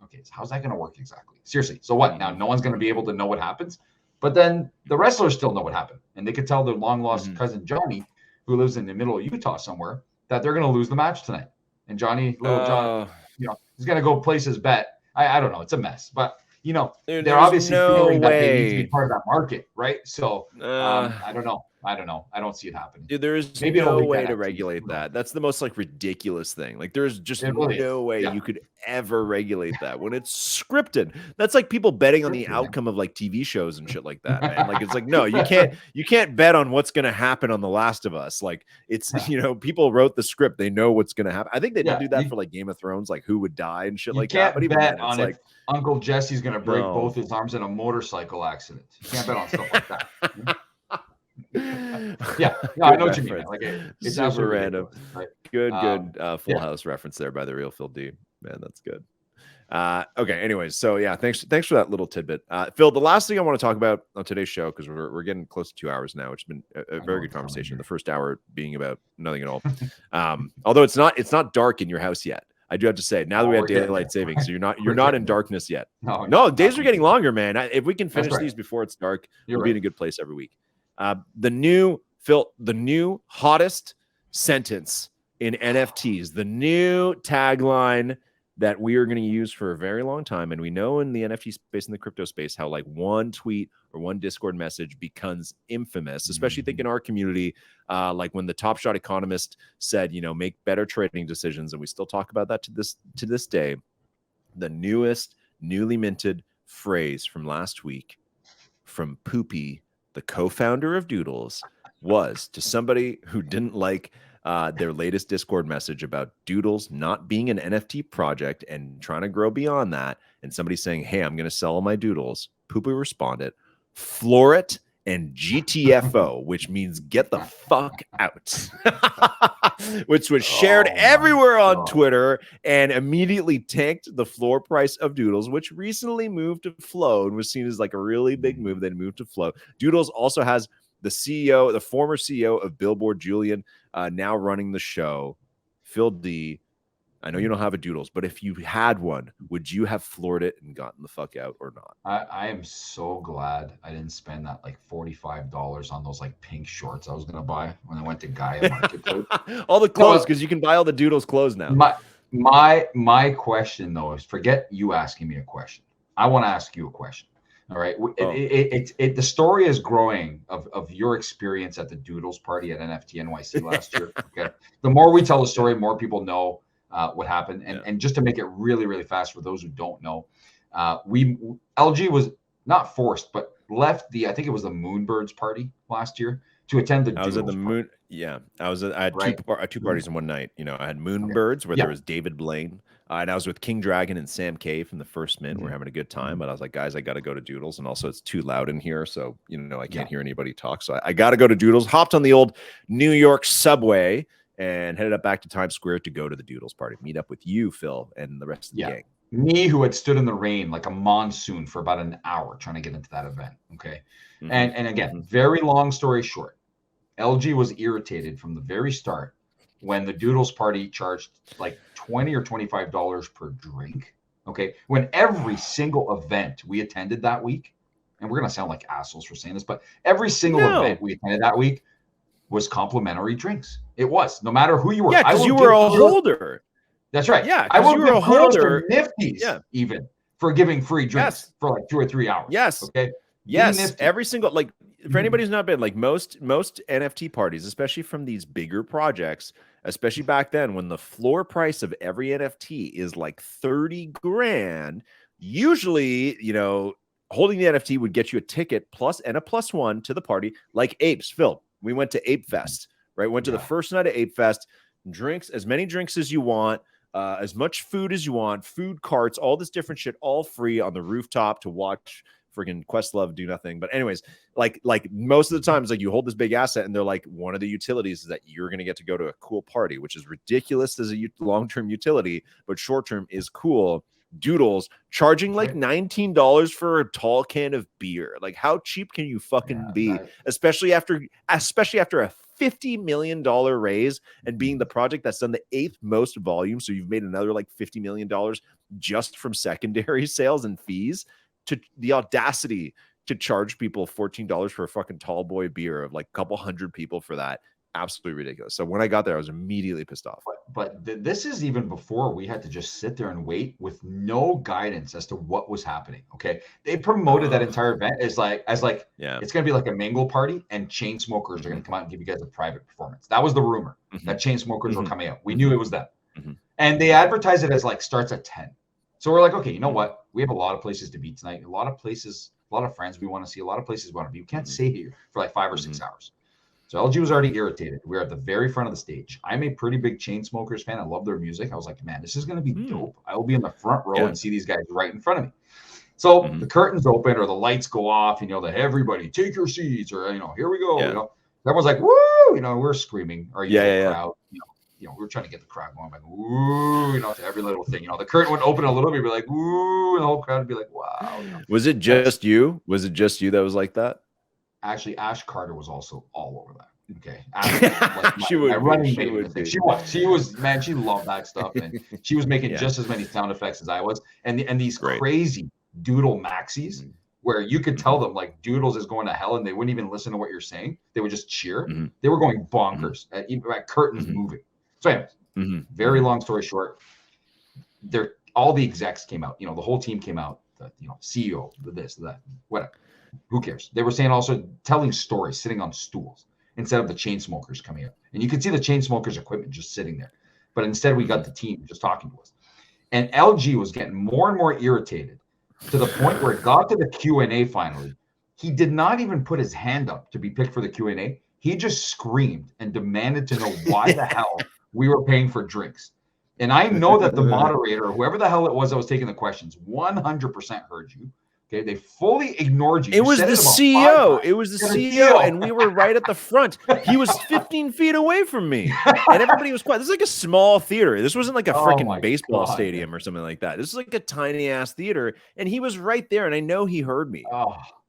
C: okay, so how's that going to work exactly? Seriously. So what? Now no one's going to be able to know what happens? But then the wrestlers still know what happened. And they could tell their long-lost cousin Johnny, who lives in the middle of Utah somewhere, that they're going to lose the match tonight. And little John, he's going to go place his bet. I don't know. It's a mess. But, they're obviously feeling that they need to be part of that market, right? So I don't know. I don't see it happening.
A: Dude, there's no way to regulate that. That's the most like ridiculous thing. Like, there's just no way you could ever regulate that when it's scripted. That's like people betting on the outcome of like TV shows and shit like that, man. Like, it's like, no, you can't bet on what's going to happen on The Last of Us. Like, it's, people wrote the script. They know what's going to happen. I think they did do that for like Game of Thrones, like who would die and shit like that. But even then, it's like,
C: Uncle Jesse's going to break both his arms in a motorcycle accident. You can't bet on stuff like that. I know what you mean. Like, it's
A: super random. Right? Good Full House reference there by the real Phil D. Man, that's good. Okay. Anyways, so thanks for that little tidbit, Phil. The last thing I want to talk about on today's show, because we're getting close to 2 hours now, which has been a very good conversation. The first hour being about nothing at all. Although it's not dark in your house yet. I do have to say, now that we have daylight savings, so you're not in darkess yet. No, days are getting longer, man. If we can finish these before it's dark, we'll be in a good place every week. The new hottest sentence in NFTs, the new tagline that we are going to use for a very long time. And we know in the NFT space, in the crypto space, how like one tweet or one Discord message becomes infamous, especially think in our community, like when the Top Shot economist said, make better trading decisions. And we still talk about that to this day. The newly minted phrase from last week from Poopy, the co-founder of Doodles, was to somebody who didn't like their latest Discord message about Doodles not being an NFT project and trying to grow beyond that, and somebody saying, hey, I'm going to sell my Doodles. Poopy responded, floor it and GTFO, which means get the fuck out, which was shared everywhere on Twitter and immediately tanked the floor price of Doodles, which recently moved to flow and was seen as like a really big move. Then moved to flow. Doodles also has the former CEO of Billboard, Julian, now running the show. Phil D, I know you don't have a Doodles, but if you had one, would you have floored it and gotten the fuck out or not?
C: I am so glad I didn't spend that like $45 on those like pink shorts I was gonna buy when I went to Gaia Marketplace.
A: All the clothes, because you can buy all the Doodles clothes now.
C: My question though is, forget you asking me a question. I want to ask you a question. All right. The story is growing of your experience at the Doodles party at NFT NYC last year. Okay. The more we tell the story, more people know what happened. And just to make it really, really fast for those who don't know, LG was not forced, but left I think it was the Moonbirds party last year to attend the Doodles.
A: I was at the Moon.
C: Party.
A: Yeah. I had two parties in one night. I had Moonbirds where there was David Blaine. And I was with King Dragon and Sam K from the First Mint. We're having a good time, but I was like, guys, I got to go to Doodles. And also it's too loud in here. So, I can't hear anybody talk. So I got to go to Doodles, hopped on the old New York subway and headed up back to Times Square to go to the Doodles party, meet up with you, Phil, and the rest of the gang.
C: Me, who had stood in the rain like a monsoon for about an hour trying to get into that event. Okay. And again, very long story short, LG was irritated from the very start when the Doodles party charged like $20 or $25 per drink. Okay. When every single event we attended that week, and we're going to sound like assholes for saying this, but every single event we attended that week was complimentary drinks. It was, no matter who you were.
A: Yeah, because you were a holder.
C: That's right.
A: Yeah,
C: I will
A: you were a holder.
C: NFTs, even for giving free drinks for like 2 or 3 hours.
A: Yes.
C: Okay.
A: Yes. Every single, like, for anybody who's not been, like, most NFT parties, especially from these bigger projects, especially back then when the floor price of every NFT is like 30 grand, usually, holding the NFT would get you a ticket plus and a +1 to the party, like Apes. Phil, we went to Ape Fest, right? Went to the first night of Ape Fest, as many drinks as you want, as much food as you want, food carts, all this different shit, all free on the rooftop to watch friggin' Questlove do nothing. But anyways, like most of the times, like you hold this big asset and they're like, one of the utilities is that you're going to get to go to a cool party, which is ridiculous as a long-term utility, but short-term is cool. Doodles charging like $19 for a tall can of beer. Like, how cheap can you fucking be? Especially after a $50 million raise and being the project that's done the 8th most volume. So you've made another like $50 million just from secondary sales and fees. To the audacity to charge people $14 for a fucking tall boy beer of like a couple hundred people for that. Absolutely ridiculous. So when I got there, I was immediately pissed off.
C: But this is even before we had to just sit there and wait with no guidance as to what was happening. Okay. They promoted that entire event as like, it's going to be like a mingle party and chain smokers are going to come out and give you guys a private performance. That was the rumor that chain smokers were coming out. We knew it was them. And they advertised it as like starts at 10. So we're like, okay, you know what? We have a lot of places to be tonight. A lot of friends we want to see, a lot of places we want to be. We can't stay here for like 5 or 6 hours. So LG was already irritated. We were at the very front of the stage. I'm a pretty big Chainsmokers fan. I love their music. I was like, man, this is going to be dope. I will be in the front row and see these guys right in front of me. So the curtains open or the lights go off, and everybody take your seats, or here we go. Everyone's like, woo, we're screaming. Or crowd, we were trying to get the crowd going, like, woo, to every little thing. The curtain would open a little bit, be like, woo, and the whole crowd would be like, wow.
A: Was it just you? Was it just you that was like that?
C: Actually, Ash Carter was also all over that. Okay. She was, man, she loved that stuff. And she was making just as many sound effects as I was. And these crazy Doodle maxis where you could tell them like Doodles is going to hell and they wouldn't even listen to what you're saying. They would just cheer. They were going bonkers at curtains moving. So anyways, very long story short, all the execs came out, the whole team came out, the CEO, this, that, whatever. Who cares? They were saying also telling stories, sitting on stools instead of the chain smokers coming out. And you could see the chain smokers equipment just sitting there. But instead we got the team just talking to us. And LG was getting more and more irritated to the point where it got to the Q&A finally. He did not even put his hand up to be picked for the Q&A. He just screamed and demanded to know why the hell we were paying for drinks. And I know that the moderator, whoever the hell it was that was taking the questions, 100% heard you. Okay, they fully ignored you.
A: It was the CEO. It was the CEO, and we were right at the front. He was 15 feet away from me, and everybody was quiet. This is like a small theater. This wasn't like a freaking baseball stadium or something like that. This is like a tiny ass theater, and he was right there, and I know he heard me. I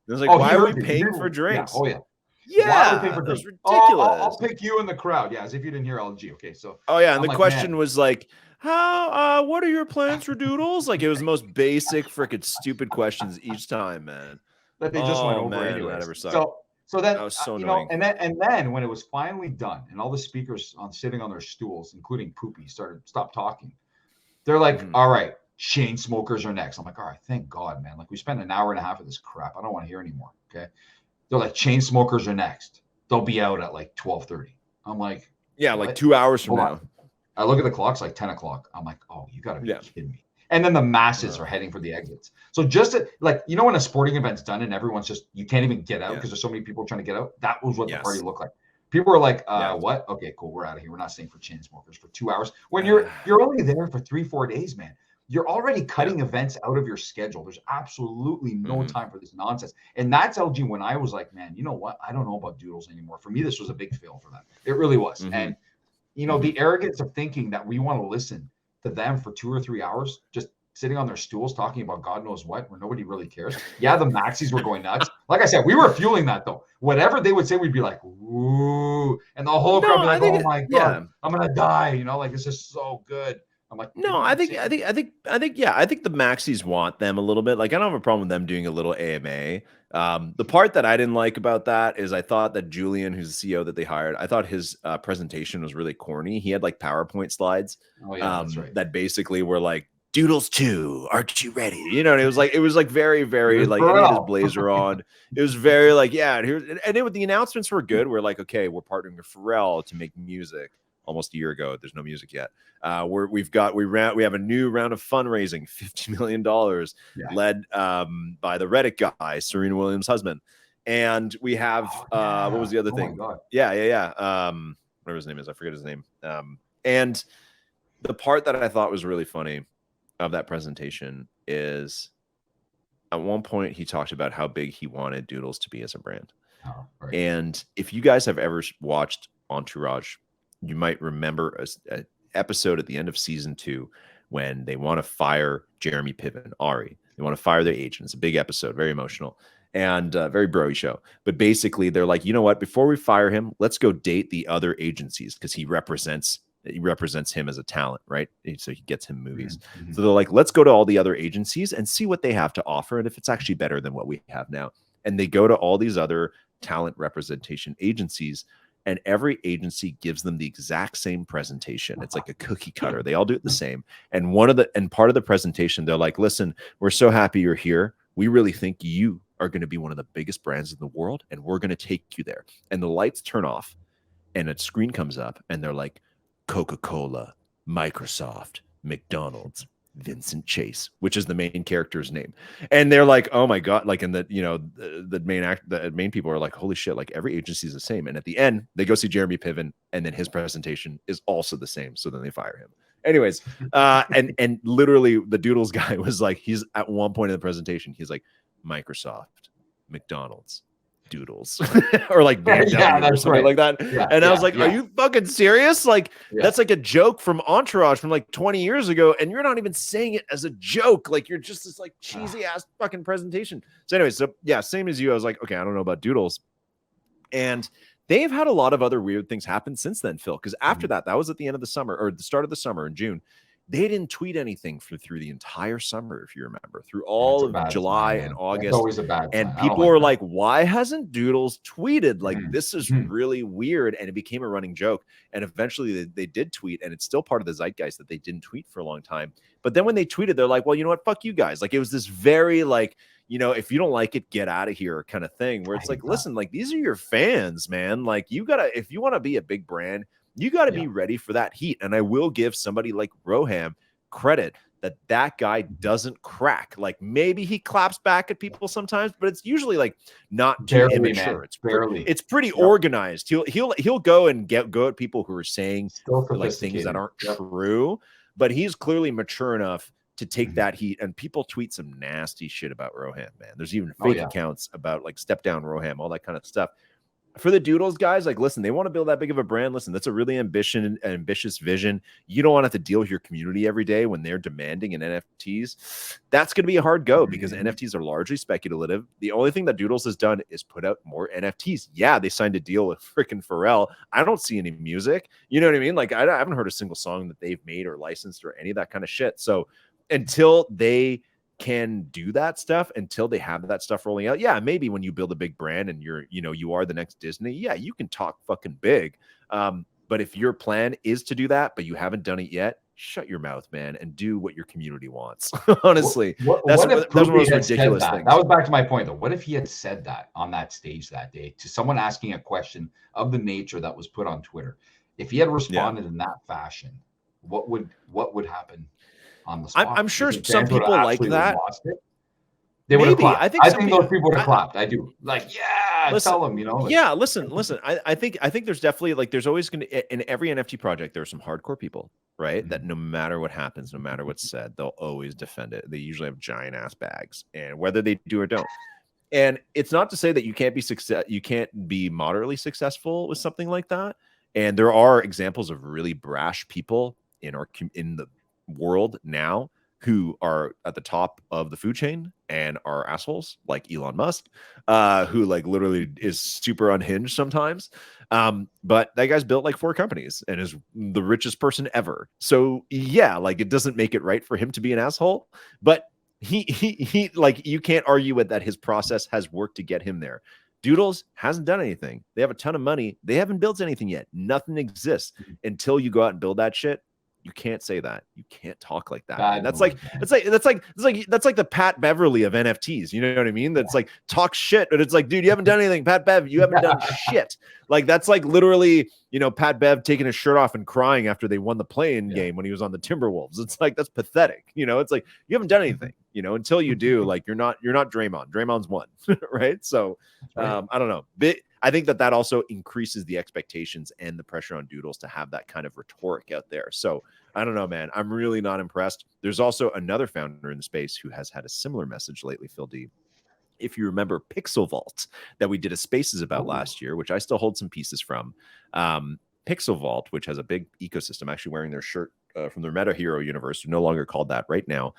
A: was like, "Why are we paying for drinks?"
C: Yeah. Oh yeah. Why would they
A: Yeah,
C: pay for
A: that was
C: drinks? Oh, I'll
A: ridiculous.
C: pick you in the crowd. Yeah, as if you didn't hear LG. Okay, so
A: Oh yeah, and
C: I'm
A: the
C: like,
A: question
C: man,
A: was like, how what are your plans for Doodles? Like it was the most basic freaking stupid questions each time, man.
C: that they just went
A: Oh
C: over
A: man, that
C: anyways.
A: ever sucked.
C: So then
A: That was so
C: you know,
A: annoying.
C: and then when it was finally done, and all the speakers on sitting on their stools, including Poopy, stopped talking. They're like,
A: Mhm.
C: all right, chain smokers are next. I'm like, all right, thank God, man. Like we spent an hour and a half of this crap. I don't want to hear anymore. Okay. They're like, chain smokers are next. They'll be out at like 12:30. I'm like,
A: Yeah, like
C: what?
A: 2 hours from
C: Hold on.
A: now.
C: I look at the clock, it's like 10 o'clock. I'm like, oh, you got to be
A: Yeah.
C: kidding me. And then the masses
A: Ugh.
C: are heading for the exits. So just like, you know, when a sporting event's done and everyone's just, you can't even get out
A: Yeah.
C: because there's so many people trying to get out. That was what the party
A: Yes.
C: looked like. People were like,
A: Yeah.
C: what? Okay, cool. We're out of here. We're not staying for chain smokers for 2 hours. When you're only there for 3-4 days, man. You're already cutting events out of your schedule. There's absolutely no
A: Mhm.
C: time for this nonsense. And that's LG when I was like, man, you know what? I don't know about Doodles anymore. For me, this was a big fail for them. It really was.
A: Mhm.
C: And you know, the arrogance of thinking that we want to listen to them for 2 or 3 hours, just sitting on their stools talking about God knows what, where nobody really cares. Yeah, the maxis were going nuts. Like I said, we were fueling that though. Whatever they would say, we'd be like, "Ooh," and the whole crowd
A: No,
C: would be
A: I
C: like,
A: think
C: "Oh my
A: yeah.
C: God, I'm gonna die!" You know, like this is so good. I'm like, "They
A: No,
C: don't
A: I
C: even
A: think
C: say
A: I think I think I think yeah, I think the maxis want them a little bit. Like I don't have a problem with them doing a little AMA. The part that I didn't like about that is I thought that Julian, who's the CEO that they hired, I thought his presentation was really corny. He had like PowerPoint slides
C: Oh yeah, that's right.
A: that basically were like Doodles 2, aren't you ready? You know, and it was like very,
C: It
A: very
C: was
A: like, and he had his
C: Burrell.
A: blazer on. It was very like, yeah, and here's and it, the announcements were good. We're like, okay, we're partnering with Pharrell to make music almost a year ago. There's no music yet. We have a new round of fundraising, $50 million
C: Yeah.
A: led by the Reddit guy, Serena Williams' husband. And we have what was the other
C: Oh my
A: thing?
C: God.
A: Yeah. Whatever his name is, I forget his name. And the part that I thought was really funny of that presentation is at one point he talked about how big he wanted Doodles to be as a brand.
C: Oh, right.
A: And if you guys have ever watched Entourage, you might remember a episode at the end of season 2 when they want to fire Jeremy Piven, Ari. They want to fire their agent. It's a big episode, very emotional and very bro-y show. But basically, they're like, you know what? Before we fire him, let's go date the other agencies because he represents him as a talent, right? So he gets him movies.
C: Mm-hmm.
A: So they're like, let's go to all the other agencies and see what they have to offer and if it's actually better than what we have now. And they go to all these other talent representation agencies, and every agency gives them the exact same presentation. It's like a cookie cutter. They all do it the same. And part of the presentation, they're like, listen, we're so happy you're here. We really think you are going to be one of the biggest brands in the world, and we're going to take you there. And the lights turn off, and a screen comes up, and they're like, Coca-Cola, Microsoft, McDonald's, Vincent Chase, which is the main character's name. And they're like, oh my God, like, and the main people are like, holy shit, like every agency is the same. And at the end, they go see Jeremy Piven, and then his presentation is also the same. So then they fire him. Anyways, and literally the Doodles guy was like, he's at one point in the presentation, he's like, Microsoft, McDonald's, Doodles, or like BMW or something like that.
C: Yeah,
A: and I was like, are you fucking serious? Like, that's like a joke from Entourage from like 20 years ago. And you're not even saying it as a joke. Like, you're just this like cheesy ass fucking presentation. So anyways, so yeah, same as you. I was like, okay, I don't know about Doodles. And they've had a lot of other weird things happen since then, Phil, because after that was at the end of the summer or the start of the summer in June. They didn't tweet anything through the entire summer, if you remember, through all of July and August.
C: It's always a bad
A: and
C: sign.
A: people were like, why hasn't Doodles tweeted? Like, this is
C: Mhm.
A: really weird. And it became a running joke. And eventually they did tweet, and it's still part of the zeitgeist that they didn't tweet for a long time. But then when they tweeted, they're like, well, you know what? Fuck you guys. Like, it was this very like, you know, if you don't like it, get out of here kind of thing, where it's like, listen, like, these are your fans, man. Like, you gotta, if you want to be a big brand, you got to be ready for that heat. And I will give somebody like Roham credit that guy doesn't crack. Like, maybe he claps back at people sometimes, but it's usually like not too immature.
C: Man.
A: It's pretty organized. He'll go and go at people who are saying like things that aren't true, but he's clearly mature enough to take that heat. And people tweet some nasty shit about Roham, man. There's even fake accounts about like step down Roham, all that kind of stuff. for the Doodles guys, like, listen, they want to build that big of a brand. Listen, that's a really ambitious vision. You don't want to have to deal with your community every day when they're demanding in NFTs. That's going to be a hard go because NFTs are largely speculative. The only thing that Doodles has done is put out more NFTs. Yeah, they signed a deal with freaking Pharrell. I don't see any music. You know what I mean? Like, I haven't heard a single song that they've made or licensed or any of that kind of shit. So until they can do that stuff, until they have that stuff rolling out, yeah, maybe when you build a big brand and you are the next Disney, yeah, you can talk fucking big. But if your plan is to do that, but you haven't done it yet, shut your mouth, man, and do what your community wants. Honestly, that's one of the most ridiculous things.
C: That was back to my point, though. What if he had said that on that stage that day to someone asking a question of the nature that was put on Twitter? If he had responded in that fashion, what would happen on the spot?
A: I'm sure some people like that.
C: They would have clapped. I think those people would have clapped. I do. Like, yeah,
A: listen,
C: tell them, like,
A: yeah, listen. I think there's definitely, like, there's always going to, in every NFT project, there are some hardcore people, right? That no matter what happens, no matter what's said, they'll always defend it. They usually have giant ass bags, and whether they do or don't. And it's not to say that you can't be moderately successful with something like that. And there are examples of really brash people in the world now who are at the top of the food chain and are assholes, like Elon Musk, who like literally is super unhinged sometimes. But that guy's built like 4 companies and is the richest person ever. So yeah, like, it doesn't make it right for him to be an asshole, but he like, you can't argue with that. His process has worked to get him there. Doodles hasn't done anything. They have a ton of money. They haven't built anything yet. Nothing exists until you go out and build that shit. You can't say that. You can't talk like that. That's like the Pat Beverly of NFTs. You know what I mean? That's like, talk shit, but it's like, dude, you haven't done anything. Pat Bev, you haven't done shit. Like, that's like literally, Pat Bev taking his shirt off and crying after they won the play-in game when he was on the Timberwolves. It's like, that's pathetic. It's like, you haven't done anything. Until you do, like, you're not Draymond. Draymond's won, right? So I don't know. I think that also increases the expectations and the pressure on Doodles to have that kind of rhetoric out there. So I don't know, man. I'm really not impressed. There's also another founder in the space who has had a similar message lately, Phil D. If you remember Pixel Vault that we did a Spaces about last year, which I still hold some pieces from. Pixel Vault, which has a big ecosystem, actually wearing their shirt from their Meta Hero universe, no longer called that right now.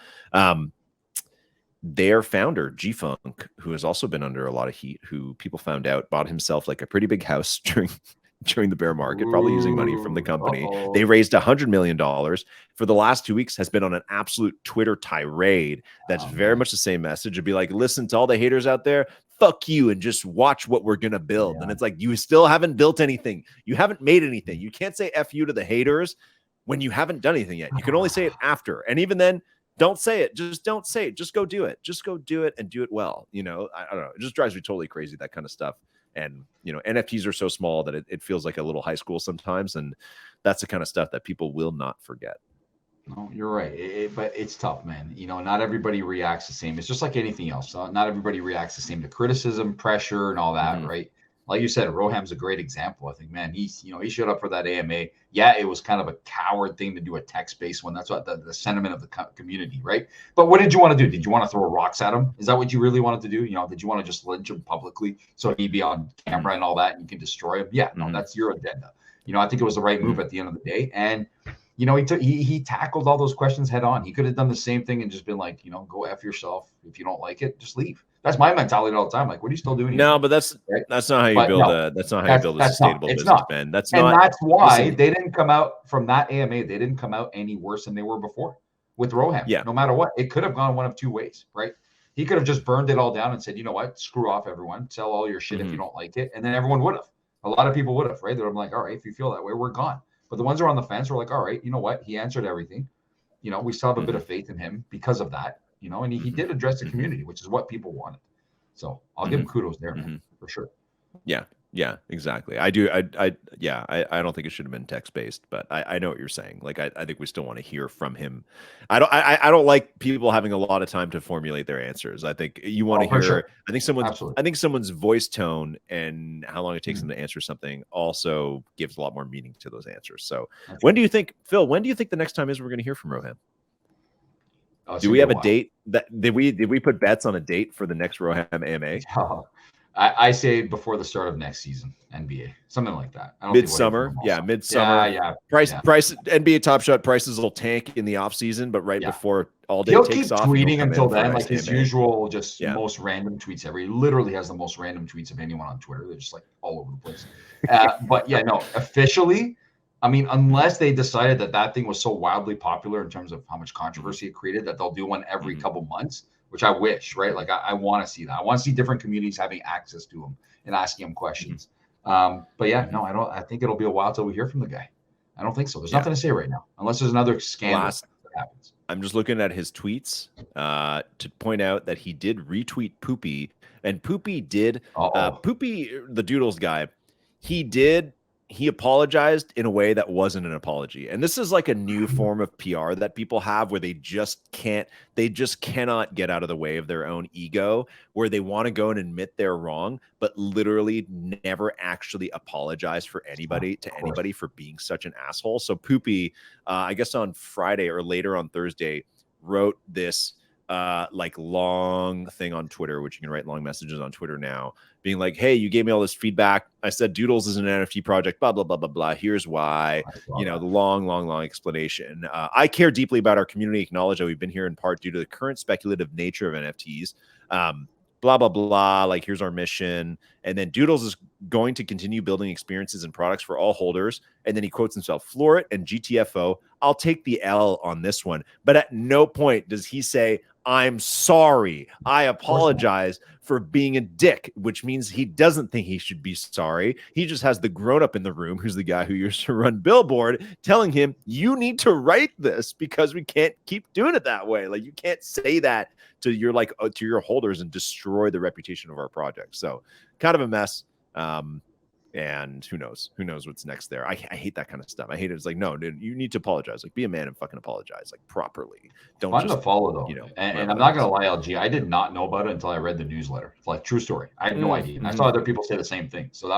A: Their founder, G-Funk, who has also been under a lot of heat, who people found out bought himself like a pretty big house during the bear market, probably using money from the company. They raised $100 million. For the last 2 weeks, has been on an absolute Twitter tirade. That's very much the same message. It'd be like, listen to all the haters out there, fuck you, and just watch what we're going to build. And it's like, you still haven't built anything. You haven't made anything. You can't say F you to the haters when you haven't done anything yet. You can only say it after. And even then, don't say it. Just don't say it. Just go do it. Just go do it and do it well. I don't know. It just drives me totally crazy, that kind of stuff. And, NFTs are so small that it feels like a little high school sometimes. And that's the kind of stuff that people will not forget.
C: No, you're right. But it's tough, man. Not everybody reacts the same. It's just like anything else. Not everybody reacts the same to criticism, pressure, and all that, right? Like you said, Roham's a great example. I think, man, he showed up for that AMA. Yeah, it was kind of a coward thing to do a text-based one. That's what the sentiment of the community, right? But what did you want to do? Did you want to throw rocks at him? Is that what you really wanted to do? Did you want to just lynch him publicly so he'd be on camera and all that, and you can destroy him? Yeah, no, that's your agenda. I think it was the right move at the end of the day. And he tackled all those questions head on. He could have done the same thing and just been like, go F yourself. If you don't like it, just leave. That's my mentality all the time. Like, what are you still doing?
A: No, but that's not how you build a sustainable business, Ben. That's
C: why they didn't come out from that AMA. They didn't come out any worse than they were before with Roham.
A: Yeah.
C: No matter what, it could have gone one of two ways, right? He could have just burned it all down and said, you know what, screw off everyone, sell all your shit if you don't like it. And then everyone would have. A lot of people would have, right? They're like, all right, if you feel that way, we're gone. But the ones who are on the fence were like, all right, you know what? He answered everything. We still have a bit of faith in him because of that, and he did address the community, which is what people wanted. So I'll give him kudos there, man, for sure.
A: Yeah, exactly. I do. I don't think it should have been text-based, but I know what you're saying. Like, I think we still want to hear from him. I don't like people having a lot of time to formulate their answers. I think you want to hear, sure. I think someone's voice tone and how long it takes them to answer something also gives a lot more meaning to those answers. So when do you think the next time is we're going to hear from Roham? Do we have a date? Did we put bets on a date for the next Roham AMA?
C: I say before the start of next season, NBA, something like that. I don't
A: Midsummer,
C: think we'll
A: midsummer.
C: Yeah.
A: Price NBA Top Shot prices will tank in the off season, but right before all day
C: he'll
A: takes
C: keep
A: off,
C: tweeting until then, like his
A: ICMA.
C: usual, just most random tweets ever. He literally has the most random tweets of anyone on Twitter. They're just like all over the place. But yeah, no, officially, I mean, unless they decided that thing was so wildly popular in terms of how much controversy it created that they'll do one every couple months, which I wish, right? Like I want to see that. I want to see different communities having access to him and asking him questions. But yeah, no, I think it'll be a while till we hear from the guy. I don't think so. There's nothing to say right now, unless there's another scandal that happens.
A: I'm just looking at his tweets to point out that he did retweet Poopy, and Poopy did Poopy, the Doodles guy. He apologized in a way that wasn't an apology. And this is like a new form of PR that people have where they just cannot get out of the way of their own ego, where they want to go and admit they're wrong, but literally never actually apologize for anybody for being such an asshole. So Poopy, I guess on Friday or later on Thursday, wrote this like long thing on Twitter, which you can write long messages on Twitter now, being like, hey, you gave me all this feedback. I said Doodles is an NFT project, blah, blah, blah, blah, blah. Here's why, the long explanation. I care deeply about our community, acknowledge that we've been here in part due to the current speculative nature of NFTs. Blah, blah, blah. Like, here's our mission. And then Doodles is going to continue building experiences and products for all holders. And then he quotes himself, Floor it and GTFO. I'll take the L on this one. But at no point does he say, I'm sorry. I apologize for being a dick, which means he doesn't think he should be sorry. He just has the grown-up in the room, who's the guy who used to run Billboard, telling him, you need to write this because we can't keep doing it that way. Like, you can't say that to your holders and destroy the reputation of our project. So kind of a mess. And who knows what's next there. I hate that kind of stuff. I hate it. It's like, no, dude, you need to apologize. Like, be a man and fucking apologize, like, properly. Don't
C: fun
A: just
C: to follow though. And I'm not gonna lie, LG, I did not know about it until I read the newsletter. It's like, true story. I had no idea. And I saw other people say the same thing. So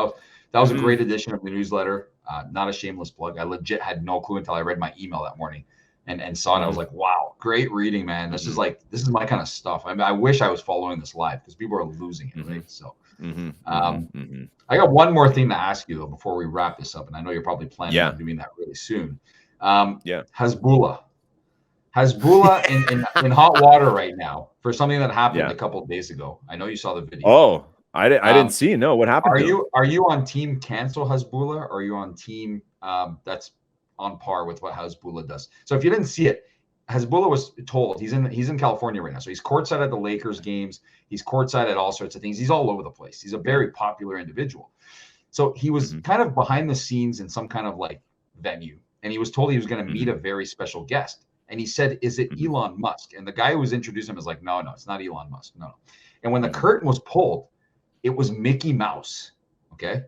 C: that was a great edition of the newsletter. Not a shameless plug. I legit had no clue until I read my email that morning and saw it. I was like, wow, great reading, man. This is my kind of stuff. I mean, I wish I was following this live because people are losing it, right? So I got one more thing to ask you though before we wrap this up, and I know you're probably planning on doing that really soon. Hasbullah in hot water right now for something that happened a couple of days ago. I know you saw the video.
A: Oh, I didn't see. No, what happened?
C: Are you on team cancel Hasbullah, or are you on team that's on par with what Hasbullah does? So if you didn't see it, Hasbullah was told he's in California right now. So he's courtside at the Lakers games. He's courtside at all sorts of things. He's all over the place. He's a very popular individual. So he was kind of behind the scenes in some kind of like venue, and he was told he was going to meet a very special guest. And he said, "Is it Elon Musk?" And the guy who was introducing him is like, "No, it's not Elon Musk. No." And when the curtain was pulled, it was Mickey Mouse. Okay,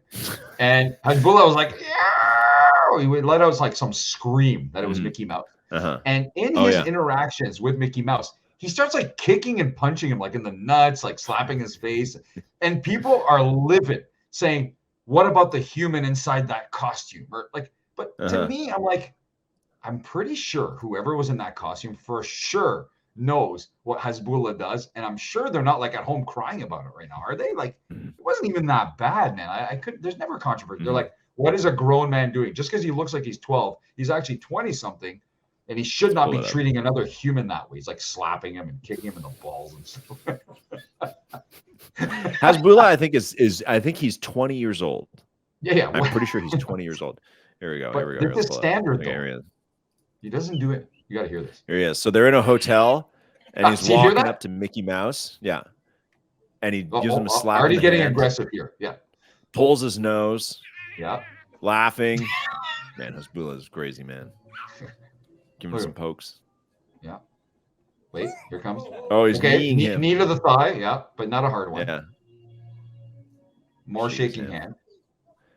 C: and Hasbullah was like, "Yeah!" He would let out like some scream that it was Mickey Mouse. And in his interactions with Mickey Mouse, he starts like kicking and punching him like in the nuts, like slapping his face. And people are livid, saying, what about the human inside that costume? Or like, but to me, I'm like, I'm pretty sure whoever was in that costume for sure knows what Hasbullah does. And I'm sure they're not like at home crying about it right now. Are they? Like, it wasn't even that bad, man. There's never controversy. They're like, what is a grown man doing? Just because he looks like he's 12, he's actually 20 something. And he should not be treating another human that way. He's like slapping him and kicking him in the balls and stuff.
A: Hasbullah, I think he's 20 years old.
C: Yeah.
A: I'm pretty sure he's 20 years old. Here we go.
C: This is standard though. He doesn't do it. You got to hear this.
A: Here he is. So they're in a hotel, and he's walking up to Mickey Mouse. Yeah, and he gives him a slap.
C: Already getting aggressive here. Yeah.
A: Pulls his nose.
C: Yeah.
A: Laughing. Man, Hasbullah is crazy, man. Give him some pokes.
C: Yeah. Wait, here comes.
A: Oh, he's kneeing him.
C: Knee to the thigh, yeah, but not a hard one.
A: Yeah.
C: More shaking hand.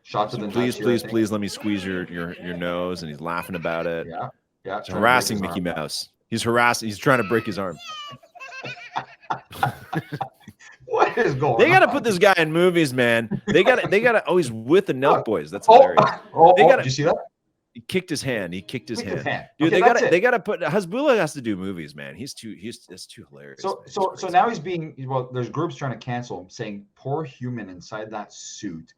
C: Shot to the
A: nuts. Please let me squeeze your nose, and he's laughing about it.
C: Yeah.
A: He's harassing Mickey Mouse. He's trying to break his arm.
C: What is going on?
A: They got to put this guy in movies, man. They got to. Oh, he's with the Nelk Boys. That's hilarious.
C: Did you see that?
A: He kicked his hand. He kicked his hand. Dude,
C: Okay,
A: they gotta put Hasbullah has to do movies, man. It's too hilarious.
C: So now he's being, well, there's groups trying to cancel him, saying poor human inside that suit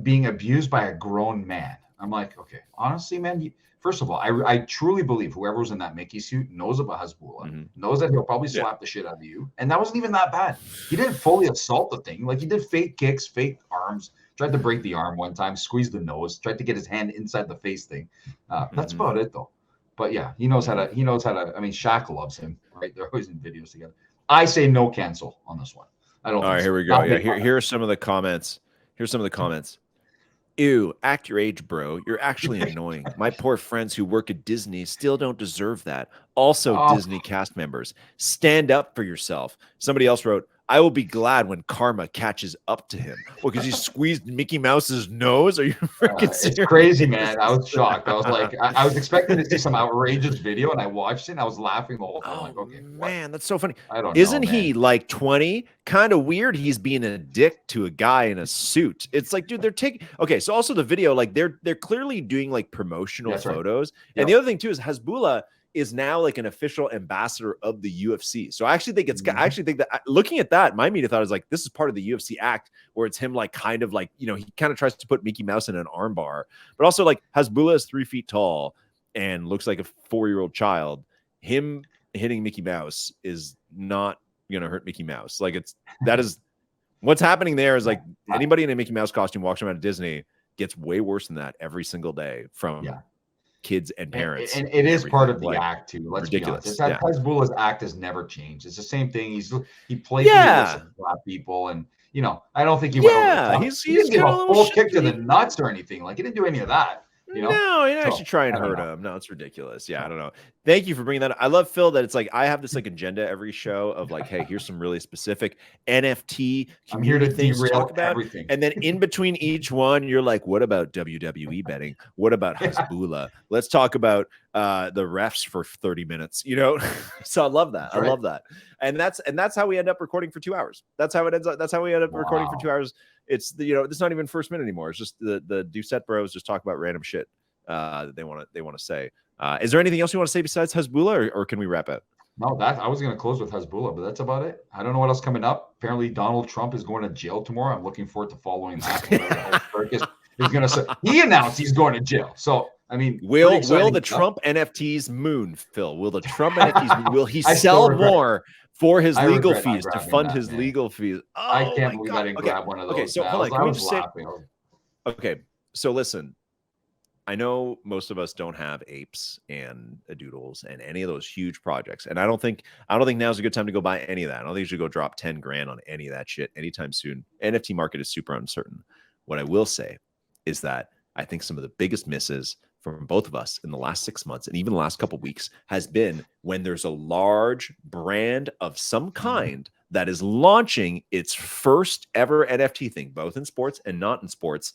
C: being abused by a grown man. I'm like, okay, honestly, man, first of all, I truly believe whoever was in that Mickey suit knows about Hasbullah, knows that he'll probably slap the shit out of you. And that wasn't even that bad. He didn't fully assault the thing. Like, he did fake kicks, fake arms, tried to break the arm one time, squeezed the nose, tried to get his hand inside the face thing. That's about it, though. But yeah, he knows how to, I mean, Shaq loves him, right? They're always in videos together. I say no cancel on this one. I don't.
A: All right, here we go. Yeah, here are some of the comments. Here's some of the comments. Ew, act your age, bro. You're actually annoying. My poor friends who work at Disney still don't deserve that. Also, Disney cast members, stand up for yourself. Somebody else wrote, I will be glad when karma catches up to him. Well, because he squeezed Mickey Mouse's nose? Are you freaking serious?
C: It's crazy, man. I was shocked. I was like, I was expecting to see some outrageous video, and I watched it, and I was laughing the whole time. Like, okay,
A: man, that's so funny.
C: I don't know.
A: Isn't he like 20? Kind of weird he's being a dick to a guy in a suit. It's like, dude, they're taking okay. So also the video, like they're clearly doing like promotional photos. Right. And the other thing too is Hasbullah is now like an official ambassador of the UFC. So I actually think I actually think that looking at that, my immediate thought is like, this is part of the UFC act where it's him like kind of like, you know, he kind of tries to put Mickey Mouse in an arm bar, but also like Hasbullah is 3 feet tall and looks like a 4-year-old child. Him hitting Mickey Mouse is not going to hurt Mickey Mouse. Like that is what's happening there is like anybody in a Mickey Mouse costume walking around at Disney gets way worse than that every single day from kids and parents.
C: And it is part of the act too. Let's ridiculous. Be honest. Hasbullah's act has never changed. It's the same thing. He played black people, and you know, I don't think he went over the top. He didn't give a full kick to the nuts or anything. Like, he didn't do any of that. You know?
A: No, he didn't actually try and hurt him. No, it's ridiculous. Yeah, I don't know. Thank you for bringing that up. I love, Phil, that it's like I have this like agenda every show of like, hey, here's some really specific NFT community things to talk about. Everything. And then in between each one, you're like, what about WWE betting? What about Hasbullah? Let's talk about the refs for 30 minutes, you know? So I love that. I love that. And that's how we end up recording for 2 hours. That's how it ends up. That's how we end up recording for 2 hours. It's the, you know, it's not even first minute anymore. It's just the Doucette bros just talk about random shit that they want to say. Is there anything else you want to say besides Hasbullah, or can we wrap it?
C: No, I was going to close with Hasbullah, but that's about it. I don't know what else coming up. Apparently, Donald Trump is going to jail tomorrow. I'm looking forward to following that. He's going to say he announced he's going to jail. So I mean,
A: will the Trump NFTs moon, Phil? Will the Trump NFTs will he sell more for his legal fees to fund his legal fees? Oh,
C: I can't believe I didn't grab one of those.
A: Okay, so hold on. Can we just say, okay, so listen. I know most of us don't have apes and Doodles and any of those huge projects, and I don't think now's a good time to go buy any of that. I don't think you should go drop 10 grand on any of that shit anytime soon. NFT market is super uncertain. What I will say is that I think some of the biggest misses from both of us in the last 6 months and even the last couple of weeks has been when there's a large brand of some kind that is launching its first ever NFT thing, both in sports and not in sports,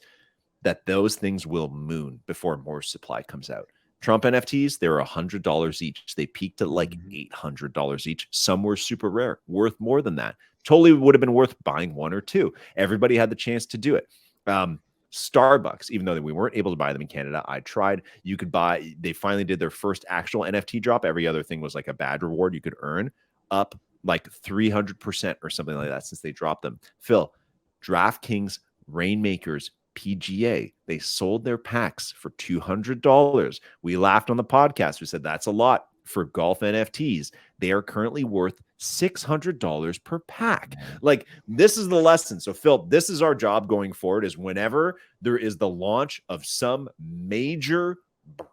A: that those things will moon before more supply comes out. Trump NFTs, they were $100 each. They peaked at like $800 each. Some were super rare, worth more than that. Totally would have been worth buying one or two. Everybody had the chance to do it. Starbucks, even though we weren't able to buy them in Canada, I tried. You could buy, they finally did their first actual NFT drop. Every other thing was like a badge reward you could earn, up like 300% or something like that since they dropped them. Phil, DraftKings, Rainmakers, PGA, they sold their packs for $200. We laughed on the podcast. We said that's a lot for golf NFTs. They are currently worth $600 per pack. Like, this is the lesson. So Phil, this is our job going forward, is whenever there is the launch of some major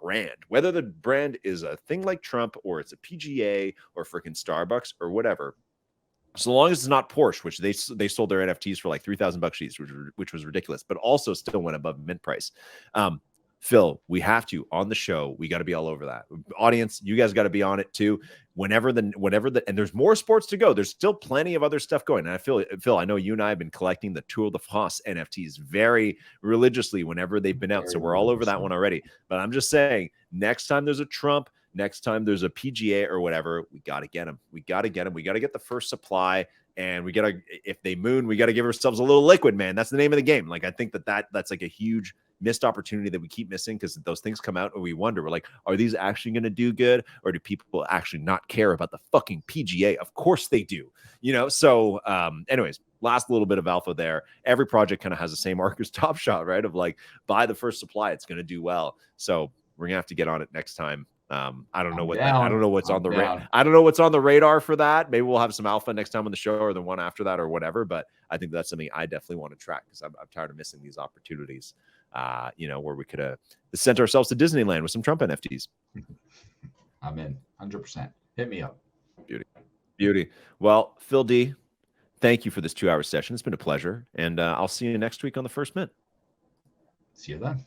A: brand, whether the brand is a thing like Trump or it's a PGA or freaking Starbucks or whatever, so long as it's not Porsche, which they sold their NFTs for like $3,000 each, which was ridiculous, but also still went above mint price. Phil, we have to, on the show, we got to be all over that. Audience, you guys got to be on it too. Whenever the and there's more sports to go. There's still plenty of other stuff going. And I feel, Phil, I know you and I have been collecting the Tour de France NFTs very religiously whenever they've been out. So we're all over that one already. But I'm just saying, next time there's a Trump, next time there's a PGA or whatever, we got to get them. We got to get them. We got to get the first supply. And we got to, if they moon, we got to give ourselves a little liquid, man. That's the name of the game. Like, I think that's like a huge missed opportunity that we keep missing because those things come out and we wonder, we're like, are these actually going to do good, or do people actually not care about the fucking PGA? Of course they do, So anyways, last little bit of alpha there. Every project kind of has the same arc as Top Shot, right? Of like, buy the first supply, it's going to do well. So we're gonna have to get on it next time. I don't know what's on the radar for that. Maybe we'll have some alpha next time on the show, or the one after that, or whatever. But I think that's something I definitely want to track, because I'm tired of missing these opportunities. Where we could have sent ourselves to Disneyland with some Trump NFTs.
C: I'm in 100%. Hit me up.
A: Beauty. Well, Phil D, thank you for this 2-hour session. It's been a pleasure, and I'll see you next week on the First Mint.
C: See you then.